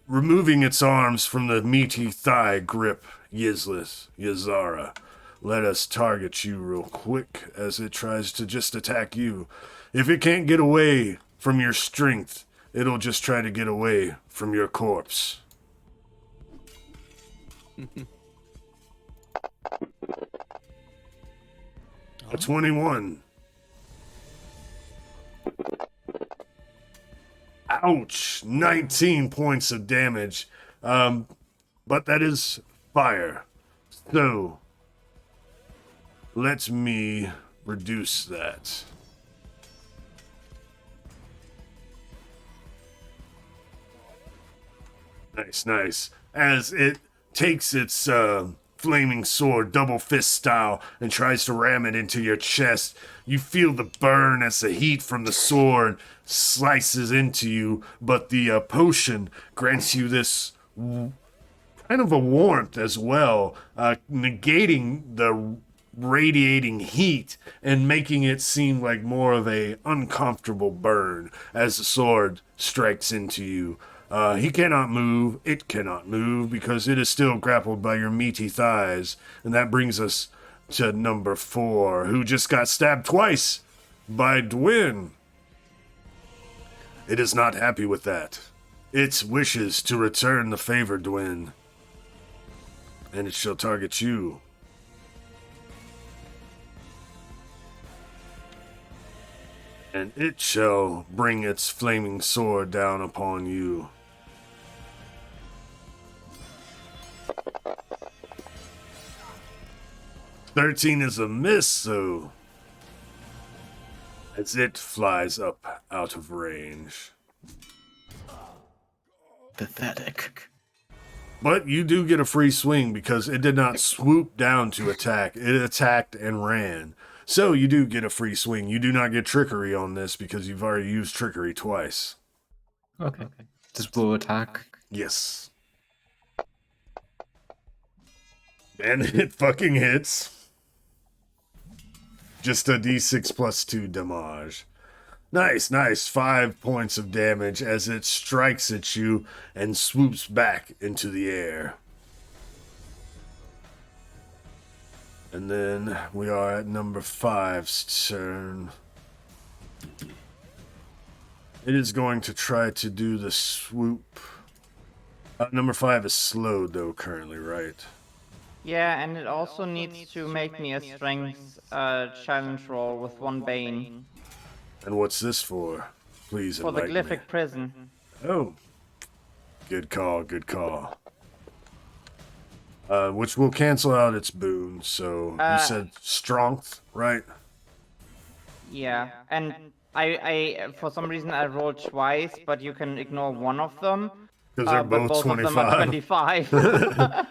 removing its arms from the meaty thigh grip. Ysara, let us target you real quick as it tries to just attack you. If it can't get away from your strength, it'll just try to get away from your corpse. A 21. Ouch! 19 points of damage. But that is fire. So, let me reduce that. Nice. As it takes its flaming sword, double fist style, and tries to ram it into your chest. You feel the burn as the heat from the sword slices into you, but the potion grants you this kind of a warmth as well, negating the radiating heat and making it seem like more of a uncomfortable burn as the sword strikes into you. He cannot move, it cannot move, because it is still grappled by your meaty thighs. And that brings us to number 4, who just got stabbed twice by Dwen. It is not happy with that. It wishes to return the favor, Dwen. And it shall target you. And it shall bring its flaming sword down upon you. "13 is a miss, so as it flies up out of range. Pathetic. But you do get a free swing because it did not swoop down to attack. It attacked and ran. So you do get a free swing. You do not get trickery on this because you've already used trickery twice. Okay. Does blow attack? Yes. And it fucking hits. Just a d6 plus 2 damage. Nice. 5 points of damage as it strikes at you and swoops back into the air. And then we are at number 5's turn. It is going to try to do the swoop. Number 5 is slowed though currently, right? Yeah, and it also needs to make me a strength challenge roll with 1 bane. And what's this for? Please For the enlighten me. glyphic prison. Oh. Good call. Which will cancel out its boon, so you said strength, right? Yeah, and I for some reason I rolled twice, but you can ignore one of them. Because they're But both both of them are 25. 25.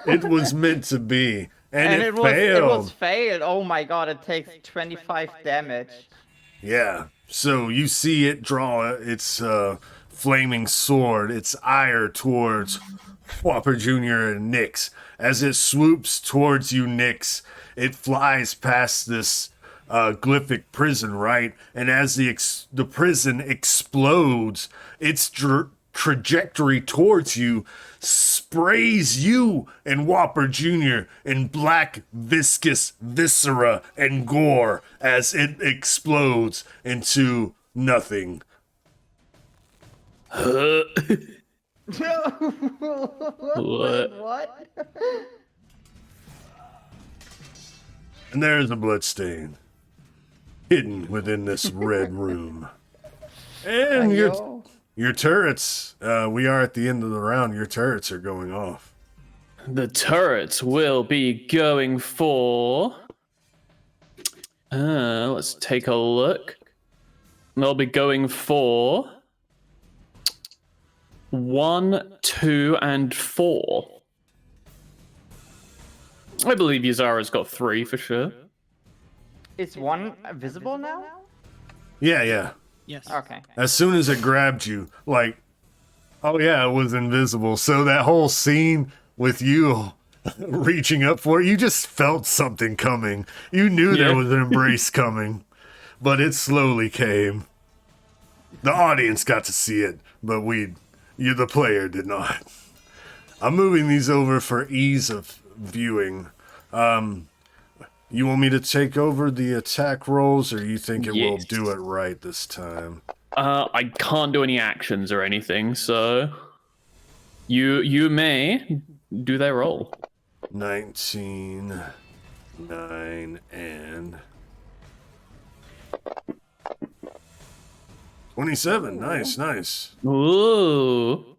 It was meant to be. And it it failed. was failed. Oh my god, it takes 25 damage. Yeah. So you see it draw its flaming sword, its ire towards Whopper Jr. and Nyx. As it swoops towards you, Nyx, it flies past this glyphic prison, right? And as the prison explodes, its trajectory towards you sprays you and Whopper Jr. in black, viscous viscera and gore as it explodes into nothing. What? And there's a bloodstain hidden within this red room. And your turrets, we are at the end of the round. Your turrets are going off. The turrets will be going for... let's take a look. They'll be going for 1, 2, and 4. I believe Yuzara's got 3 for sure. Is 1 visible now? Yeah. Yes. Okay. As soon as it grabbed you, like, oh yeah, it was invisible. So that whole scene with you reaching up for it, you just felt something coming. You knew there was an embrace coming, but it slowly came. The audience got to see it, but you, the player, did not. I'm moving these over for ease of viewing. You want me to take over the attack rolls, or you think it will do it right this time? I can't do any actions or anything, so you may do their roll. 19, 9, and 27. Nice. Ooh.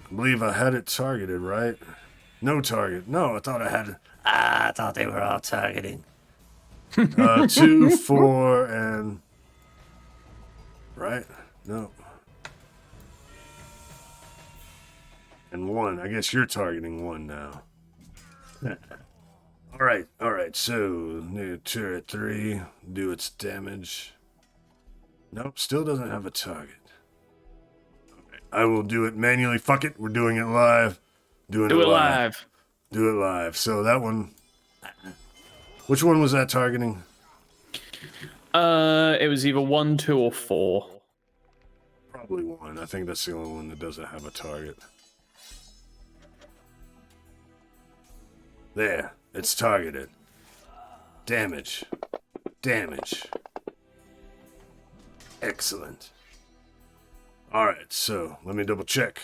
I believe I had it targeted, right? No target. No, I thought I had it. I thought they were all targeting. 2, 4, and... Right? No. And 1. I guess you're targeting 1 now. All right. So, new turret 3, do its damage. Nope, still doesn't have a target. Okay, I will do it manually. Fuck it, we're doing it live. Do it live. Do it live. So that one. Which one was that targeting? It was either 1, 2, or 4. Probably 1. I think that's the only one that doesn't have a target. There, it's targeted. Damage. Damage. Excellent. Alright, so let me double check.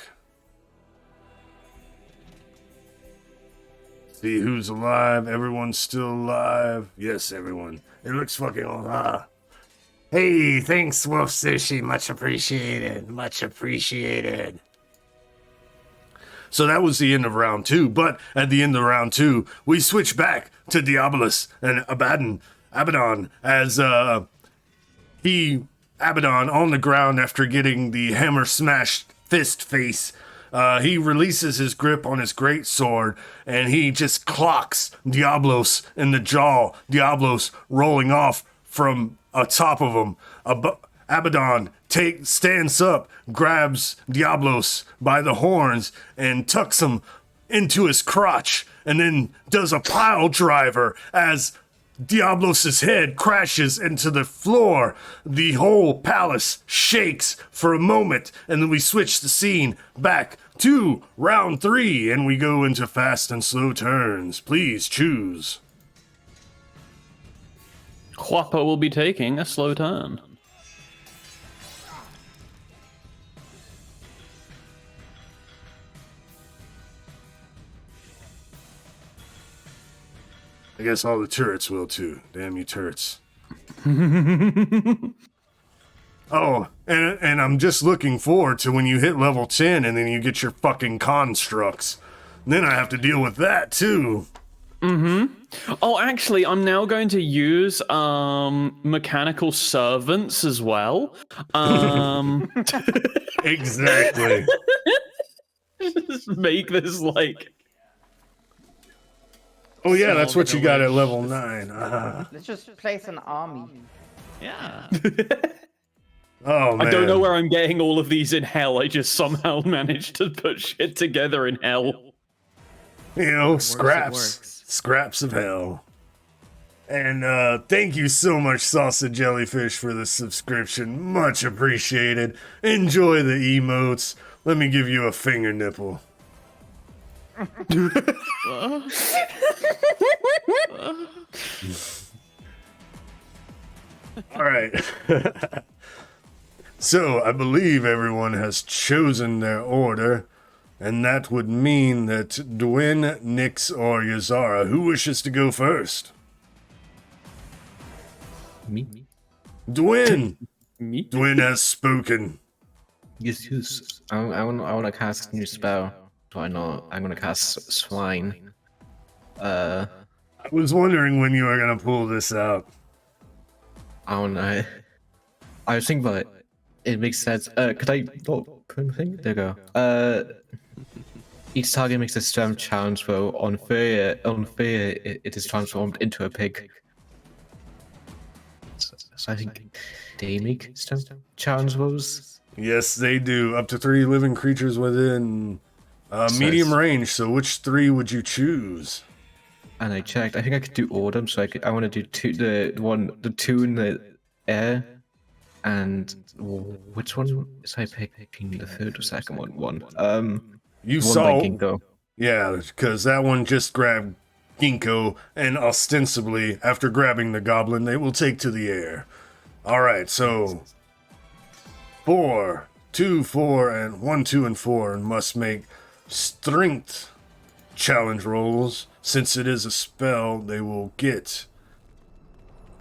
See who's alive. Everyone's still alive. Yes, everyone. It looks fucking alive. Hey, thanks, Wolf Sushi. Much appreciated. Much appreciated. So that was the end of round 2, but at the end of round 2, we switch back to Diabolus and Abaddon, as Abaddon on the ground after getting the hammer smashed fist face. He releases his grip on his great sword, and he just clocks Diablos in the jaw. Diablos rolling off from atop of him. Abaddon stands up, grabs Diablos by the horns, and tucks him into his crotch, and then does a pile driver as Diablos' head crashes into the floor. The whole palace shakes for a moment, and then we switch the scene back to round 3, and we go into fast and slow turns. Please choose. Quappa will be taking a slow turn. I guess all the turrets will too. Damn you turrets. Oh, and I'm just looking forward to when you hit level 10 and then you get your fucking constructs. Then I have to deal with that too. Oh, actually, I'm now going to use mechanical servants as well. Exactly. Just make this like. Oh yeah, that's what So you got at delicious. level 9. Let's just place an army. Yeah. Oh man. I don't know where I'm getting all of these in hell. I just somehow managed to put shit together in hell. You know, It scraps. works. Scraps of hell. And thank you so much, Salsa Jellyfish, for the subscription. Much appreciated. Enjoy the emotes. Let me give you a finger nipple. All right. So, I believe everyone has chosen their order, and that would mean that Dwen, Nyx, or Yazara, who wishes to go first? Me? Dwen! Me? Dwen has spoken. Yes. I want to cast a new spell. So I know I'm gonna cast Swine. I was wondering when you were gonna pull this out. I don't know. I was thinking about it. It makes sense. Could I? Oh, thing? There you go. Each target makes a strength challenge roll. On failure, it is transformed into a pig. So I think they make strength challenge rolls. Yes, they do. Up to 3 living creatures within So medium it's- range. So which 3 would you choose? And I checked. I think I could do autumn. So I want to do the two in the air. And which one is I picking? The third or second one? You one saw. by Gingko. Yeah, because that one just grabbed Gingko, and ostensibly, after grabbing the goblin, they will take to the air. Alright, so 4, 2, 4, and 1, 2, and 4 must make strength challenge rolls. Since it is a spell, they will get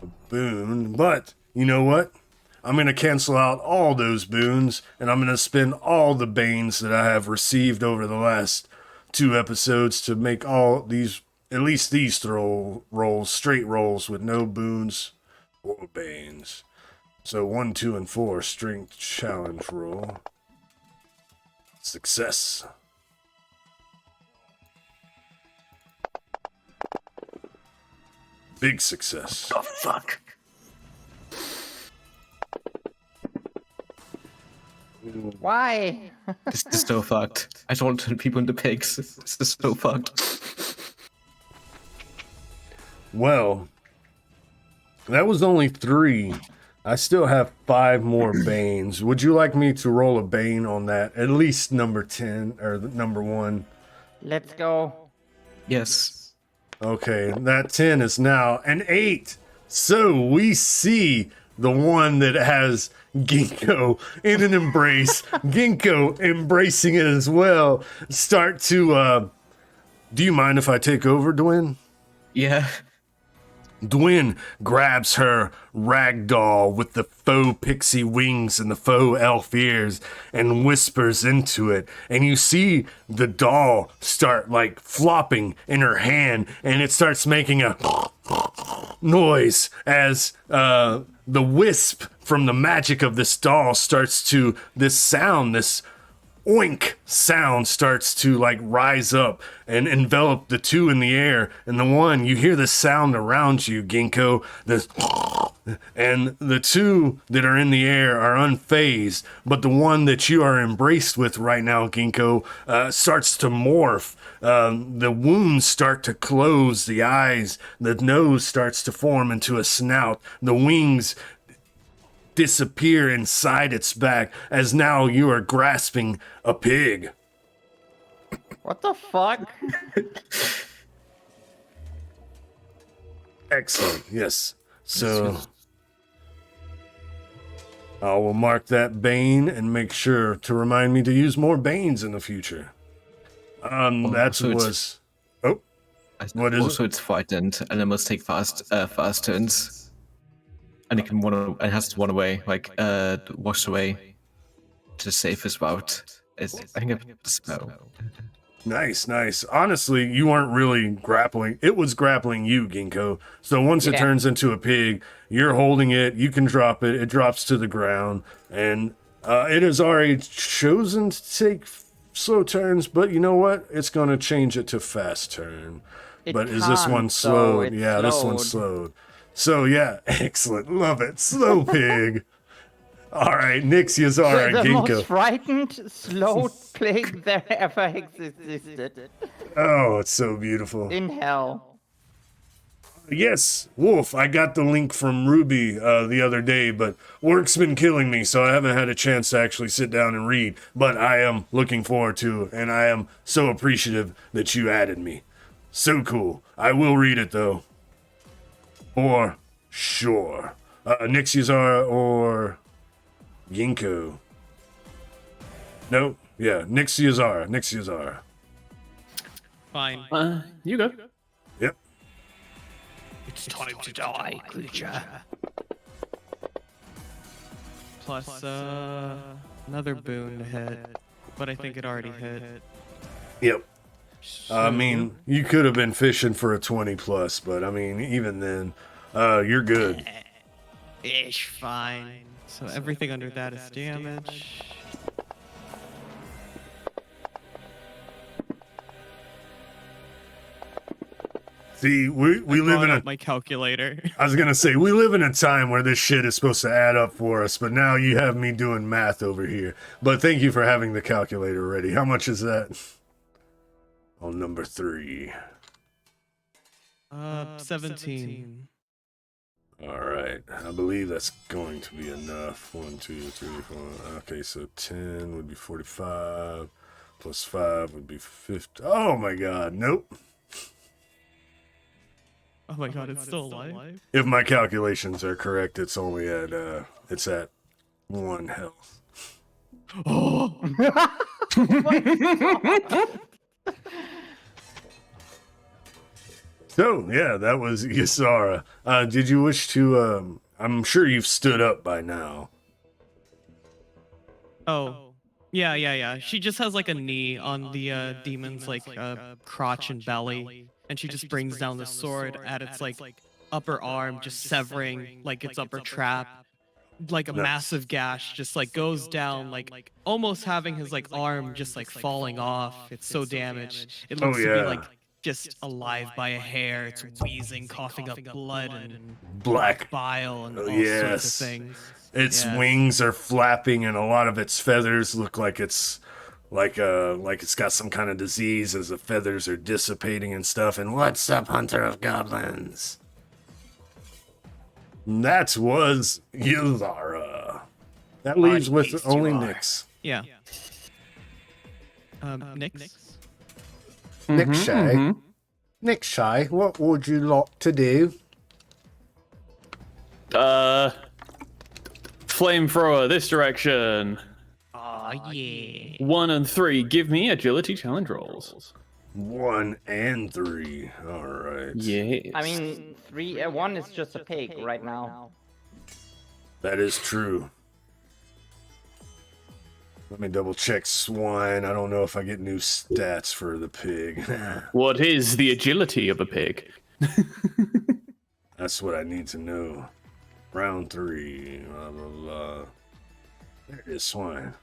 a boon. But, you know what? I'm going to cancel out all those boons, and I'm going to spend all the banes that I have received over the last 2 episodes to make all these, at least these rolls, straight rolls with no boons or banes. So 1, 2, and 4, strength challenge roll. Success. Big success. Oh fuck! Why? This is so fucked. I don't want to turn people into pigs. This is so fucked. Well, that was only 3. I still have 5 more Banes. Would you like me to roll a Bane on that? At least number 10 or number 1. Let's go. Yes. Okay, that 10 is now an 8. So we see the one that has Gingko in an embrace. Gingko embracing it as well. Start to, do you mind if I take over, Dwen? Yeah. Dwen grabs her ragdoll with the faux pixie wings and the faux elf ears and whispers into it. And you see the doll start like flopping in her hand, and it starts making a noise as the wisp from the magic of this doll starts to, this oink sound starts to like rise up and envelop the 2 in the air, and the 1, you hear the sound around you, Gingko, this, and the 2 that are in the air are unfazed, but the one that you are embraced with right now, Gingko, starts to morph. The wounds start to close, the eyes, the nose starts to form into a snout, the wings disappear inside its back as now you are grasping a pig. What the fuck? Excellent, yes. So I will mark that Bane and make sure to remind me to use more Banes in the future. That so was... Oh, what is also it? it's frightened, and it must take fast turns. And it can it has to run away, like wash away to the safest route. I think it's the spell. Nice, nice. Honestly, you weren't really grappling. It was grappling you, Gingko. So once it Yeah. turns into a pig, you're holding it, you can drop it, it drops to the ground, and it has already chosen to take slow turns, but you know what? It's going to change it to fast turn. It But is this can't, one though. slowed? It's Yeah, this one's slowed. So yeah, excellent. Love it. Slow pig. All right, Nix, Yazara, The Gingko. most frightened, slow plague there ever existed. Oh, it's so beautiful. In hell. Yes, Wolf, I got the link from Ruby the other day, but work's been killing me, so I haven't had a chance to actually sit down and read. But I am looking forward to it, and I am so appreciative that you added me. So cool. I will read it, though. For sure. Nix, Yazara, or Gingko? No? Yeah, Nix, Yazara. Fine. You go. Yep. It's time to die, creature. Plus, another boon to hit, but I think it already hit. Yep. I mean, you could have been fishing for a 20 plus, but I mean, even then, you're good. Ish, fine. So everything under that is damage. See, we live in a... my calculator. I was gonna say, we live in a time where this shit is supposed to add up for us, but now you have me doing math over here. But thank you for having the calculator ready. How much is that? On number 3. 17. All right, I believe that's going to be enough. 1, 2, 3, 4. Okay, so 10 would be 45, plus 5 would be 50. Oh my god, nope. Oh my god, it's still alive? If my calculations are correct, it's only at it's at 1 health. Oh! So yeah, that was Ysara. Did you wish to? I'm sure you've stood up by now. Oh. Yeah. She just has like a knee on the demon's like crotch and belly, and she just brings down the sword at its like upper arm, just severing like its upper trap. Like a Nice. massive gash just like goes down, like almost having his like arm just like falling off. It's so damaged. It looks to yeah. be like just alive by a hair. It's wheezing, coughing up blood and Black. bile and all sorts Yes. of things. Its Yes. wings are flapping, and a lot of its feathers look like it's got some kind of disease as the feathers are dissipating and stuff. And what's up, Hunter of Goblins? And that was Yuzara. That leaves with Beast only you are. Nyx. Yeah. Nick? Nick Shae. Nick Shae, what would you like to do? Flamethrower, this direction. Oh, yeah. 1 and 3, give me agility challenge rolls. 1 and 3. All right. Yes. I mean, 1 is just a pig right now. That is true. Let me double check swine. I don't know if I get new stats for the pig. What is the agility of a pig? That's what I need to know. Round 3. Blah, blah, blah. There it is, swine.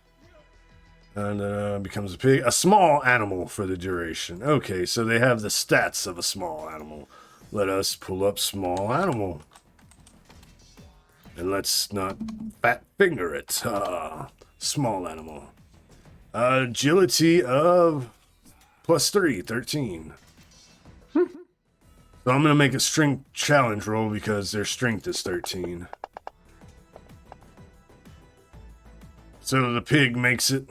And becomes a pig. A small animal for the duration. Okay, so they have the stats of a small animal. Let us pull up small animal. And let's not fat finger it. Small animal. Agility of +3, 13. So I'm going to make a strength challenge roll because their strength is 13. So the pig makes it.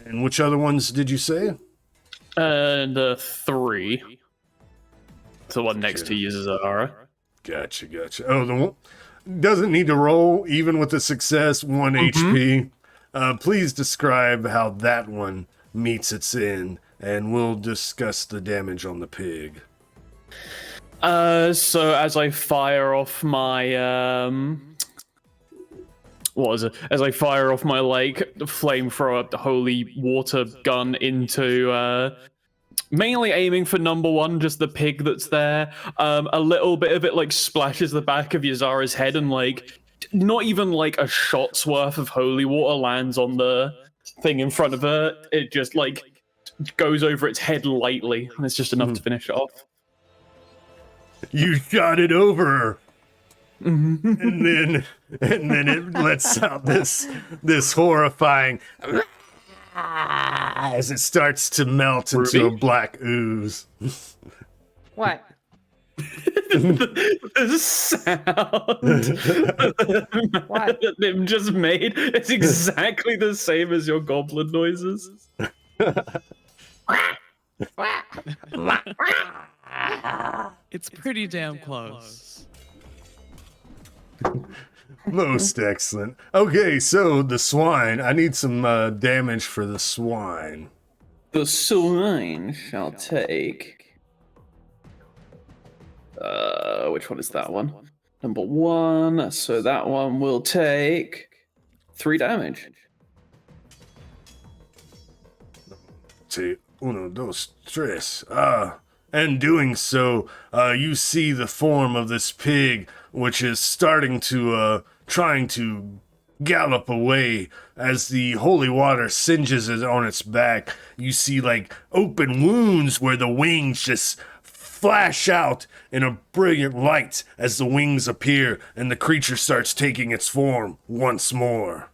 And which other ones did you say? And 3. The one next to Yuzara. Gotcha. Oh, the one doesn't need to roll even with a success, 1 HP. Please describe how that one meets its end, and we'll discuss the damage on the pig. So as I fire off my As I fire off my flamethrower, the holy water gun into mainly aiming for number 1, just the pig that's there. A little bit of it splashes the back of Yuzara's head, and not even a shot's worth of holy water lands on the thing in front of her. It just goes over its head lightly, and it's just enough to finish it off. You shot it over, and then it lets out this horrifying as it starts to melt into a Ruby? black ooze. What? The sound What? that Nim just made is exactly the same as your goblin noises. It's pretty damn close. Most excellent. Okay, so the swine. I need some damage for the swine. The swine shall take. Which one is that one? Number 1. So that one will take 3 damage. Say, 1, 2, 3. And doing so, you see the form of this pig, which is starting to, trying to gallop away as the holy water singes it on its back. You see, open wounds where the wings just flash out in a brilliant light as the wings appear and the creature starts taking its form once more.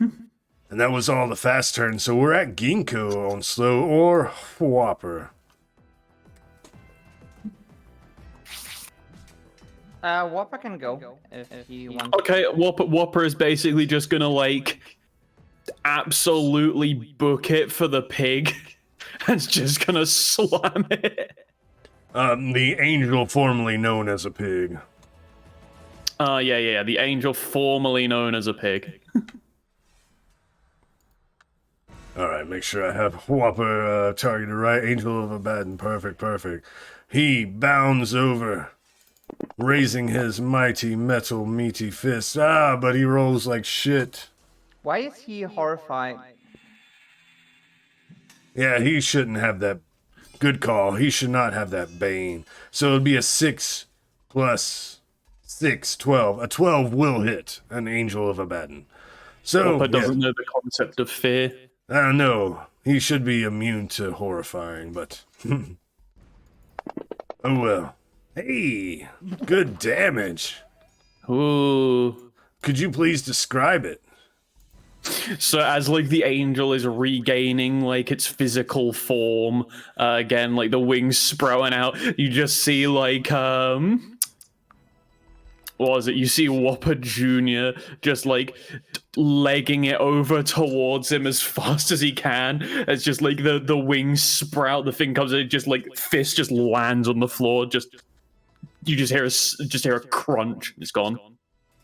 And that was all the fast turn, so we're at Gingko on slow or Whopper. Whopper can go if you want. Okay, Whopper is basically just gonna absolutely book it for the pig. And it's just gonna slam it. The angel formerly known as a pig. Yeah, the angel formerly known as a pig. Alright, make sure I have Whopper targeted right. Angel of Abaddon, perfect. He bounds over, raising his mighty metal meaty fist. But he rolls like shit. Why is he horrified? Yeah, he shouldn't have that. Good call. He should not have that Bane. So it'd be a 6 plus 6, 12. A 12 will hit an Angel of Abaddon. So, Whopper doesn't know the concept of fear. no. he should be immune to horrifying, but oh well. Hey, good damage. Ooh. Could you please describe it? So as like the angel is regaining like its physical form, again, like the wings sprouting out, you just see like what was it? You see Whopper Jr. just like legging it over towards him as fast as he can. It's just like the wings sprout, the thing comes in, it just like fist just lands on the floor. You just hear a crunch. It's gone.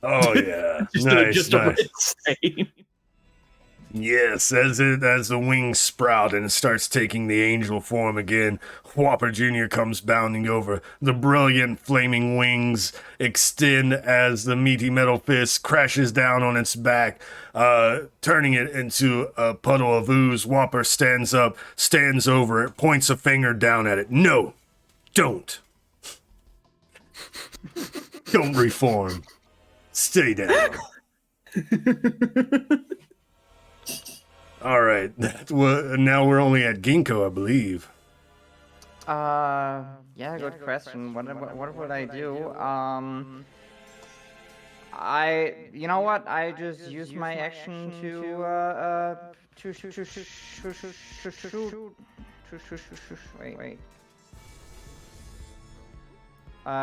Oh yeah, just nice. insane. Yes, as the wings sprout and it starts taking the angel form again, Whopper Jr. comes bounding over. The brilliant flaming wings extend as the meaty metal fist crashes down on its back, turning it into a puddle of ooze. Whopper stands up, stands over it, points a finger down at it. No, don't. Don't reform. Stay down. All right, now we're only at Gingko, I believe. Yeah, good question. What would I do? You know what? I just use my action to shoot. Wait.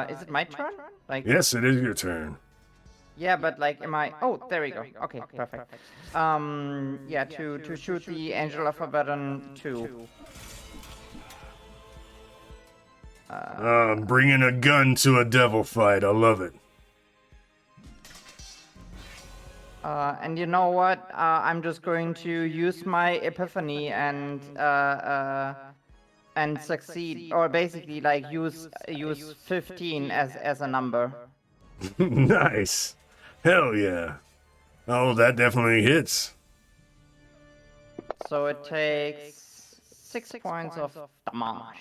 Is it my turn? Like. Yes, it is your turn. Yeah, but like, am I? Oh, there we go. Okay, perfect. Yeah, to shoot the Angel of Abaddon 2. Bringing a gun to a devil fight. I love it. And you know what? I'm just going to use my epiphany and succeed, or basically like use 15 as a number. Nice. Hell yeah. Oh, that definitely hits. So it takes 6 points of damage.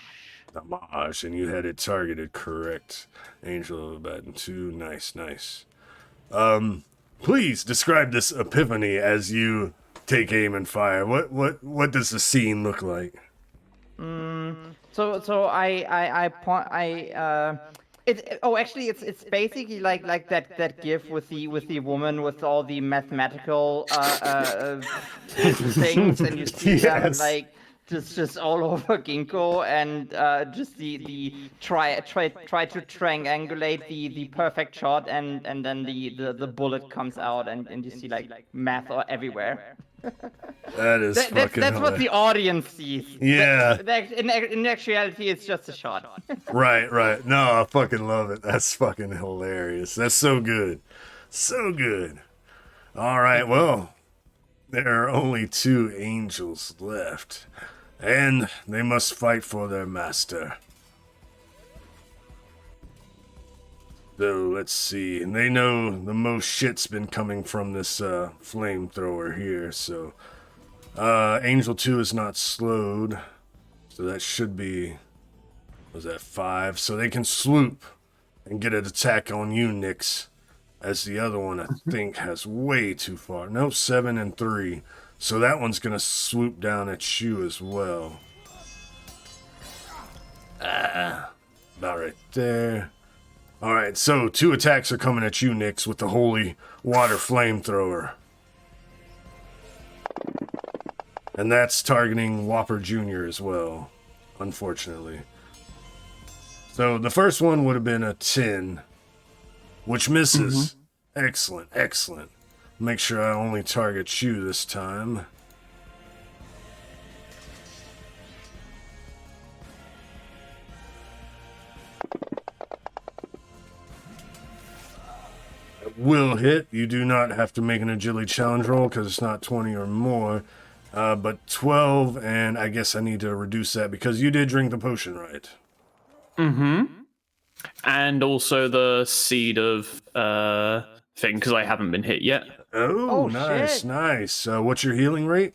Damage, and you had it targeted correct. Angel of Abaddon 2. Nice. Please describe this epiphany as you take aim and fire. What does the scene look like? It's basically like that gif with the woman with all the mathematical things, and you see them like just all over Gingko, and just the try to triangulate the perfect shot, and then the bullet comes out, and you see like math everywhere. That is fucking that's what the audience sees. Yeah. In actuality, it's just a shot. Right. No, I fucking love it. That's fucking hilarious. That's so good. So good. All right, well, there are only 2 angels left, and they must fight for their master. So, let's see. And they know the most shit's been coming from this flamethrower here, so... Angel 2 is not slowed, so that should be... Was that 5? So they can swoop and get an attack on you, Nyx, as the other one, I think, has way too far. No, 7 and 3. So that one's going to swoop down at you as well. About right there. Alright, so 2 attacks are coming at you, Nyx, with the holy water flamethrower. And that's targeting Whopper Jr. as well, unfortunately. So the first one would have been a 10, which misses. Mm-hmm. Excellent. Make sure I only target you this time. Will hit. You do not have to make an agility challenge roll because it's not 20 or more. But 12, and I guess I need to reduce that because you did drink the potion, right? Mm-hmm. And also the seed of thing, because I haven't been hit yet. Oh, nice. What's your healing rate?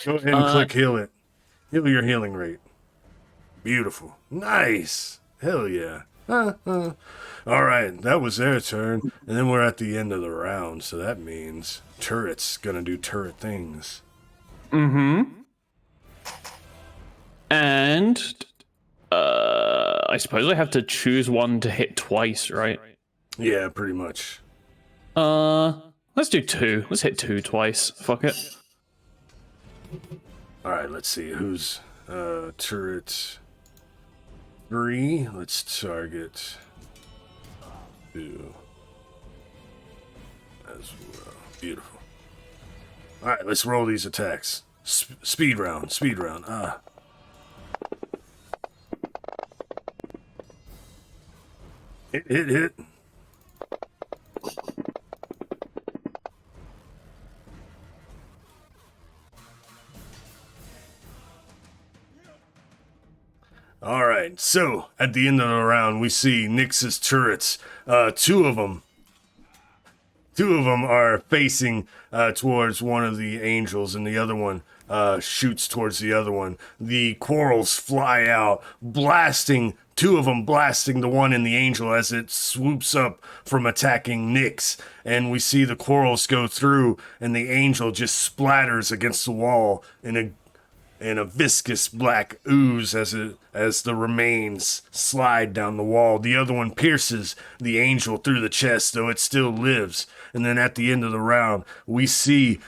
Go ahead and click heal it. Heal your healing rate. Beautiful. Nice. Hell yeah. All right, that was their turn, and then we're at the end of the round, so that means turret's gonna do turret things. Mm-hmm. And I suppose I have to choose one to hit twice, right? Yeah, pretty much. Let's do 2. Let's hit 2 twice. Fuck it. All right, let's see who's turret 3. Let's target 2 as well. Beautiful. All right, let's roll these attacks. Speed round. Hit. All right, so at the end of the round, we see Nyx's turrets. Two of them are facing towards one of the angels, and the other one shoots towards the other one. The quarrels fly out, two of them blasting the one in the angel as it swoops up from attacking Nyx. And we see the quarrels go through, and the angel just splatters against the wall in a viscous black ooze as the remains slide down the wall. The other one pierces the angel through the chest, though it still lives. And then at the end of the round, we see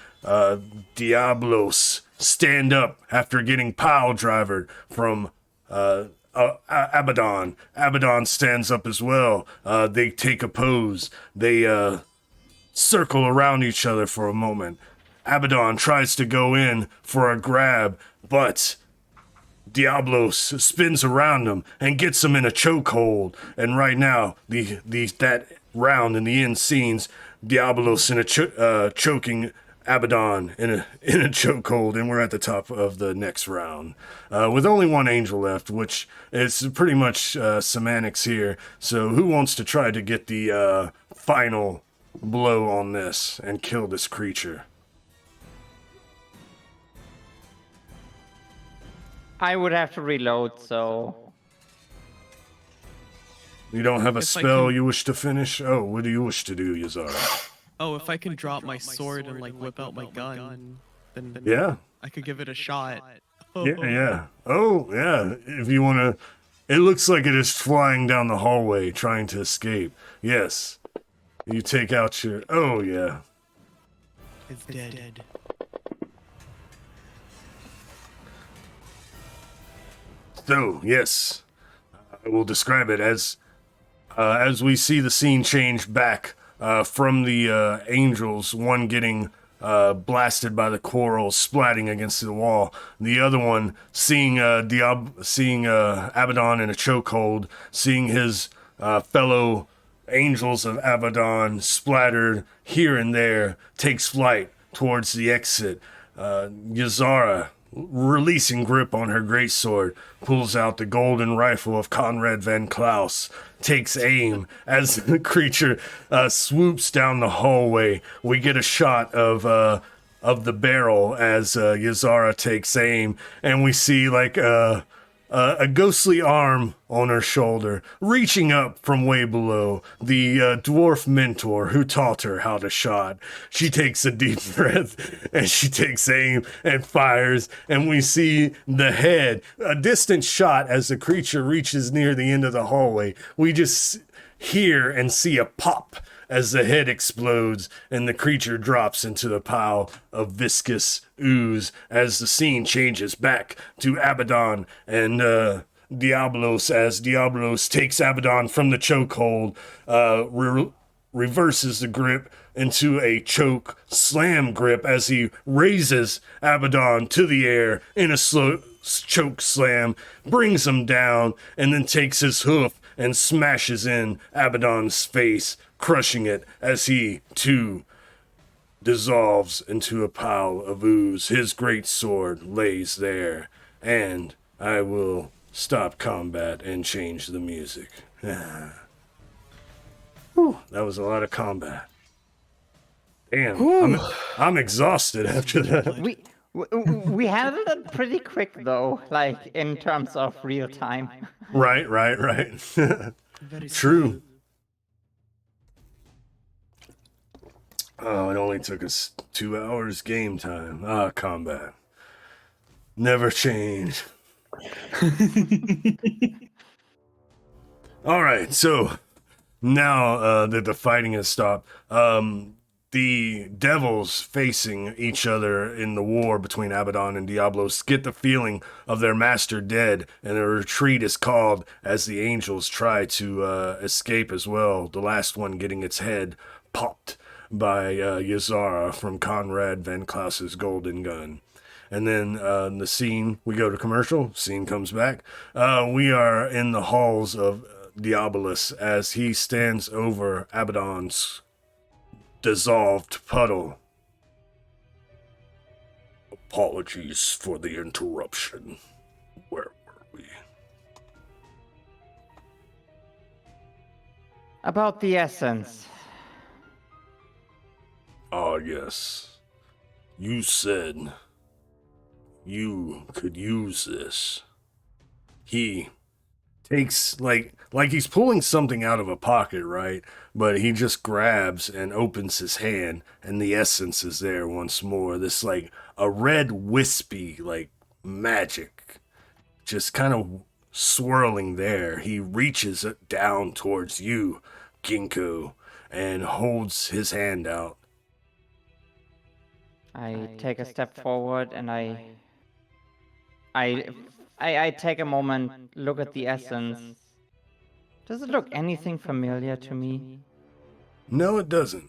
Diablos stand up after getting pile drivered from Abaddon. Abaddon stands up as well. They take a pose. They circle around each other for a moment. Abaddon tries to go in for a grab, but Diablos spins around him and gets him in a chokehold. And right now, that round in the end scenes, Diablos in a choking Abaddon in a chokehold, and we're at the top of the next round with only one angel left, which is pretty much semantics here. So who wants to try to get the final blow on this and kill this creature? I would have to reload, so... You don't have a If I spell can- you wish to finish? Oh, what do you wish to do, Yazara? Oh, if I can drop my sword and like whip out my gun, then Yeah. I could give it a shot. Yeah. Oh, yeah. If you want to... It looks like it is flying down the hallway, trying to escape. Yes. You take out your... Oh, yeah. It's dead. So, yes. I will describe it as we see the scene change back from the angels, one getting blasted by the quarrel, splatting against the wall. The other one seeing Abaddon in a chokehold, seeing his fellow angels of Abaddon splattered here and there, takes flight towards the exit. Yazara, releasing grip on her greatsword, pulls out the golden rifle of Conrad Van Klaus, takes aim as the creature swoops down the hallway. We get a shot of the barrel as Yazara takes aim, and we see like a ghostly arm on her shoulder, reaching up from way below, the dwarf mentor who taught her how to shot. She takes a deep breath, and she takes aim and fires, and we see the head, a distant shot as the creature reaches near the end of the hallway. We just hear and see a pop as the head explodes and the creature drops into the pile of viscous ooze as the scene changes back to Abaddon and Diablos as Diablos takes Abaddon from the chokehold, reverses the grip into a choke slam grip as he raises Abaddon to the air in a slow choke slam, brings him down, and then takes his hoof and smashes in Abaddon's face, crushing it as he, too, dissolves into a pile of ooze. His great sword lays there, and I will stop combat and change the music. Whew, that was a lot of combat. Damn, I'm exhausted after that. We handled it pretty quick, though, like, in terms of real time. Right. Very True. Oh, it only took us 2 hours game time. Combat. Never change. All right, so now that the fighting has stopped, the devils facing each other in the war between Abaddon and Diablos get the feeling of their master dead, and a retreat is called as the angels try to escape as well. The last one getting its head popped by Yazara from Conrad Van Klaus's golden gun. And then the scene, we go to commercial, scene comes back. We are in the halls of Diabolus as he stands over Abaddon's dissolved puddle. Apologies for the interruption. Where were we? About the essence. Ah, yes. You said you could use this. He takes like he's pulling something out of a pocket, right? But he just grabs and opens his hand, and the essence is there once more. This like a red wispy like magic, just kind of swirling there. He reaches it down towards you, Gingko, and holds his hand out. I take a step forward and I take a moment, look at the essence. Does it look anything familiar to me? No, it doesn't.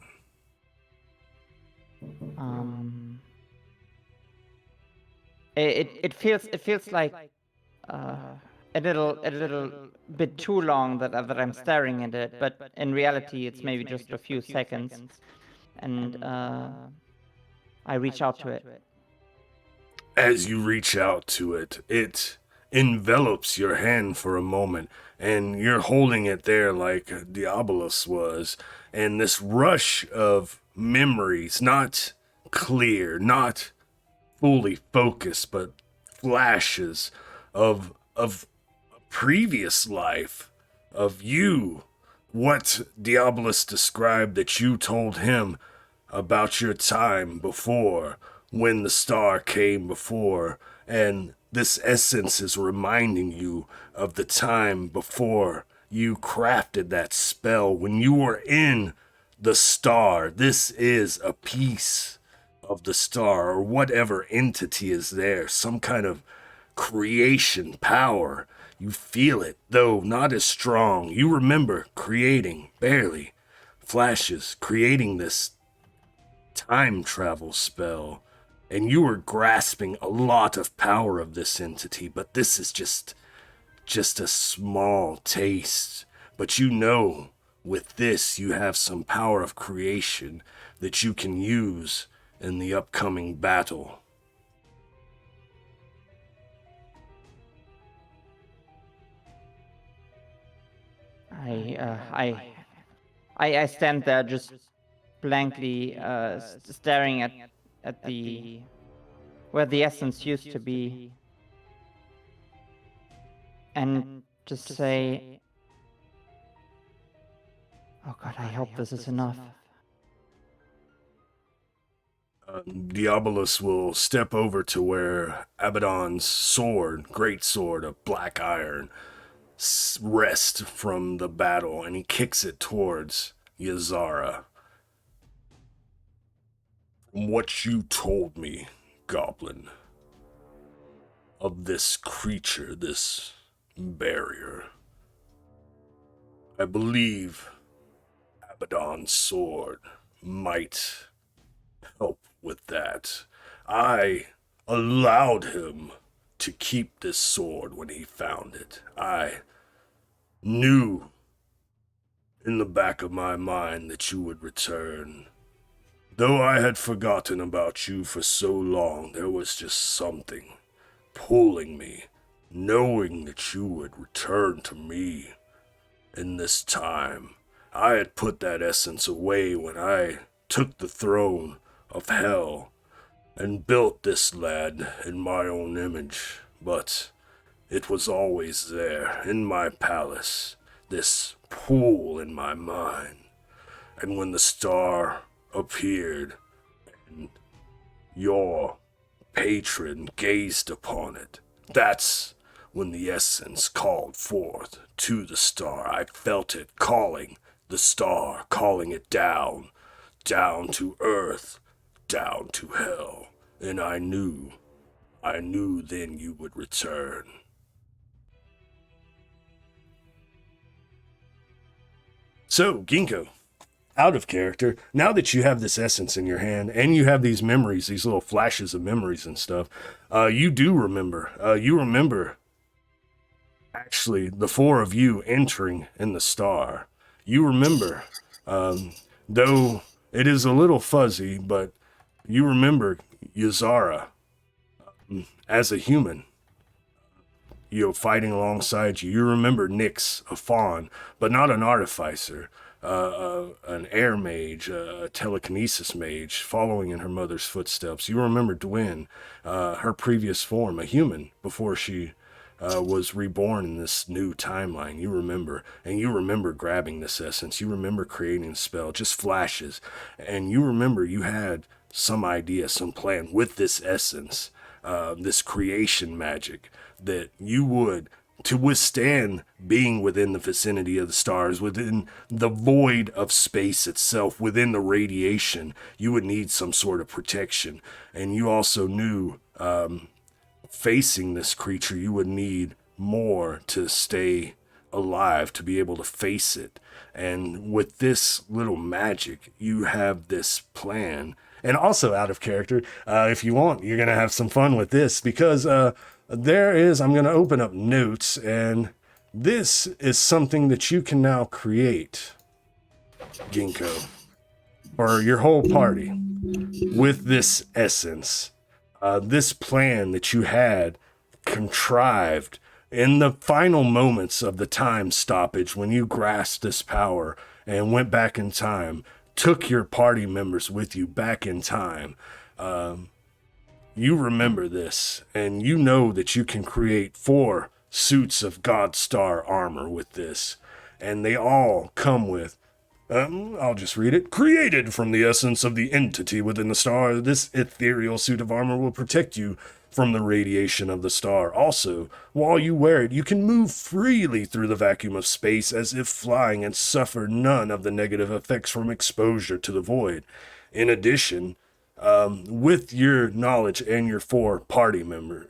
It feels like a little bit too long that I'm staring at it, but in reality it's maybe just a few seconds, and I reach out to it. As you reach out to it, it envelops your hand for a moment, and you're holding it there like Diabolus was, and this rush of memories, not clear, not fully focused, but flashes of a previous life, of you, what Diabolus described that you told him about your time before, when the star came before, and this essence is reminding you of the time before you crafted that spell, when you were in the star. This is a piece of the star, or whatever entity is there, some kind of creation power. You feel it, though not as strong. You remember creating, barely, flashes, creating this time travel spell, and you were grasping a lot of power of this entity, but this is just a small taste. But you know, with this, you have some power of creation that you can use in the upcoming battle. I stand there just blankly staring at the where the essence used to be, and just say, oh god, I hope this is enough. Diabolus will step over to where Abaddon's sword, great sword of black iron, rests from the battle, and he kicks it towards Yazara. From what you told me, Goblin, of this creature, this barrier, I believe Abaddon's sword might help with that. I allowed him to keep this sword when he found it. I knew in the back of my mind that you would return. Though I had forgotten about you for so long, there was just something pulling me, knowing that you would return to me in this time. I had put that essence away when I took the throne of hell and built this lad in my own image, but it was always there in my palace, this pool in my mind. And when the star appeared and your patron gazed upon it, that's when the essence called forth to the star. I felt it calling the star, calling it down, down to earth, down to hell. And I knew then you would return. So, Gingko, out of character, now that you have this essence in your hand and you have these memories, these little flashes of memories and stuff, you do remember. You remember actually the four of you entering in the star. You remember, though it is a little fuzzy, but you remember Ysara as a human, fighting alongside you. You remember Nyx, a Faun, but not an Artificer, an air mage, a telekinesis mage, following in her mother's footsteps. You remember Dwen, her previous form, a human, before she was reborn in this new timeline. You remember, and you remember grabbing this essence. You remember creating a spell, just flashes, and you remember you had some idea, some plan with this essence, this creation magic, that you would, to withstand being within the vicinity of the stars, within the void of space itself, within the radiation, you would need some sort of protection. And you also knew, facing this creature, you would need more to stay alive, to be able to face it. And with this little magic, you have this plan. And also out of character, if you want, you're going to have some fun with this, because I'm going to open up notes, and this is something that you can now create, Gingko, for your whole party with this essence. This plan that you had contrived in the final moments of the time stoppage, when you grasped this power and went back in time, took your party members with you back in time. You remember this, and you know that you can create 4 suits of God Star armor with this, and they all come with, I'll just read it. Created from the essence of the entity within the star, this ethereal suit of armor will protect you from the radiation of the star. Also, while you wear it, you can move freely through the vacuum of space as if flying, and suffer none of the negative effects from exposure to the void. In addition, with your knowledge and your 3 party members,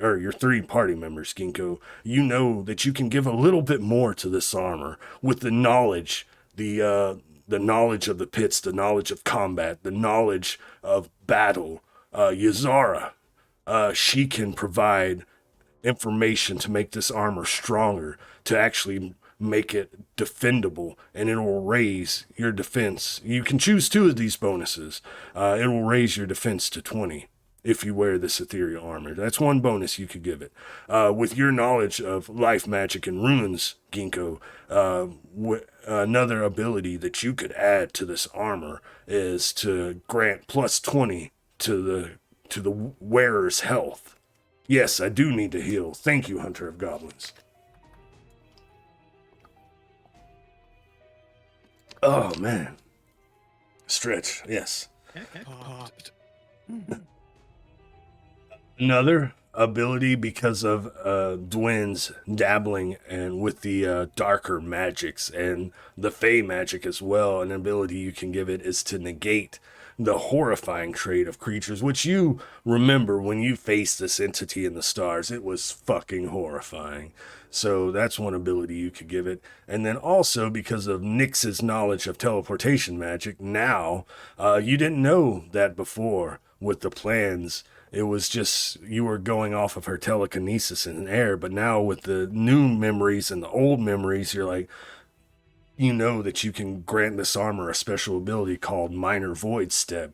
Gingko, you know that you can give a little bit more to this armor with the knowledge, the knowledge of the pits, the knowledge of combat, the knowledge of battle. Ysara, she can provide information to make this armor stronger, to actually make it defendable, and it will raise your defense. You can choose 2 of these bonuses. It will raise your defense to 20 if you wear this ethereal armor. That's one bonus you could give it. With your knowledge of life magic and runes, Gingko, another ability that you could add to this armor is to grant plus 20 to the wearer's health. Yes, I do need to heal. Thank you, Hunter of Goblins. Oh, man. Stretch, yes. Popped. Another ability, because of Dwen's dabbling and with the darker magics and the Fey magic as well, an ability you can give it is to negate the horrifying trait of creatures, which you remember when you faced this entity in the stars. It was fucking horrifying. So that's one ability you could give it. And then also, because of Nyx's knowledge of teleportation magic, now, you didn't know that before with the plans. It was just, you were going off of her telekinesis in air, but now with the new memories and the old memories, you're like, you know that you can grant this armor a special ability called Minor Void Step,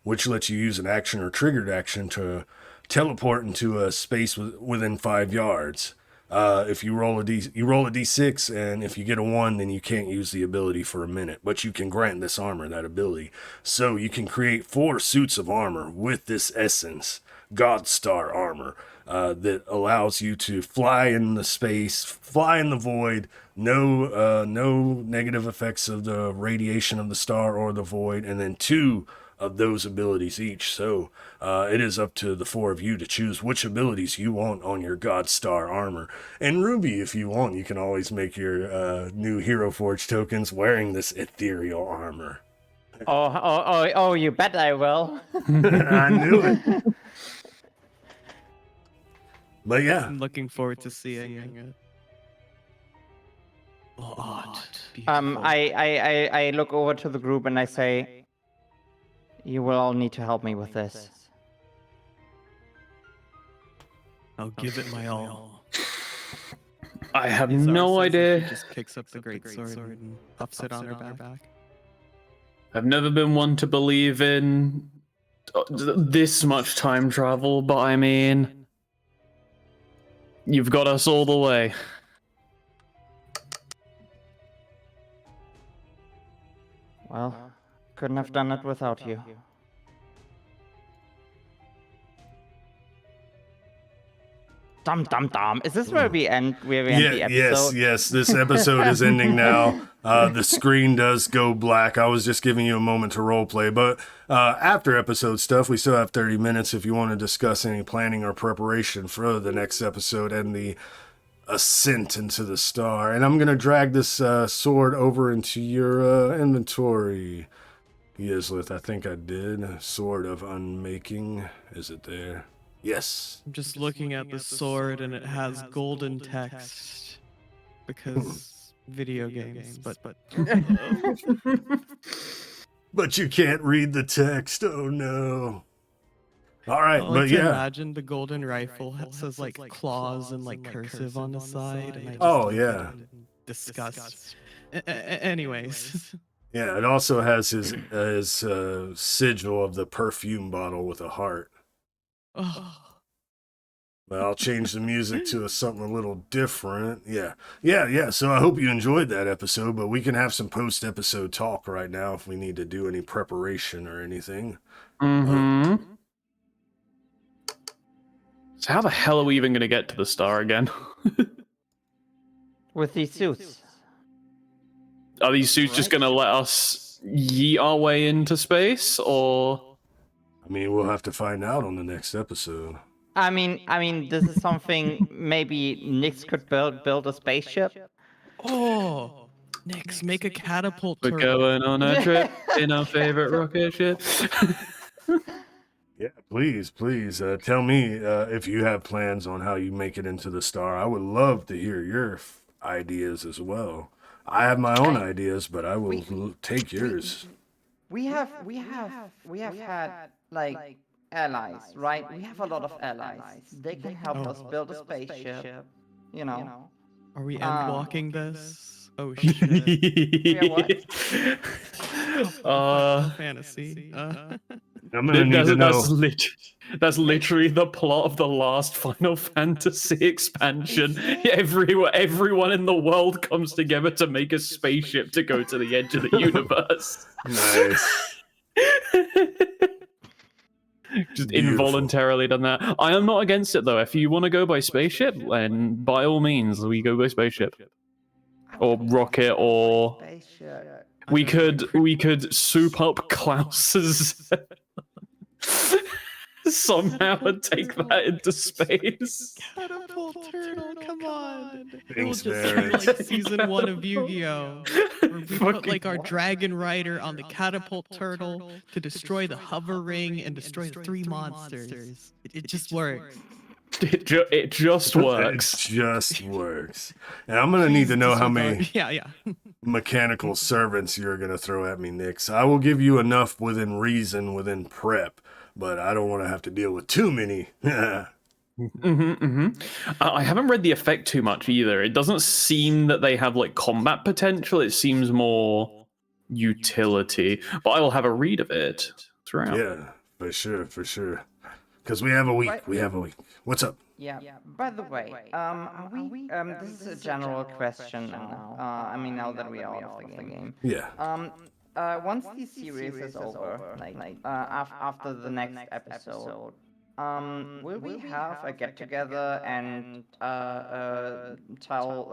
which lets you use an action or triggered action to teleport into a space within 5 yards. If you roll a d6, and if you get a 1, then you can't use the ability for a minute, but you can grant this armor that ability. So you can create 4 suits of armor with this essence, God Star armor, that allows you to fly in the space, fly in the void, no negative effects of the radiation of the star or the void, and then 2 of those abilities each. So it is up to the 4 of you to choose which abilities you want on your God Star armor. And Ruby, if you want, you can always make your new Hero Forge tokens wearing this ethereal armor. Oh, you bet I will. I knew it. But yeah, I'm looking forward to seeing it. Lord, I look over to the group and I say, you will all need to help me with this. I'll give it my all. I have Izar no says that idea. She just picks up the great sword and puffs it on her back. I've never been one to believe in this much time travel, but I mean, you've got us all the way. Well, couldn't have done it without you. Dum dum dum. Is this where we end? Where we end the episode? Yes. This episode is ending now. The screen does go black. I was just giving you a moment to roleplay, but after episode stuff, we still have 30 minutes if you want to discuss any planning or preparation for the next episode and the ascent into the star. And I'm gonna drag this sword over into your inventory, Yizlith. I think I did. Sword of Unmaking. Is it there? Yes. I'm just looking at the sword and it has golden text because video games, but But you can't read the text. Oh no. All right, I but like to yeah. imagine the golden rifle says like claws and like cursive on the side. And I just Oh, look at yeah. it in disgust. Anyways, Yeah, it also has his sigil of the perfume bottle with a heart. oh, But I'll change the music to something a little different. Yeah. So I hope you enjoyed that episode, but we can have some post-episode talk right now if we need to do any preparation or anything. Mm-hmm. So how the hell are we even going to get to the star again? With these suits. Are these suits just going to let us yeet our way into space, or... I mean, we'll have to find out on the next episode. I mean, this is something maybe Nyx could build a spaceship. oh, Nyx, make a catapult We're turtle. going on a trip in our favorite rocket ship. Yeah, please, tell me if you have plans on how you make it into the star. I would love to hear your ideas as well. I have my own ideas, but I will take yours. We have had like allies, right? We have a lot of allies. They can help us build a spaceship. You know. Are we end walking this? Oh shit. Yeah, what? Final Fantasy. I'm gonna need to know. That's literally the plot of the last Final Fantasy expansion. Everyone in the world comes together to make a spaceship to go to the edge of the universe. Nice. Just Beautiful. involuntarily done that. I am not against it though. If you want to go by spaceship, then by all means, we go by spaceship or rocket, or Spaceship. we could soup up Klaus's somehow and take that into space. Catapult turtle, come on. It will Thanks, just Barrett. be like season 1 of Yu-Gi-Oh! Where we put like our dragon rider on the catapult turtle to destroy the hover ring and destroy the 3 monsters. It just works. It just works. It just works. And I'm gonna need to know how many Yeah. mechanical servants you're gonna throw at me, Nyx. I will give you enough within reason, within prep, but I don't want to have to deal with too many. I haven't read the effect too much either. It doesn't seem that they have like combat potential. It seems more utility. But I will have a read of it throughout. Yeah, for sure. Because we have a week. What's up? Yeah. By the way, are we? This is a general question now. I mean, now that we are out of the game. Yeah. Once the series is over, after the next episode, will we have a get together and tell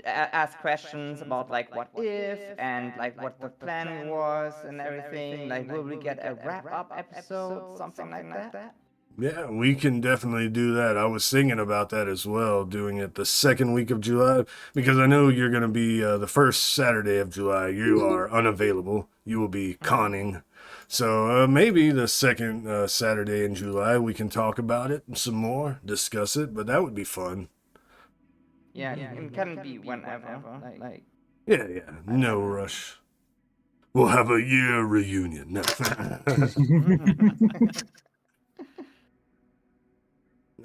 ask questions about like what if and like what the plan was and everything. Like, will we get a wrap up episode, something like that? Yeah, we can definitely do that. I was thinking about that as well, doing it the second week of July, because I know you're going to be the first Saturday of July. You are unavailable. You will be conning. So maybe the second Saturday in July, we can talk about it some more, discuss it, but that would be fun. Yeah, it can be whenever. Like Yeah, no rush. We'll have a year reunion. No.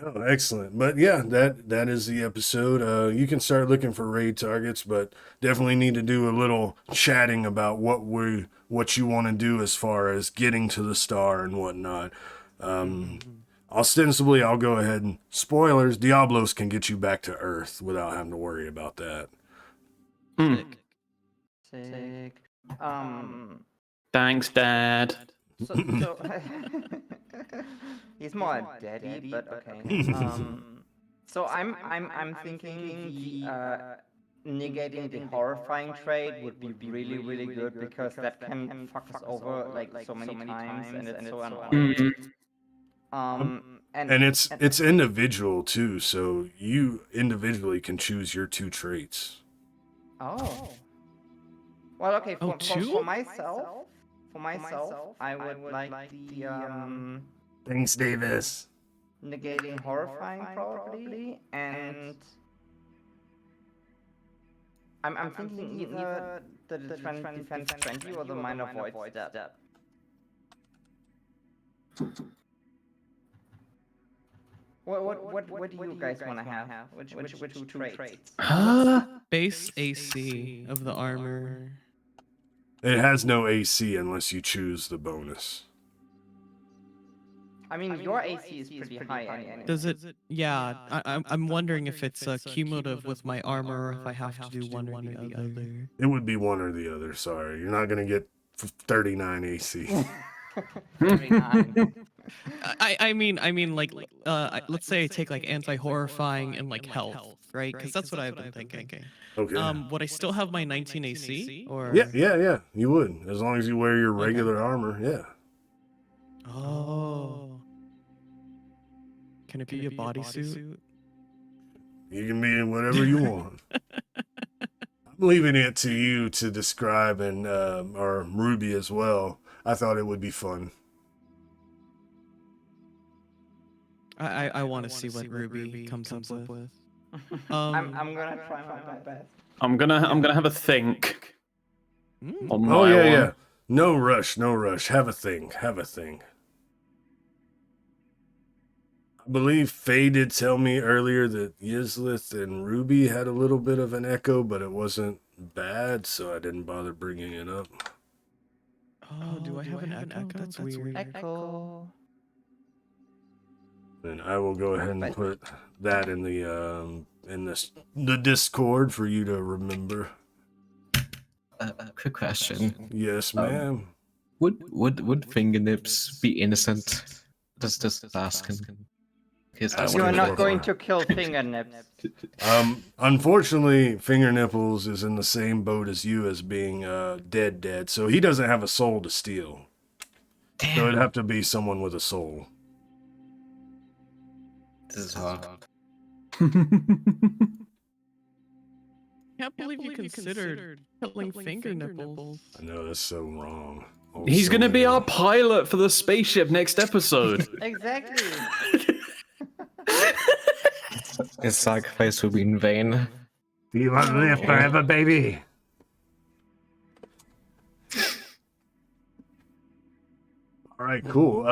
Oh, excellent. But yeah, that is the episode. You can start looking for raid targets, but definitely need to do a little chatting about what you want to do as far as getting to the star and whatnot. Ostensibly, I'll go ahead and spoilers. Diablos can get you back to Earth without having to worry about that. sick. Thanks, Dad. So he's more a daddy, but okay. So I'm thinking the negating the horrifying trait would be really really good because that can fuck us over like so many times and it's so annoying. And it's individual too, so you individually can choose your 2 traits. Oh. Well, okay. For myself, I would like the Thanks, Davis. negating horrifying probably, and I'm thinking either the defense 20 or the minor void step. What do you guys want to have? Which 2 traits? Base AC of the armor. It has no AC unless you choose the bonus. I mean, your AC is pretty high anyway. Does it? Yeah, I'm wondering if it's cumulative with my armor, or if I have to do one or the other. It would be one or the other. Sorry, you're not gonna get 39 AC. 39. I mean, like, let's say I take like anti-horrifying and like health, right? Because that's what I've been thinking. Okay. Would I still have my 19 AC? Or Yeah. You would, as long as you wear your regular armor. Yeah. Oh. Can it be a bodysuit? You can be in whatever you want. I'm leaving it to you to describe, and or Ruby as well. I thought it would be fun. I want to see what Ruby comes up with. I'm gonna try my best. I'm gonna have a think. On my Oh yeah, one. yeah. No rush. Have a thing. I believe Faye did tell me earlier that Yizlith and Ruby had a little bit of an echo, but it wasn't bad, so I didn't bother bringing it up. Oh, do I have an echo? That's weird. Echo. And I will go ahead and put that in the Discord for you to remember. Quick question. Yes, ma'am. Would fingernips be innocent? Just asking. Because I Asking You are want for not fun. going to kill fingernips. Unfortunately, Finger Nipples is in the same boat as you as being dead, so he doesn't have a soul to steal. So it'd have to be someone with a soul. This is hard. Can't believe you considered killing finger nipples. I know that's so wrong. Oh, He's so gonna be many- our pilot for the spaceship next episode. Exactly. His sacrifice will be in vain. Do you want to live forever, baby? All right, cool.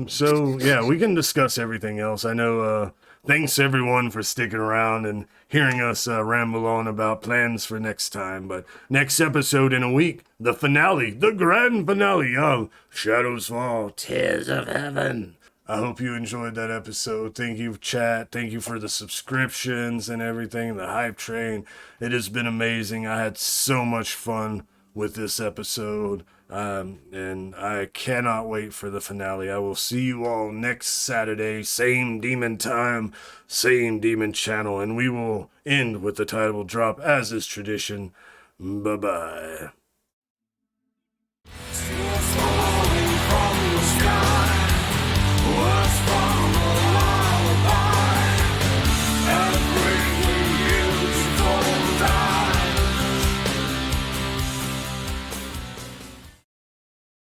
So yeah, we can discuss everything else. I know. Thanks everyone for sticking around and hearing us ramble on about plans for next time. But next episode in a week, the finale, the grand finale of Shadows Fall, Tears of Heaven. I hope you enjoyed that episode. Thank you, chat. Thank you for the subscriptions and everything, the hype train. It has been amazing. I had so much fun with this episode. And I cannot wait for the finale. I will see you all next Saturday, same demon time, same demon channel, and we will end with the title drop as is tradition. Bye-bye.